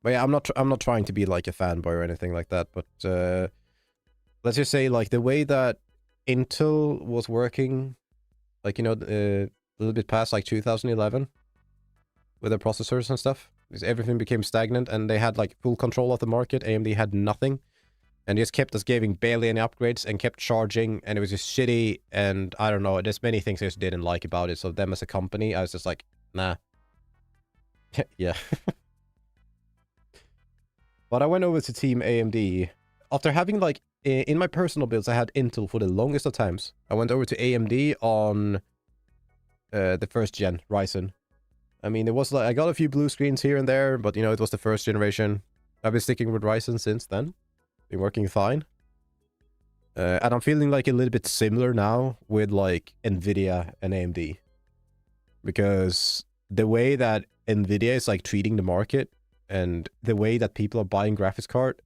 But yeah, I'm not trying to be, like, a fanboy or anything like that, but let's just say, like, the way that Intel was working, like, you know, a little bit past, like, 2011 with their processors and stuff, because everything became stagnant and they had, like, full control of the market. AMD had nothing and just kept us giving barely any upgrades and kept charging, and it was just shitty. And I don't know, there's many things I just didn't like about it. So them as a company, I was just like, nah. Yeah. But I went over to Team AMD after having, like, in my personal builds, I had Intel for the longest of times. I went over to AMD on the first gen Ryzen. I mean, it was like, I got a few blue screens here and there, but, you know, it was the first generation. I've been sticking with Ryzen since then. Been working fine. And I'm feeling, like, a little bit similar now with, like, Nvidia and AMD. Because the way that Nvidia is, like, treating the market and the way that people are buying graphics card,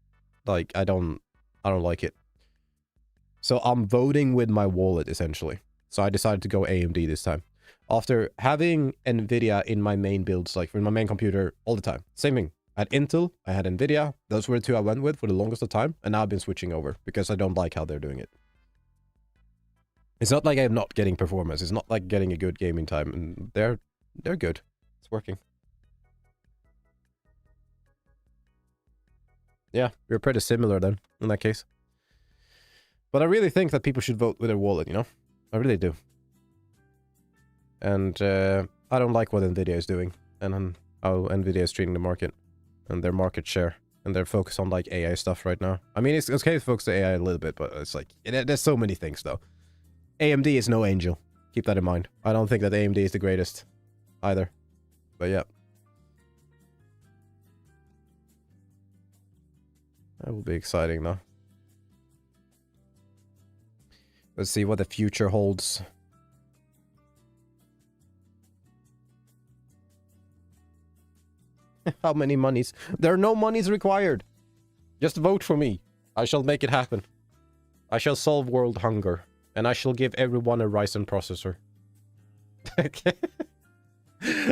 like, I don't like it. So I'm voting with my wallet, essentially. So I decided to go AMD this time. After having Nvidia in my main builds, like, for my main computer all the time. Same thing. I had Intel, I had Nvidia. Those were the 2 I went with for the longest of time. And now I've been switching over because I don't like how they're doing it. It's not like I'm not getting performance. It's not like getting a good gaming time. And they're good. It's working. Yeah, we're pretty similar then, in that case. But I really think that people should vote with their wallet, you know? I really do. And I don't like what Nvidia is doing. And how Nvidia is treating the market. And their market share. and they're focused on like AI stuff right now. I mean, it's okay to focus on AI a little bit, but it's like there's so many things though. AMD is no angel. Keep that in mind. I don't think that AMD is the greatest either. But yeah. That will be exciting though. Let's see what the future holds. How many monies? There are no monies required. Just vote for me. I shall make it happen. I shall solve world hunger. And I shall give everyone a Ryzen processor.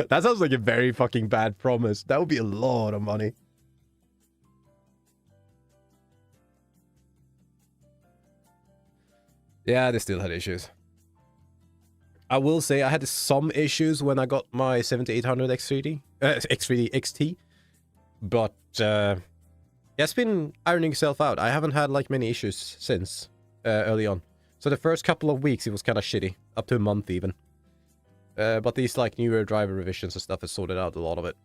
That sounds like a very fucking bad promise. That would be a lot of money. Yeah, they still had issues. I will say I had some issues when I got my 7800 X3D, X3D XT, but it's been ironing itself out. I haven't had like many issues since early on. So the first couple of weeks it was kind of shitty, up to a month even. But these like newer driver revisions and stuff has sorted out a lot of it.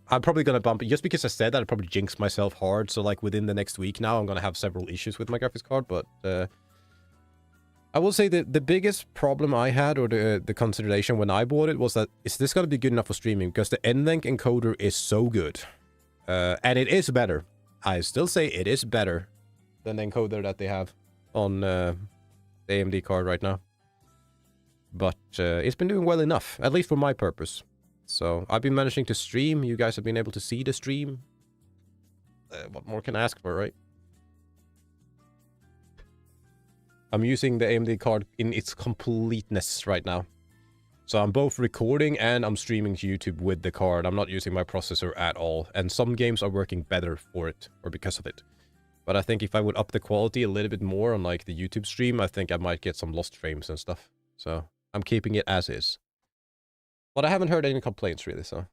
I'm probably gonna bump it just because I said that. I probably jinxed myself hard. So like within the next week now, I'm gonna have several issues with my graphics card, but. I will say that the biggest problem I had, or the consideration when I bought it, was that, is this going to be good enough for streaming? Because the NVENC encoder is so good. And it is better. I still say it is better than the encoder that they have on the AMD card right now. But it's been doing well enough, at least for my purpose. So I've been managing to stream. You guys have been able to see the stream. What more can I ask for, right? I'm using the AMD card in its completeness right now. So I'm both recording and I'm streaming to YouTube with the card. I'm not using my processor at all. And some games are working better for it, or because of it. But I think if I would up the quality a little bit more on like the YouTube stream, I think I might get some lost frames and stuff. So I'm keeping it as is. But I haven't heard any complaints really, so.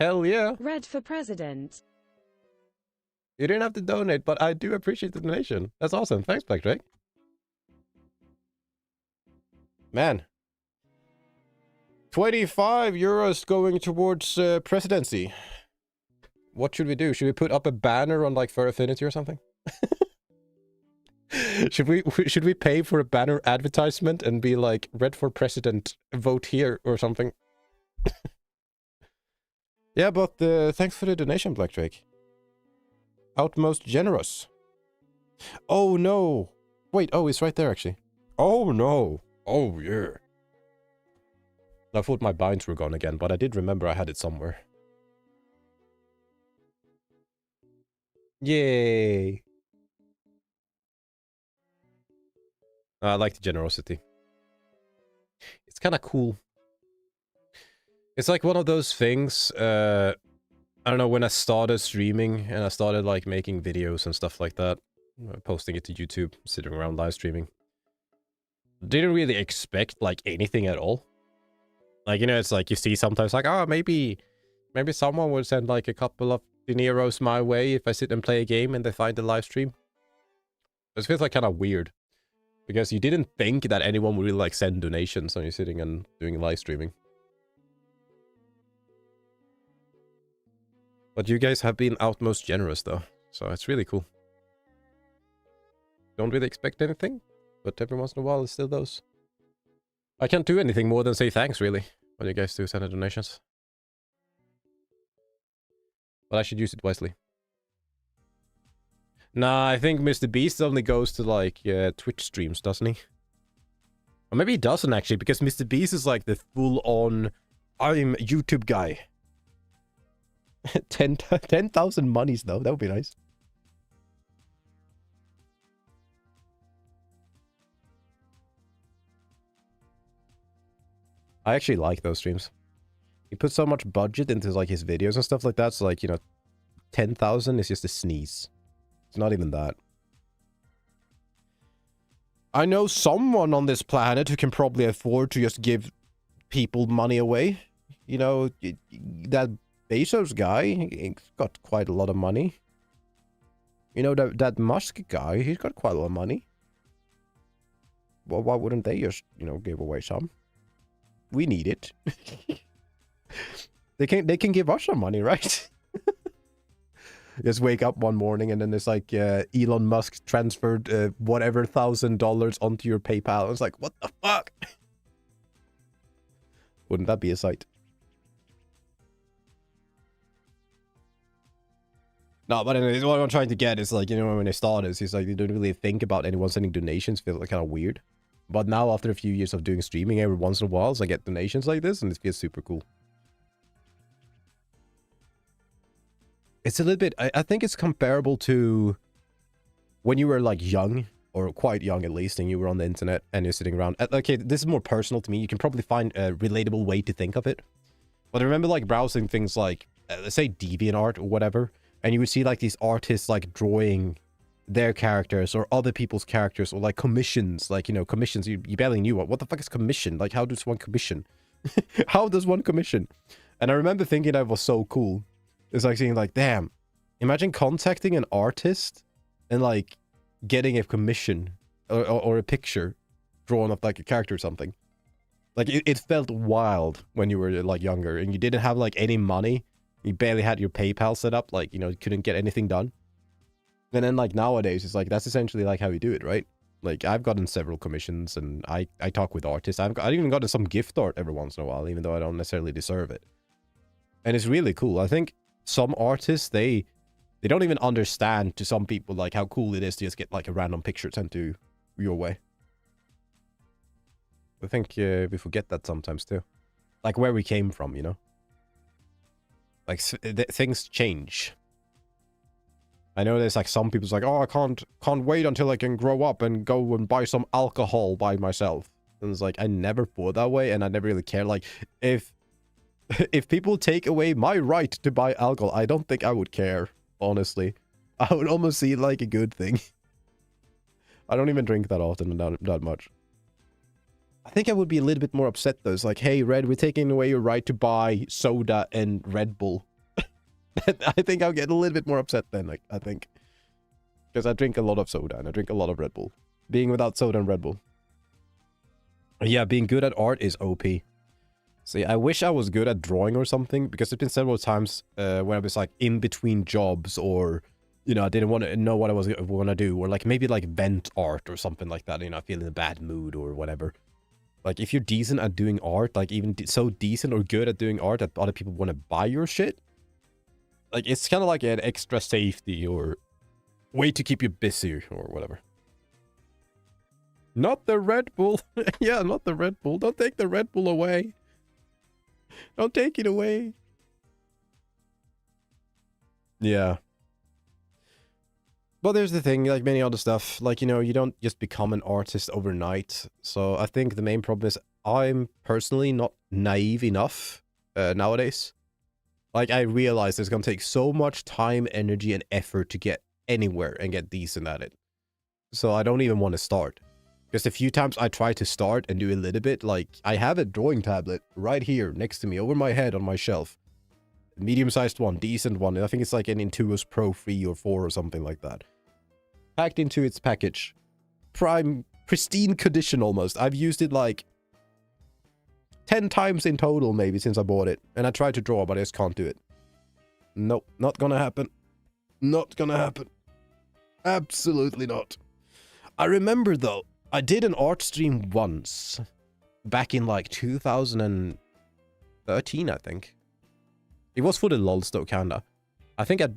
Hell yeah. Red for president. You didn't have to donate, but I do appreciate the donation. That's awesome. Thanks, Black Drake. Man. 25 euros going towards presidency. What should we do? Should we put up a banner on like Fur Affinity or something? Should we pay for a banner advertisement and be like, Red for president, vote here or something? Yeah, but thanks for the donation, Black Drake. Outmost generous. Oh no. Wait, oh, it's right there actually. Oh no. Oh yeah. I thought my binds were gone again, but I did remember I had it somewhere. Yay. I like the generosity. It's kind of cool. It's like one of those things, I don't know, when I started streaming and I started like making videos and stuff like that, posting it to YouTube, sitting around live streaming, didn't really expect like anything at all. Like, you know, it's like you see sometimes like, oh, maybe someone will send like a couple of dineros my way if I sit and play a game and they find the live stream. It feels like kind of weird because you didn't think that anyone would really like send donations when you're sitting and doing live streaming. But you guys have been outmost generous, though. So it's really cool. Don't really expect anything, but every once in a while, it's still those. I can't do anything more than say thanks, really, when you guys do send donations. But I should use it wisely. Nah, I think Mr. Beast only goes to, like, Twitch streams, doesn't he? Or maybe he doesn't, actually, because Mr. Beast is, like, the full-on, I'm a YouTube guy. 10,000 monies though, that would be nice. I actually like those streams. He puts so much budget into like his videos and stuff like that, so like, you know, 10,000 is just a sneeze. It's not even that. I know someone on this planet who can probably afford to just give people money away. You know, that Bezos guy, he's got quite a lot of money. You know, that Musk guy, he's got quite a lot of money. Well, why wouldn't they just, you know, give away some? We need it. They can give us some money, right? Just wake up one morning and then it's like Elon Musk transferred whatever $1,000 onto your PayPal. It's like, what the fuck? Wouldn't that be a sight? No, but anyways, what I'm trying to get is like, you know, when they started, it's like they don't really think about anyone sending donations. Feels like kind of weird. But now after a few years of doing streaming, every once in a while, so I get donations like this, and it feels super cool. It's a little bit, I think it's comparable to when you were like young, or quite young at least, and you were on the internet and you're sitting around. Okay, this is more personal to me. You can probably find a relatable way to think of it. But I remember like browsing things like, let's say DeviantArt or whatever, and you would see like these artists like drawing their characters or other people's characters, or like commissions, like, you know, commissions. You barely knew what the fuck is commission? Like, how does one commission? How does one commission? And I remember thinking that was so cool. It's like seeing like, damn, imagine contacting an artist and like getting a commission or a picture drawn of like a character or something. Like it felt wild when you were like younger and you didn't have like any money. You barely had your PayPal set up. Like, you know, you couldn't get anything done. And then like nowadays, it's like, that's essentially like how you do it, right? Like I've gotten several commissions and I talk with artists. I've even gotten some gift art every once in a while, even though I don't necessarily deserve it. And it's really cool. I think some artists, they don't even understand, to some people, like how cool it is to just get like a random picture sent to your way. I think we forget that sometimes too. Like where we came from, you know? Like things change. I know there's like some people's like, oh, I can't wait until I can grow up and go and buy some alcohol by myself. And it's like, I never thought that way, and I never really care. Like, if people take away my right to buy alcohol, I don't think I would care, honestly. I would almost see it like a good thing. I don't even drink that often, that much. I think I would be a little bit more upset though. It's like, hey, Red, we're taking away your right to buy soda and Red Bull. I think I'll get a little bit more upset then, like, I think. Because I drink a lot of soda and I drink a lot of Red Bull. Being without soda and Red Bull. Yeah, being good at art is OP. See, I wish I was good at drawing or something, because there's been several times when I was like in between jobs, or, you know, I didn't want to know what I was going to do, or like maybe like vent art or something like that, you know, I feel in a bad mood or whatever. Like if you're decent at doing art, like even so decent or good at doing art that other people want to buy your shit, like it's kind of like an extra safety or way to keep you busy or whatever. Not the Red Bull. Yeah, not the Red Bull. Don't take the Red Bull away. Don't take it away. Yeah. But there's the thing, like many other stuff, like, you know, you don't just become an artist overnight. So I think the main problem is I'm personally not naive enough nowadays. Like, I realize it's going to take so much time, energy, and effort to get anywhere and get decent at it. So I don't even want to start. Because the few times I try to start and do a little bit, like, I have a drawing tablet right here next to me, over my head on my shelf. Medium-sized one, decent one. I think it's like an Intuos Pro 3 or 4 or something like that. Packed into its package. Pristine condition almost. I've used it like 10 times in total maybe since I bought it. And I tried to draw, but I just can't do it. Nope, not gonna happen. Not gonna happen. Absolutely not. I remember though, I did an art stream once. Back in like 2013, I think. It was for the LOLs though, kinda. I think I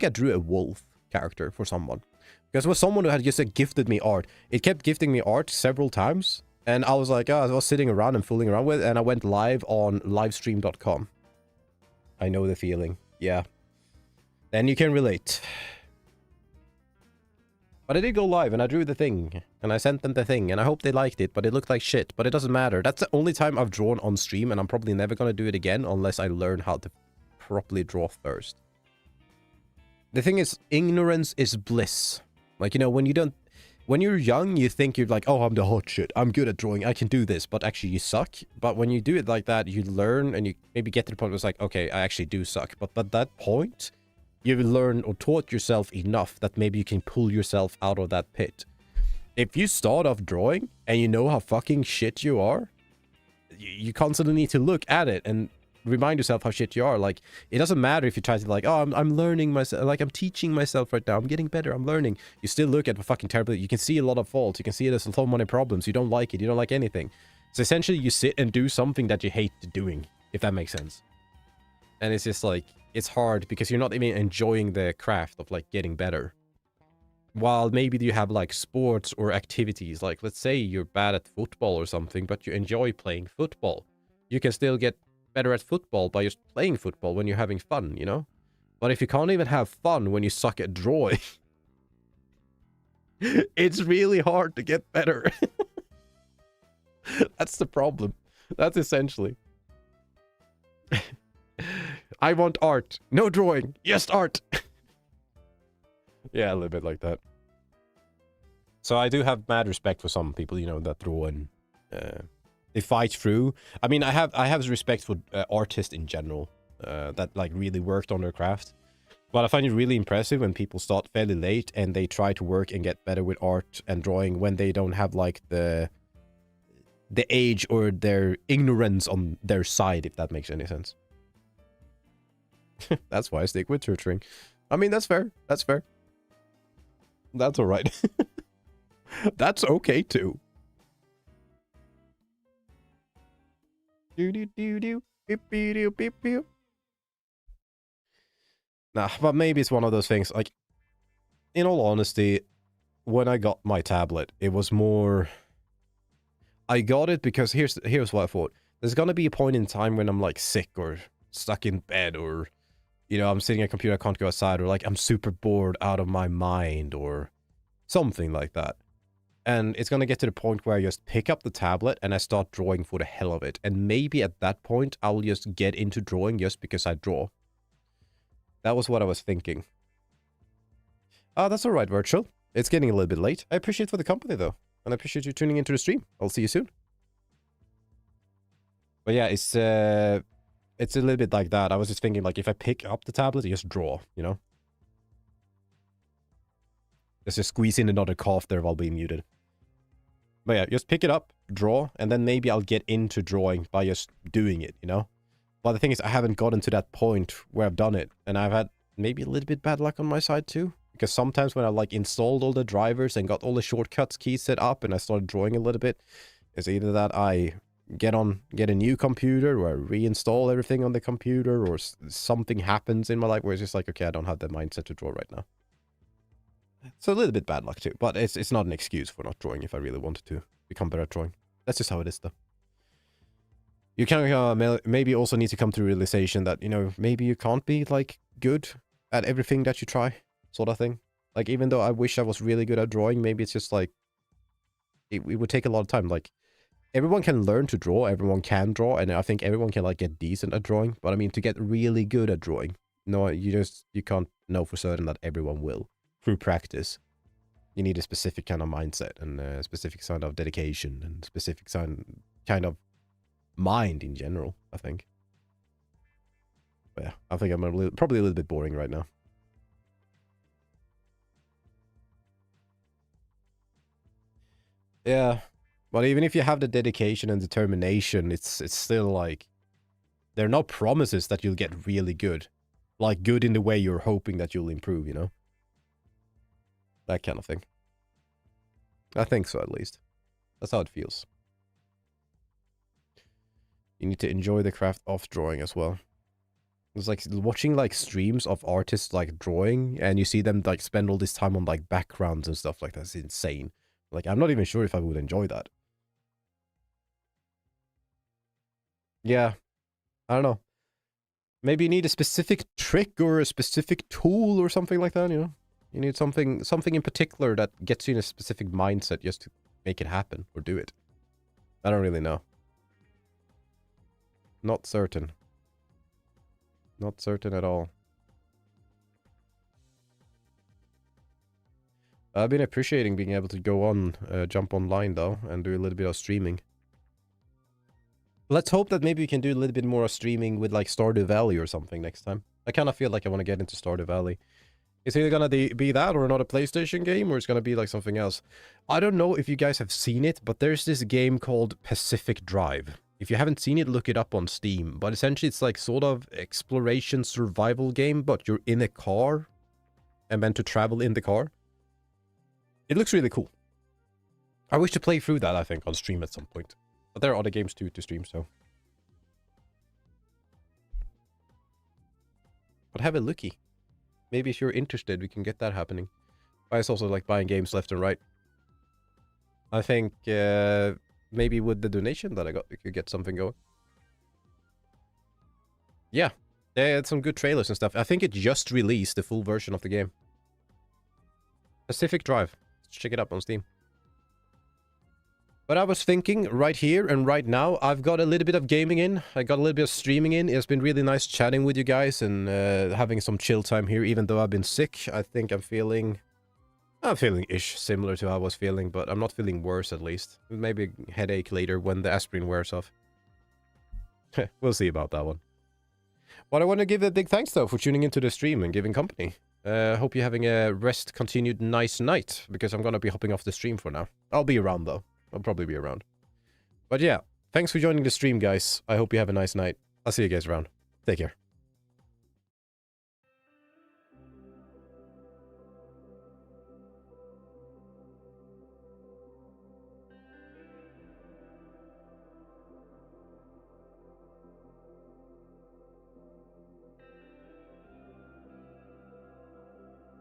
drew a wolf character for someone. Because it was someone who had just gifted me art. It kept gifting me art several times. And I was like, oh, I was sitting around and fooling around with it. And I went live on livestream.com. I know the feeling. Yeah. Then you can relate. But I did go live and I drew the thing. And I sent them the thing. And I hope they liked it. But it looked like shit. But it doesn't matter. That's the only time I've drawn on stream. And I'm probably never going to do it again. Unless I learn how to properly draw first. The thing is, ignorance is bliss. Like, you know, when you're young, you think you're like, oh, I'm the hot shit. I'm good at drawing. I can do this. But actually, you suck. But when you do it like that, you learn and you maybe get to the point where it's like, okay, I actually do suck. But at that point, you've learned or taught yourself enough that maybe you can pull yourself out of that pit. If you start off drawing and you know how fucking shit you are, you constantly need to look at it and remind yourself how shit you are. Like, it doesn't matter if you try to like, oh, I'm learning myself, like I'm teaching myself right now, I'm getting better, I'm learning. You still look at the fucking terrible, you can see a lot of faults, you can see there's so many problems, you don't like it, you don't like anything. So essentially you sit and do something that you hate doing, if that makes sense. And it's just like, it's hard because you're not even enjoying the craft of like getting better. While maybe you have like sports or activities, like let's say you're bad at football or something, but you enjoy playing football. You can still get better at football by just playing football when you're having fun, you know? But if you can't even have fun when you suck at drawing, it's really hard to get better. That's the problem. That's essentially. I want art. No drawing. Just art. Yeah, a little bit like that. So I do have mad respect for some people, you know, that draw and they fight through. I mean, I have respect for artists in general that like really worked on their craft. But I find it really impressive when people start fairly late and they try to work and get better with art and drawing when they don't have like the age or their ignorance on their side, if that makes any sense. That's why I stick with tutoring. I mean, that's fair. That's fair. That's all right. That's okay too. Do do do do beep beep do beep beep. Nah, but maybe it's one of those things. Like, in all honesty, when I got my tablet, it was more. I got it because here's what I thought. There's gonna be a point in time when I'm like sick or stuck in bed or, you know, I'm sitting at a computer, I can't go outside, or like I'm super bored out of my mind or something like that. And it's gonna get to the point where I just pick up the tablet and I start drawing for the hell of it. And maybe at that point, I'll just get into drawing just because I draw. That was what I was thinking. Ah, that's alright, Virtual. It's getting a little bit late. I appreciate for the company, though. And I appreciate you tuning into the stream. I'll see you soon. But yeah, it's a little bit like that. I was just thinking, like, if I pick up the tablet, I just draw, you know? Let's just squeeze in another cough there while being muted. But yeah, just pick it up, draw, and then maybe I'll get into drawing by just doing it, you know? But the thing is, I haven't gotten to that point where I've done it. And I've had maybe a little bit bad luck on my side too. Because sometimes when I like installed all the drivers and got all the shortcuts keys set up and I started drawing a little bit, it's either that I get a new computer or I reinstall everything on the computer or something happens in my life where it's just like, okay, I don't have the mindset to draw right now. So a little bit bad luck too, but it's not an excuse for not drawing if I really wanted to become better at drawing. That's just how it is though. You can maybe also need to come to the realization that, you know, maybe you can't be like good at everything that you try, sort of thing. Like, even though I wish I was really good at drawing, maybe it's just like, it would take a lot of time. Like, everyone can learn to draw, everyone can draw, and I think everyone can like get decent at drawing. But I mean, to get really good at drawing, no, you can't know for certain that everyone will. Through practice, you need a specific kind of mindset and a specific kind of dedication and specific kind of mind in general, I think. But yeah, I think I'm probably a little bit boring right now. Yeah, but even if you have the dedication and determination, it's still like, there are no promises that you'll get really good. Like, good in the way you're hoping that you'll improve, you know? That kind of thing. I think so, at least. That's how it feels. You need to enjoy the craft of drawing as well. It's like watching like streams of artists like drawing and you see them like spend all this time on like backgrounds and stuff like that. It's insane. Like, I'm not even sure if I would enjoy that. Yeah. I don't know. Maybe you need a specific trick or a specific tool or something like that, you know? You need something in particular that gets you in a specific mindset just to make it happen or do it. I don't really know. Not certain. Not certain at all. I've been appreciating being able to go on, jump online though, and do a little bit of streaming. Let's hope that maybe we can do a little bit more of streaming with like Stardew Valley or something next time. I kind of feel like I want to get into Stardew Valley. It's either gonna be that or another PlayStation game, or it's gonna be like something else. I don't know if you guys have seen it, but there's this game called Pacific Drive. If you haven't seen it, look it up on Steam. But essentially, it's like sort of exploration survival game, but you're in a car and meant to travel in the car. It looks really cool. I wish to play through that, I think, on stream at some point. But there are other games too to stream, so. But have a looky. Maybe if you're interested, we can get that happening. But it's also like buying games left and right. I think maybe with the donation that I got, we could get something going. Yeah, they had some good trailers and stuff. I think it just released the full version of the game. Pacific Drive. Let's check it up on Steam. But I was thinking right here and right now, I've got a little bit of gaming in. I got a little bit of streaming in. It's been really nice chatting with you guys and having some chill time here, even though I've been sick. I think I'm feeling ish similar to how I was feeling, but I'm not feeling worse at least. Maybe a headache later when the aspirin wears off. We'll see about that one. But I want to give a big thanks though for tuning into the stream and giving company. Hope you're having a continued nice night, because I'm gonna be hopping off the stream for now. I'll be around though. I'll probably be around. But yeah, thanks for joining the stream, guys. I hope you have a nice night. I'll see you guys around. Take care.